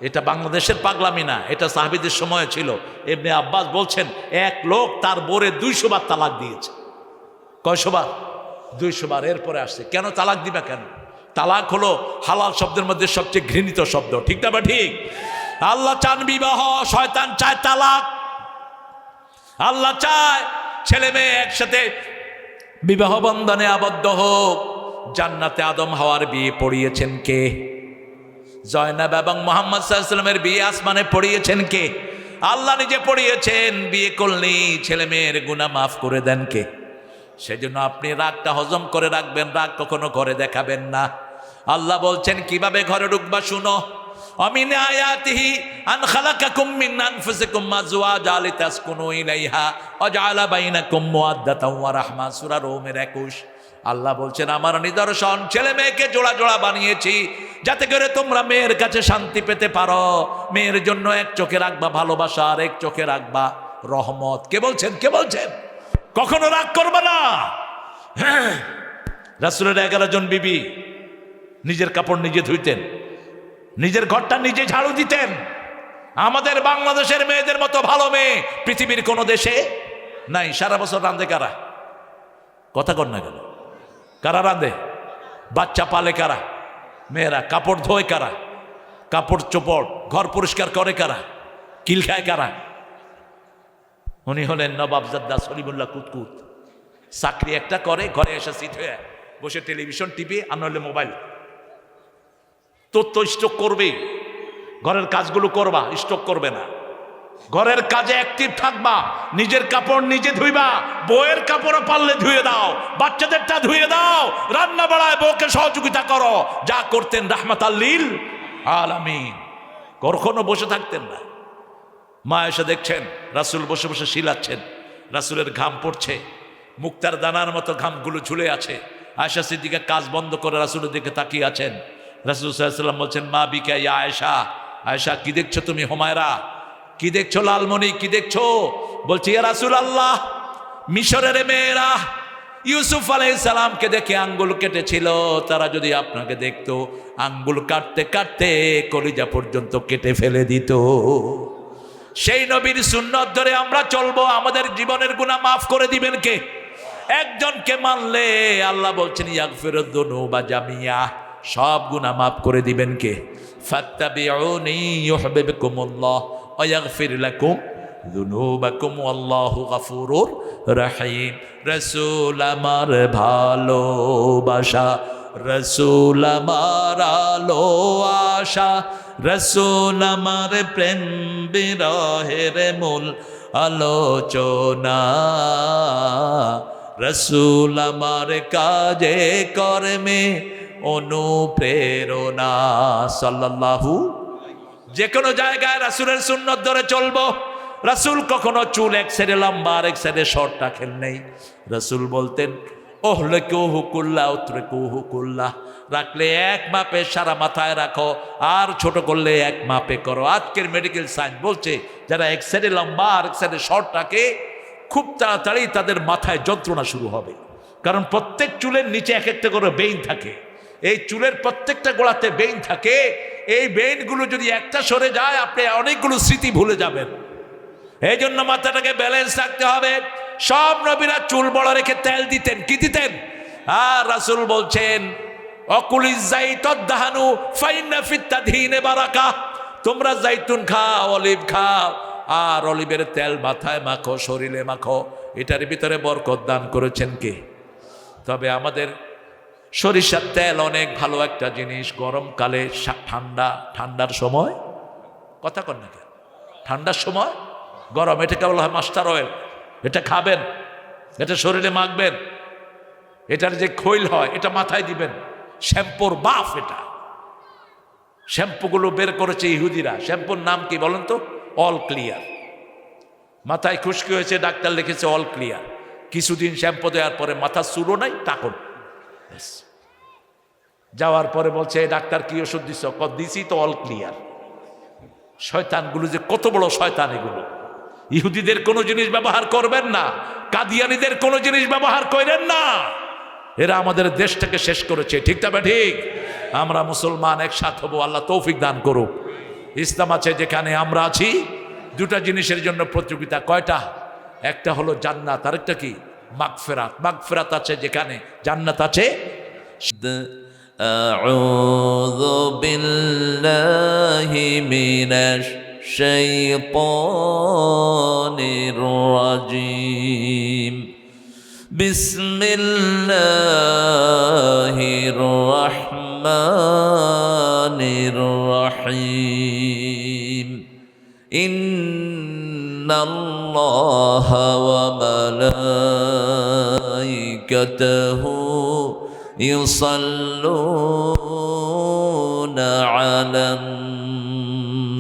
এটা বাংলাদেশের পাগলামি না, এটা সাহাবীদের সময় ছিল। ইবনে আব্বাস বলছেন এক লোক তার বোরে 200 বার তালাক দিয়েছে। কয়শো বার? 200 বার। এরপরে আসছে কেন তালাক দিবা কেন? তালাক হলো হালাল শব্দের মধ্যে সবচেয়ে ঘৃণিত শব্দ, ঠিক না বা ঠিক? আল্লাহ চান বিবাহ, শয়তান চায় তালাক। আল্লাহ চায় ছেলে মেয়ে একসাথে বিবাহ বন্ধনে আবদ্ধ হোক। জান্নাতে আদম হাওয়ার বিয়ে পড়িয়েছেন কে? জয়নাব এবং মুহাম্মদ সাল্লাল্লাহু আলাইহি ওয়াসাল্লামের বিয়ে আসমানে পড়িয়েছেন কে? আল্লাহ নিজে পড়িয়েছেন। বিয়ে করলেই ছেলে মেয়ের গুনাহ মাফ করে দেন কে? সেজন্য আপনি রাগটা হজম করে রাখবেন, রাগ কখনো ঘরে দেখাবেন না। আল্লাহ বলছেন কিভাবে ঘরে ঢুকবা শুনো। অমিন আয়াতিহি আন খালাকাকুম মিন আনফুসিকুম আজওয়াজা লিতাসকুনু ইলাইহা ওয়া জাআলা বাইনাকুম মুওয়াদ্দাতাও ওয়া রাহমা, সূরা রূমের 21। আল্লাহ বলছেন আমার নিদর্শন ছেলে মেয়েকে জোড়া জোড়া বানিয়েছি যাতে করে তোমরা মেয়ের কাছে শান্তি পেতে পারো। মেয়ের জন্য এক চোখে রাখবা ভালোবাসা, আর এক চোখে রাখবা রহমত। কে বলছেন? কে বলছেন? কখনো রাগ করবা না। রাসূলের 11 জন বিবি নিজের কাপড় নিজে ধুইতেন, নিজের ঘরটা নিজে ঝাড়ু দিতেন। আমাদের বাংলাদেশের মেয়েদের মতো ভালো মেয়ে পৃথিবীর কোনো দেশে নাই। সারা বছর রাঁধে কারা? কথা কর না কেন? কারা রাঁধে? বাচ্চা পালে কারা? মেয়েরা। কাপড় ধোয় কারা? কাপড় চোপড় ঘর পরিষ্কার করে কারা? কিল খায় কারা? উনি হলেন নবাবজাদা সলিমুল্লাহ কুতকুত। চাকরি একটা করে, ঘরে এসে সিট হয়ে বসে টেলিভিশন টিভি আর নইলে মোবাইল। তোর তো স্টক করবে, ঘরের কাজগুলো করবা, স্টক করবে না। ঘরের কাজে অ্যাক্টিভ থাকবা, নিজের কাপড় নিজে ধুইবা, বউয়ের কাপড়ও পারলে ধুয়ে দাও, বাচ্চাদেরটা ধুয়ে দাও, রান্না বাড়ায় বউকে সহযোগিতা করো। যা করতেন রাহমাতাল লিল আলামিন। কখনো বসে থাকতেন না। মা এসে দেখছেন রাসূল বসে বসে শিলাচ্ছেন, রাসূলের ঘাম পড়ছে, মুক্তার দানার মতো ঘামগুলো ঝুলে আছে। আয়েশা সিদ্দিকা কাজ বন্ধ করে রাসূলের দিকে তাকিয়ে আছেন। রাসূল সাল্লাল্লাহু আলাইহি ওয়াসাল্লাম বলছেন মা বিকা ইয়া আয়েশা, আয়েশা কি দেখছো তুমি? হুমায়রা কি দেখছো? লালমণি কি দেখছো? বলছি ইয়া রাসূলুল্লাহ, মিশরের মেয়েরা ইউসুফ আলাইহিস সালামকে দেখে আঙ্গুল কেটেছিল, তারা যদি আপনাকে দেখতো আঙ্গুল কাটতে কাটতে কলিজা পর্যন্ত কেটে ফেলে দিত। সেই নবীর সুন্নত ধরে আমরা চলবো, আমাদের জীবনের গুনাহ মাফ করে দিবেন কে? একজনকে মানলে আল্লাহ বলছেন ইয়াগফিরুদ যুনুবা জামিয়া, সব গুনাহ মাফ করে দিবেন কে? ফাত্তাবিউনি ইউহিব্বুকুমুল্লাহ ওয়া ইয়াগফির লাকুম যুনুবাকুম ওয়াল্লাহু গফুরুর রহিম। রাসূল আমার ভালোবাসা, রাসূল আমার আলো আশা, রাসূল আমার প্রেম বিরহের মূল আলোচনা, রাসূল আমার কাজে কর্মে অনুপ্রেরণা। সাল্লাল্লাহু। যে কোনো জায়গায় রাসূলের সুন্নত ধরে চলবো। রাসূল কখনো চুল এক সাইডে লম্বা আর এক সাইডে শর্ট রাখেন নেই। রাসূল বলতেন ওহলাকুহু কুল্লাহ উতরকুহু কুল্লাহ, রাখলে এক মাপে সারা মাথায় রাখো, আর ছোট করলে এক মাপে করো। আজকের মেডিকেল সায়েন্স বলছে যারা এক সাইডে লম্বা আর এক সাইডে শর্ট রাখে খুব তাড়াতাড়ি তাদের মাথায় যন্ত্রণা শুরু হবে, কারণ প্রত্যেক চুলের নিচে এক একটা করে বেইন থাকে। এই চুলের প্রত্যেকটা গোড়াতে বেইন থাকে। এই বেইনগুলো যদি একটা সরে যায় আপনি অনেকগুলো স্মৃতি ভুলে যাবেন। এই জন্য মাথাটাকে ব্যালেন্স রাখতে হবে। সব নবীরা চুল বড় রেখে তেল দিতেন। কি দিতেন? আর রাসূল বলছেন অকুলিজ যাইতুদ দাহানু ফাইন্না ফিত তাদহিনে বারাকা, তোমরা জাইতুন খাও, অলিভ খাও, আর অলিভের তেল মাথায় মাখো, শরীরে মাখো, এটার ভিতরে বরকত দান করেছেন কে? তবে আমাদের সরিষার তেল অনেক ভালো একটা জিনিস। গরমকালে ঠান্ডার সময়, কথা কন না কেন, ঠান্ডার সময় গরম, এটাকে বলা হয় মাস্টার অয়েল। এটা খাবেন, এটা শরীরে মাখবেন, এটার যে খৈল হয় এটা মাথায় দিবেন। শ্যাম্পুর বাফ এটা। শ্যাম্পুগুলো বের করেছে ইহুদিরা। শ্যাম্পুর নাম কি বলেন তো? All clear. মাথায় খুশকি হয়েছে, ডাক্তার লিখেছে অল ক্লিয়ার। কিছুদিন শ্যাম্পু দেওয়ার পরে মাথা চুলও নাই, টাকন। যাওয়ার পরে বলছে ডাক্তার কি ওষুধ দিছ? দিছি তো অল ক্লিয়ার। শয়তানগুলো যে কত বড় শয়তান এগুলো। ইহুদিদের কোনো জিনিস ব্যবহার করবেন না, কাদিয়ানীদের কোনো জিনিস ব্যবহার করেন না। এরা আমাদের দেশটাকে শেষ করেছে, ঠিক না? ঠিক। আমরা মুসলমান একসাথে হবো, আল্লাহ তৌফিক দান করুক। ইসলাম আছে যেখানে আমরা আছি। দুটা জিনিসের জন্য প্রতিযোগিতা। কয়টা? একটা হলো জান্নাত, আরেকটা কি? মাগফিরাত। মাগফিরাত আছে যেখানে, জান্নাত আছে। আউযু বিল্লাহি মিনাশ শাইতানির রাজিম। বিসমিল্লাহির রাহমানির রাহিম। ইন্নাল্লাহা ওয়া মালাইকাতাহু ইউসাল্লুনা আলান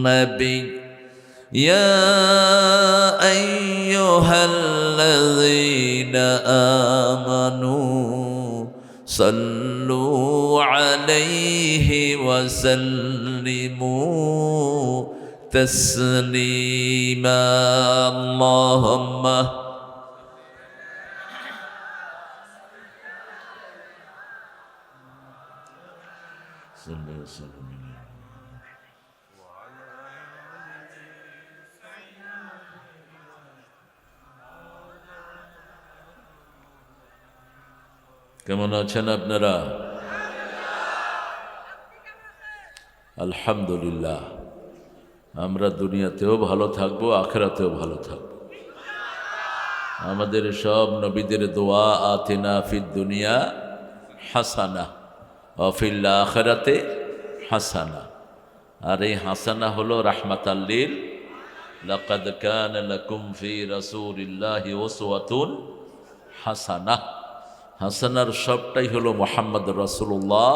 নবী ইয়া আইয়ুহাল্লাযীনা আমানু সাল্লু আলাইহি ওয়া সাল্লিমু তাসলিমা। আল্লাহুম্মা কেমন আছেন আপনারা? আলহামদুলিল্লাহ। আমরা দুনিয়াতেও ভালো থাকবো, আখিরাতেও ভালো থাকবো। আমাদের সব নবীদের দোয়া, আতিনা ফিদ দুনিয়া হাসানা ওয়া ফিল আখিরাতে হাসানা। আর এই হাসানা হলো রাহমাতাল লিল। লাকাদ কানা লাকুম ফি রাসূলিল্লাহি উসওয়াতুন হাসানাহ। হাসানার সবটাই হলো মুহাম্মদ রাসূলুল্লাহ।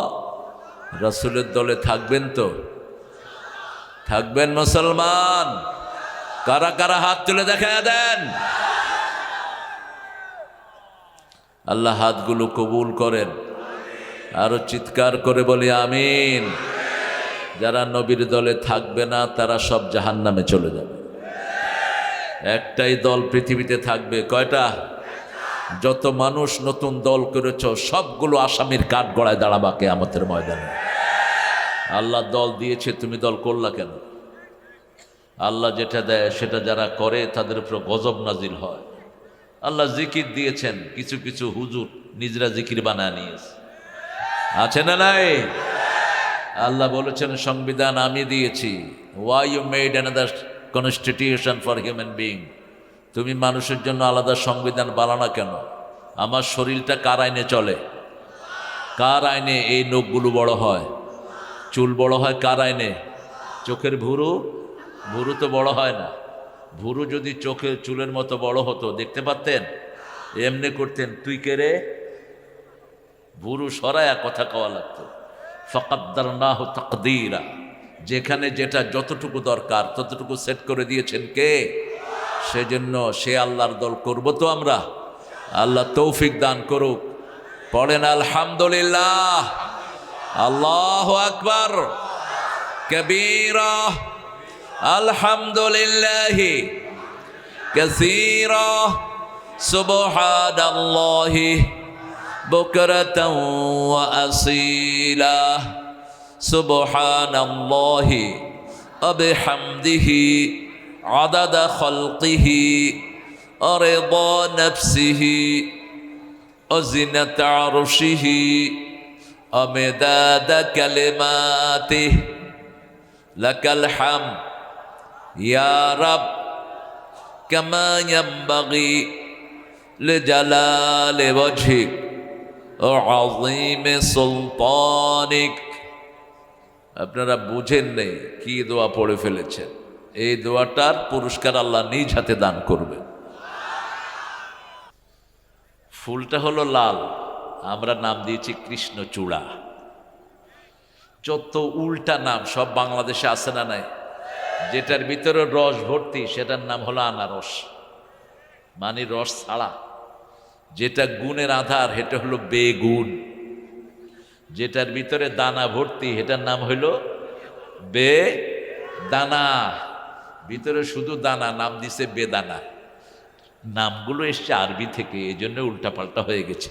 রাসূলের দলে থাকবেন তো? থাকবেন মুসলমান? কারা কারা হাত তুলে দেখা দেন। আল্লাহ হাতগুলো কবুল করেন। আরো চিৎকার করে বলি আমিন। যারা নবীর দলে থাকবে না তারা সব জাহান্নামে চলে যাবে। একটাই দল পৃথিবীতে থাকবে। কয়টা? যত মানুষ নতুন দল করেছ সবগুলো আসামির কাঠ গড়ায় দাঁড়াবা কিয়ামতের ময়দানে। আল্লাহ দল দিয়েছে, তুমি দল করলা কেন? আল্লাহ যেটা দেয় সেটা যারা করে তাদের উপর গজব নাজিল হয়। আল্লাহ জিকির দিয়েছেন, কিছু কিছু হুজুর নিজরা জিকির বানায় নিয়েছে। আছে না নাই? আল্লাহ বলেছেন সংবিধান আমি দিয়েছি। Why you made another constitution for human being? তুমি মানুষের জন্য আলাদা সংবিধান বানানো কেন? আমার শরীরটা কার আইনে চলে? কার আইনে এই নখগুলো বড় হয়, চুল বড় হয়? কার আইনে? চোখের ভুরু? ভুরু তো বড় হয় না। ভুরু যদি চোখের চুলের মতো বড় হতো দেখতে পারতেন? এমনি করতেন, তুই কে রে? ভুরু সরায়া কথা কওয়া লাগতো। ফাকাদ্দারনাহু তাকদীরা। যেখানে যেটা যতটুকু দরকার ততটুকু সেট করে দিয়েছেন কে? সেজন্য সে আল্লাহর দল করব তো আমরা। আল্লাহ তৌফিক দান করুক। পড়েন আলহামদুলিল্লাহ। আল্লাহু আকবার কবীরা। আলহামদুলিল্লাহি কাসীরা। সুবহানাল্লাহি বুকরাতাও ওয়া আসীলা। সুবহানাল্লাহি ওয়া বিহামদিহি আদাদা খালকিহি ওয়া রিদা নাফসিহি ওয়া জিনাতা আরশিহি ওয়া মিদাদা কালিমাতিহি। লাকাল হামদ ইয়া রাব কামা ইয়ানবাগি লিজালালি ওয়াজহিক ওয়া আযীমি সুলতানিক। আপনারা বুঝেন নেই কি দোয়া পড়ে ফেলেছেন। এই দোয়াটার পুরস্কার আল্লাহ নিজ হাতে দান করবেন। ফুলটা হলো লাল, আমরা নাম দিয়েছি কৃষ্ণচূড়া। যত উল্টা নাম সব বাংলাদেশে আছে না নাই? যেটার ভিতরে রস ভর্তি সেটার নাম হলো আনারস, মানে রস ছাড়া। যেটা গুণের আধার সেটা হলো বেগুন। যেটার ভিতরে দানা ভর্তি সেটার নাম হইল বেদানা। ভিতরে শুধু দানা, নাম দিছে বেদানা। নামগুলো এসছে আরবি থেকে, এই জন্য উল্টাপাল্টা হয়ে গেছে।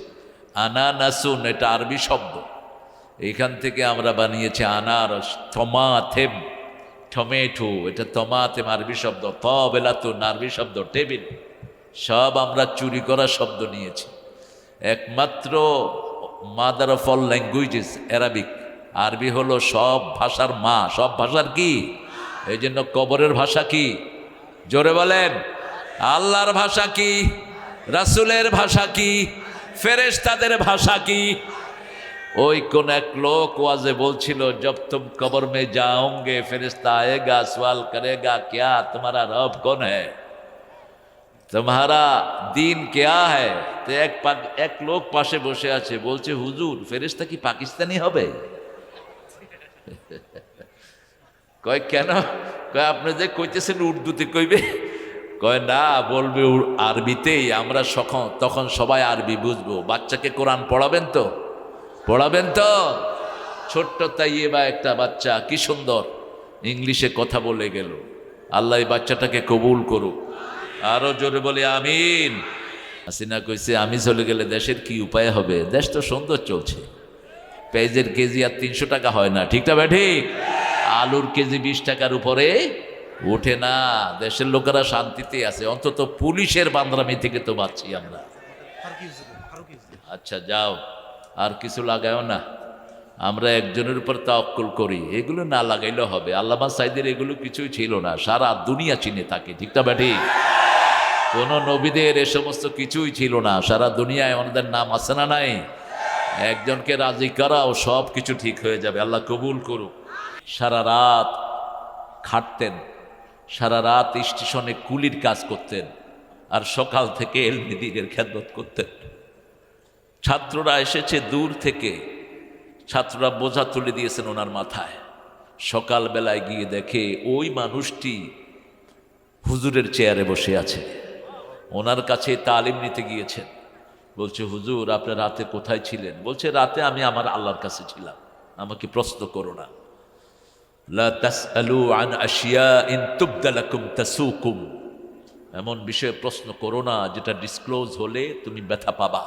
আনানাসুন এটা আরবি শব্দ, এইখান থেকে আমরা বানিয়েছি আনারস। থমাথেম টমেটো, এটা তমাতে আরবি শব্দ, তবেলাতুন আরবি শব্দ, টেবিল, সব আমরা চুরি করা শব্দ নিয়েছি। একমাত্র mother of all languages Arabic, আরবি হলো সব ভাষার মা। সব ভাষার কি? এই জন্য কবরের ভাষা কি? জোরে বলেন। আল্লাহর ভাষা কি? রাসূলের ভাষা কি? ফেরেশতাদের ভাষা কি? ওই কোন এক লোক ওয়াজে বলছিল, জব তুম কবর মে যাओगे ফেরেশতা আয়েগা সওয়াল করেগা क्या तुम्हारा रब कौन है, तुम्हारा দিন क्या है। তো এক লোক পাশে বসে আছে, বলছে হুজুর ফেরেশতা কি পাকিস্তানি হবে? কয় কেন? কয় আপনি যে কইতেছেন উর্দুতে কইবে? কয় না, বলবে আরবিতেই, আমরা তখন সবাই আরবি বুঝবো। বাচ্চাকে কোরআন পড়াবেন তো? পড়াবেন তো? ছোট্ট তাইয়েবা একটা বাচ্চা, কি সুন্দর ইংলিশে কথা বলে গেল। আল্লাহ এই বাচ্চাটাকে কবুল করুক। আরো জোরে বলি আমিন। হাসিনা কইছে আমি চলে গেলে দেশের কি উপায় হবে? দেশ তো সুন্দর চলছে, পেঁয়াজের কেজি আর 300 টাকা হয় না, ঠিক না ঠিক? আলুর কেজি 20 টাকার উপরে ওঠে না। দেশের লোকেরা শান্তিতে আছে, অন্তত পুলিশের বান্দরামি থেকে তো বাঁচছি আমরা। আচ্ছা যাও, আর কিছু লাগাও না, আমরা একজনের উপর তাওয়াক্কুল করি। এগুলো না লাগাইলেও হবে। আল্লামা সাইদের এগুলো কিছুই ছিল না, সারা দুনিয়া চিনে থাকে, ঠিক না ঠিক? কোন নবীদের এ সমস্ত কিছুই ছিল না, সারা দুনিয়ায় ওনাদের নাম আছে না নাই? একজনকে রাজি করাও, সব কিছু ঠিক হয়ে যাবে। আল্লাহ কবুল করুক। সারা রাত খাটতেন, সারা রাত স্টেশনে কুলির কাজ করতেন, আর সকাল থেকে এলমি দিনের খেদমত করতেন। ছাত্ররা এসেছে দূর থেকে, ছাত্ররা বোঝা তুলে দিয়েছেন ওনার মাথায়। সকালবেলায় গিয়ে দেখে ওই মানুষটি হুজুরের চেয়ারে বসে আছে, ওনার কাছে তালিম নিতে গিয়েছেন। বলছে হুজুর আপনি রাতে কোথায় ছিলেন? বলছে রাতে আমি আমার আল্লাহর কাছে ছিলাম, আমাকে প্রশ্ন করো না। লা তাসআলু আন আশিয়াইন তুবদা লাকুম তাসুকুম, এমন বিষয়ে প্রশ্ন করো না যেটা ডিসক্লোজ হলে তুমি ব্যথা পাবা।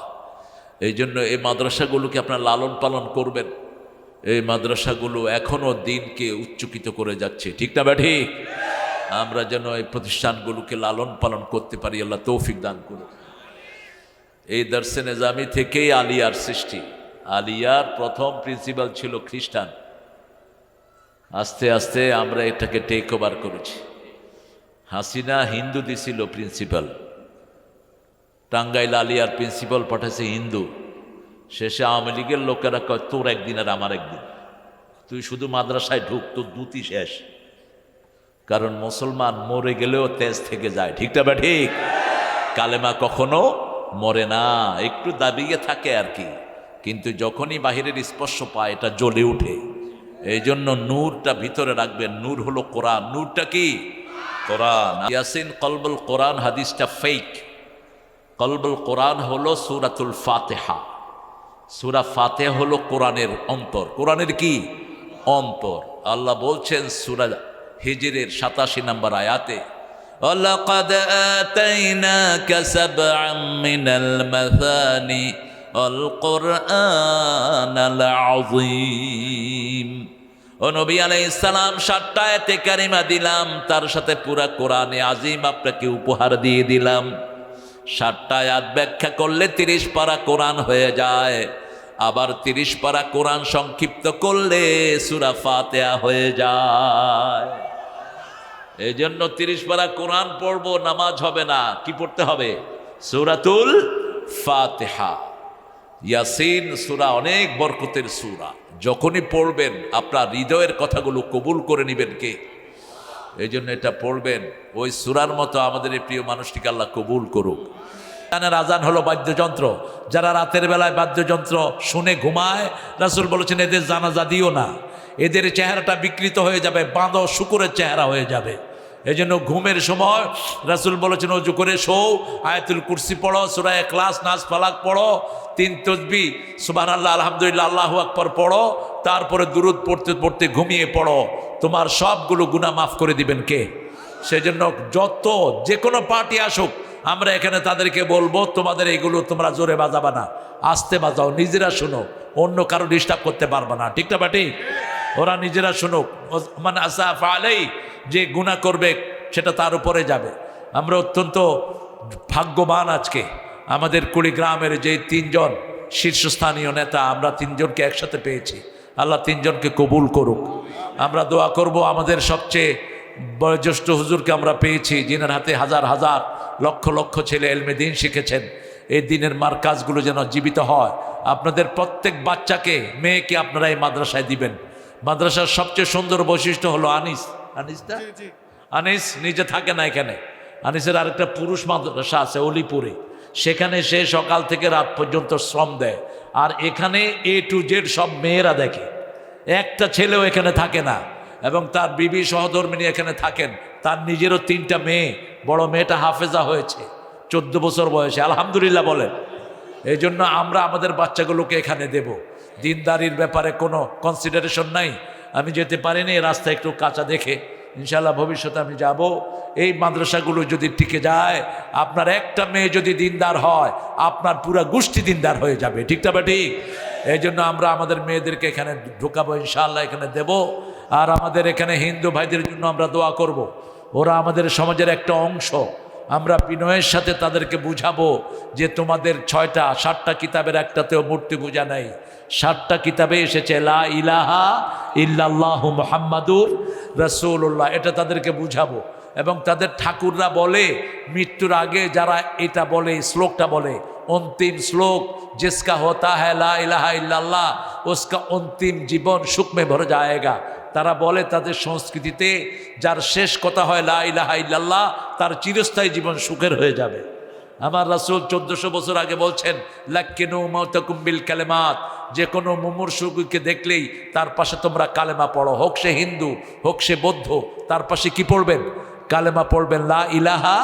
এই জন্য এই মাদ্রাসাগুলোকে আপনার লালন পালন করবেন। এই মাদ্রাসাগুলো এখনো দিনকে উচ্চকিত করে যাচ্ছে, ঠিক না ঠিক? আমরা যেন এই প্রতিষ্ঠানগুলোকে লালন পালন করতে পারি, আল্লাহ তৌফিক দান করুন। এই দর্শে নিজামি থেকেই আলিয়ার সৃষ্টি। আলিয়ার প্রথম প্রিন্সিপাল ছিল খ্রিস্টান, আস্তে আস্তে আমরা এটাকে টেক ওভার করেছি। হাসিনা হিন্দু দিছিল প্রিন্সিপাল, টাঙ্গাইল আলিয়ার প্রিন্সিপাল পাঠাইছে হিন্দু। শেষে আওয়ামী লীগের লোকেরা কয় তোর একদিন আর আমার একদিন, তুই শুধু মাদ্রাসায় ঢুক, তোর দুটি শেষ। কারণ মুসলমান মরে গেলেও তেজ থেকে যায়, ঠিক না ঠিক? কালেমা কখনো মরে না, একটু দাবিয়ে থাকে আর কি, কিন্তু যখনই বাহিরের স্পর্শ পায় এটা জ্বলে উঠে। এই জন্য নূরটা ভিতরে রাখবেন। নূর হলো কোরআন। নূরটা কি? কোরআন। ইয়াসিন কলবুল কোরআন হাদিসটা ফেক। কলবুল কোরআন হলো সূরাতুল ফাতিহা। সূরা ফাতিহা হলো কোরআনের অন্তর। কোরআনের কি? অন্তর। আল্লাহ বলছেন সূরা হিজরের 87 নম্বর আয়াতে, ওয়ালাকাদ আতাইনাকা সাবআম মিনাল মাসানি আল কুরআনাল আযীম। ও নবী আলাইহিস সালাম 7টা আয়াতে কারিমা দিলাম, তার সাথে পুরা কোরআনে আজিম আপনাকে উপহার দিয়ে দিলাম। 7টা আয়াত ব্যাখ্যা করলে 30 পারা কোরআন হয়ে যায়, আবার 30 পারা কোরআন সংক্ষিপ্ত করলে সূরা ফাতিহা হয়ে যায়। এই জন্য 30 পারা কোরআন পড়বো, নামাজ হবে না, কি পড়তে হবে? সূরাতুল ফাতিহা। ইয়াসিন সূরা অনেক বরকতের সূরা, যখনই পড়বেন আপনার হৃদয়ের কথাগুলো কবুল করে নেবেন কে? এই জন্য এটা পড়বেন। ওই সূরার মতো আমাদের এই প্রিয় মানুষটিকে আল্লাহ কবুল করুক। আজান হলো বাদ্যযন্ত্র। যারা রাতের বেলায় বাদ্যযন্ত্র শুনে ঘুমায়, রাসূল বলেছেন এদের জানাজা দিও না, এদের চেহারাটা বিকৃত হয়ে যাবে, বাঁধো শুকুরের চেহারা হয়ে যাবে। এই জন্য ঘুমের সময় রাসূল বলেছেন ওযু করে শোও, আয়াতুল কুরসি পড়ো, সূরা ইখলাস, নাস, ফালাক পড়ো, 3 তাসবিহ সুবহানাল্লাহ, আলহামদুলিল্লাহ, আল্লাহু আকবার পড়ো, তারপরে দুরূদ পড়তে পড়তে ঘুমিয়ে পড়ো। তোমার সবগুলো গুনাহ মাফ করে দিবেন কে? সেজন্য যত যে কোনো পার্টি আসুক, আমরা এখানে তাদেরকে বলবো তোমাদের এগুলো তোমরা জোরে বাজাবা না, আস্তে বাজাও, নিজেরা শোনো, অন্য কারো ডিস্টার্ব করতে পারবা না, ঠিক না ঠিক? ওরা নিজেরা শুনুক। মানে আসাফ আলাই, যে গুনাহ করবে সেটা তার উপরে যাবে। আমরা অত্যন্ত ভাগ্যবান আজকে আমাদের কুড়িগ্রামের যে তিনজন শীর্ষস্থানীয় নেতা, আমরা তিনজনকে একসাথে পেয়েছি। আল্লাহ তিনজনকে কবুল করুক। আমরা দোয়া করব আমাদের সবচেয়ে বয়োজ্যেষ্ঠ হুজুরকে আমরা পেয়েছি, যিনার হাতে হাজার হাজার লক্ষ লক্ষ ছেলে এলমে দিন শিখেছেন। এই দিনের মার্কাজগুলো যেন জীবিত হয়। আপনাদের প্রত্যেক বাচ্চাকে, মেয়েকে আপনারা এই মাদ্রাসায় দিবেন। মাদ্রাসার সবচেয়ে সুন্দর বৈশিষ্ট্য হলো আনিস নিজে থাকে না এখানে। আনিসের আরেকটা পুরুষ মাদ্রাসা আছে অলিপুরে, সেখানে সে সকাল থেকে রাত পর্যন্ত শ্রম দেয়। আর এখানে A to Z সব মেয়েরা দেখে, একটা ছেলেও এখানে থাকে না। এবং তার বিবি সহধর্মিনী এখানে থাকেন। তার নিজেরও 3টা মেয়ে, বড় মেয়েটা হাফেজা হয়েছে 14 বছর বয়সে, আলহামদুলিল্লাহ বলেন। এই জন্য আমরা আমাদের বাচ্চাগুলোকে এখানে দেব। দিনদারির ব্যাপারে কোনো কনসিডারেশন নাই। আমি যেতে পারিনি, রাস্তা একটু কাঁচা দেখে, ইনশাআল্লাহ ভবিষ্যতে আমি যাব। এই মাদ্রাসাগুলো যদি টিকে যায়, আপনার একটা মেয়ে যদি দিনদার হয়, আপনার পুরা গোষ্ঠী দিনদার হয়ে যাবে। ঠিকটা বা ঠিক? এই জন্য আমরা আমাদের মেয়েদেরকে এখানে ঢুকাবো, ইনশাআল্লাহ এখানে দেব। আর আমাদের এখানে হিন্দু ভাইদের জন্য আমরা দোয়া করব। ওরা আমাদের সমাজের একটা অংশ। আমরা বিনয়ের সাথে তাদেরকে বুঝাবো যে তোমাদের 6টা 7টা কিতাবের একটাতেও মূর্তি পূজা নাই। 7টা কিতাবে এসেছে লা ইলাহা ইল্লাল্লাহু মুহাম্মাদুর রাসূলুল্লাহ। এটা তাদেরকে বুঝাবো। এবং তাদের ঠাকুররা বলে, মৃত্যুর আগে যারা এটা বলে, শ্লোকটা বলে, अंतिम श्लोक जिसका होता है ला इलाहा इल्लल्लाह, उसका अंतिम जीवन सुख में भर जाएगा। তারা বলে তাদের সংস্কৃতিতে যার শেষ কথা হয় লা ইলাহা ইল্লাল্লাহ, তার চিরস্থায়ী জীবন সুখের হয়ে যাবে। আমার রাসূল 1400 বছর আগে বলছেন, লাক্কিনু মাউতাকুম বিল কালিমাত, যে কোনো মুমূর্ষুকে দেখলেই তার পাশে তোমরা কালেমা পড়ো। হোক সে হিন্দু, হোক সে বৌদ্ধ, তার পাশে কি পড়বেন? কালেমা পড়বেন, লা ইলাহা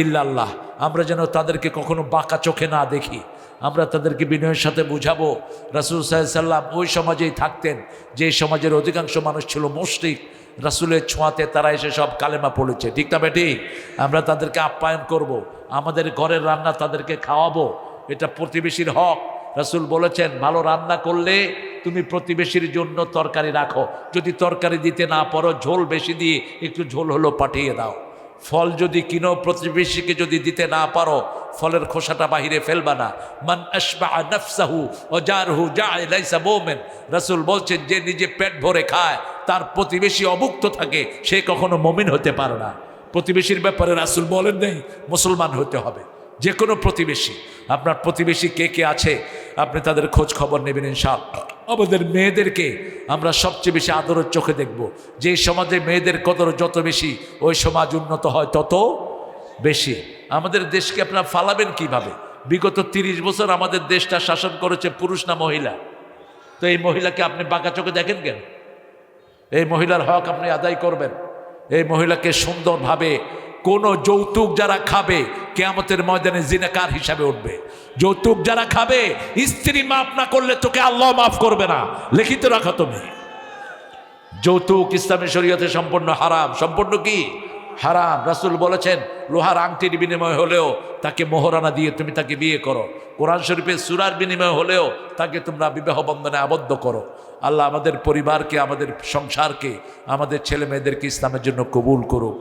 ইল্লাল্লাহ। আমরা যেন তাদেরকে কখনো বাঁকা চোখে না দেখি। আমরা তাদেরকে বিনয়ের সাথে বুঝাবো। রাসূল সাল্লাল্লাহু আলাইহি সাল্লাম ওই সমাজেই থাকতেন যে সমাজের অধিকাংশ মানুষ ছিল মুশরিক। রাসূলের ছোঁয়াতে তারা এসে সব কালেমা পড়েছে। ঠিক না বেটি? আমরা তাদেরকে আপ্যায়ন করব, আমাদের ঘরের রান্না তাদেরকে খাওয়াবো। এটা প্রতিবেশীর হক। রাসূল বলেছেন, ভালো রান্না করলে তুমি প্রতিবেশীর জন্য তরকারি রাখো। যদি তরকারি দিতে না পারো, ঝোল বেশি দিয়ে একটু ঝোল হলো পাঠিয়ে দাও। ফল যদি কিনো, প্রতিবেশীকে যদি দিতে না পারো, ফলের খোসাটা বাহিরে ফেলবা না। মান আশবা নাফসাহু ওয়া জারহু জা'a লাইসা মুমিন। রাসূল বলছেন, যে নিজে পেট ভরে খায়, তার প্রতিবেশী অভুক্ত থাকে, সে কখনো মুমিন হতে পারে না। প্রতিবেশীর ব্যাপারে রাসূল বলেন নেই মুসলমান হতে হবে। যে কোনো প্রতিবেশী, আপনার প্রতিবেশী কে কে আছে, আপনি তাদের খোঁজ খবর নেবেন ইনশাআল্লাহ। আমাদের মেয়েদেরকে আমরা সবচেয়ে বেশি আদরের চোখে দেখব। যে সমাজে মেয়েদের কদর যত বেশি, ওই সমাজ উন্নত হয় তত বেশি। আমাদের দেশকে আপনারা ফালাবেন কিভাবে? বিগত 30 বছর আমাদের দেশটা শাসন করেছে পুরুষ না মহিলা? তো এই মহিলাকে আপনি বাঁকা চোখে দেখেন কেন? এই মহিলার হক আপনি আদায় করবেন। এই মহিলাকে সুন্দরভাবে, কোনো যৌতুক যারা খাবে কিয়ামতের ময়দানে জিনাকার হিসাবে উঠবে। যৌতুক যারা খাবে, স্ত্রী মাফ না করলে তোকে আল্লাহ মাফ করবে না, লিখিত রাখো তুমি। যৌতুক ইসলামী শরীয়তে সম্পূর্ণ হারাম। সম্পূর্ণ কি? হারাম। রাসূল বলেছেন, লোহার আংটির বিনিময় হলেও তাকে মোহরানা দিয়ে তুমি তাকে বিয়ে করো। কোরআন শরীফের সূরার বিনিময় হলেও তাকে তোমরা বিবাহ বন্ধনে আবদ্ধ করো। আল্লাহ আমাদের পরিবারকে, আমাদের সংসারকে, আমাদের ছেলে মেয়েদেরকে ইসলামের জন্য কবুল করুক।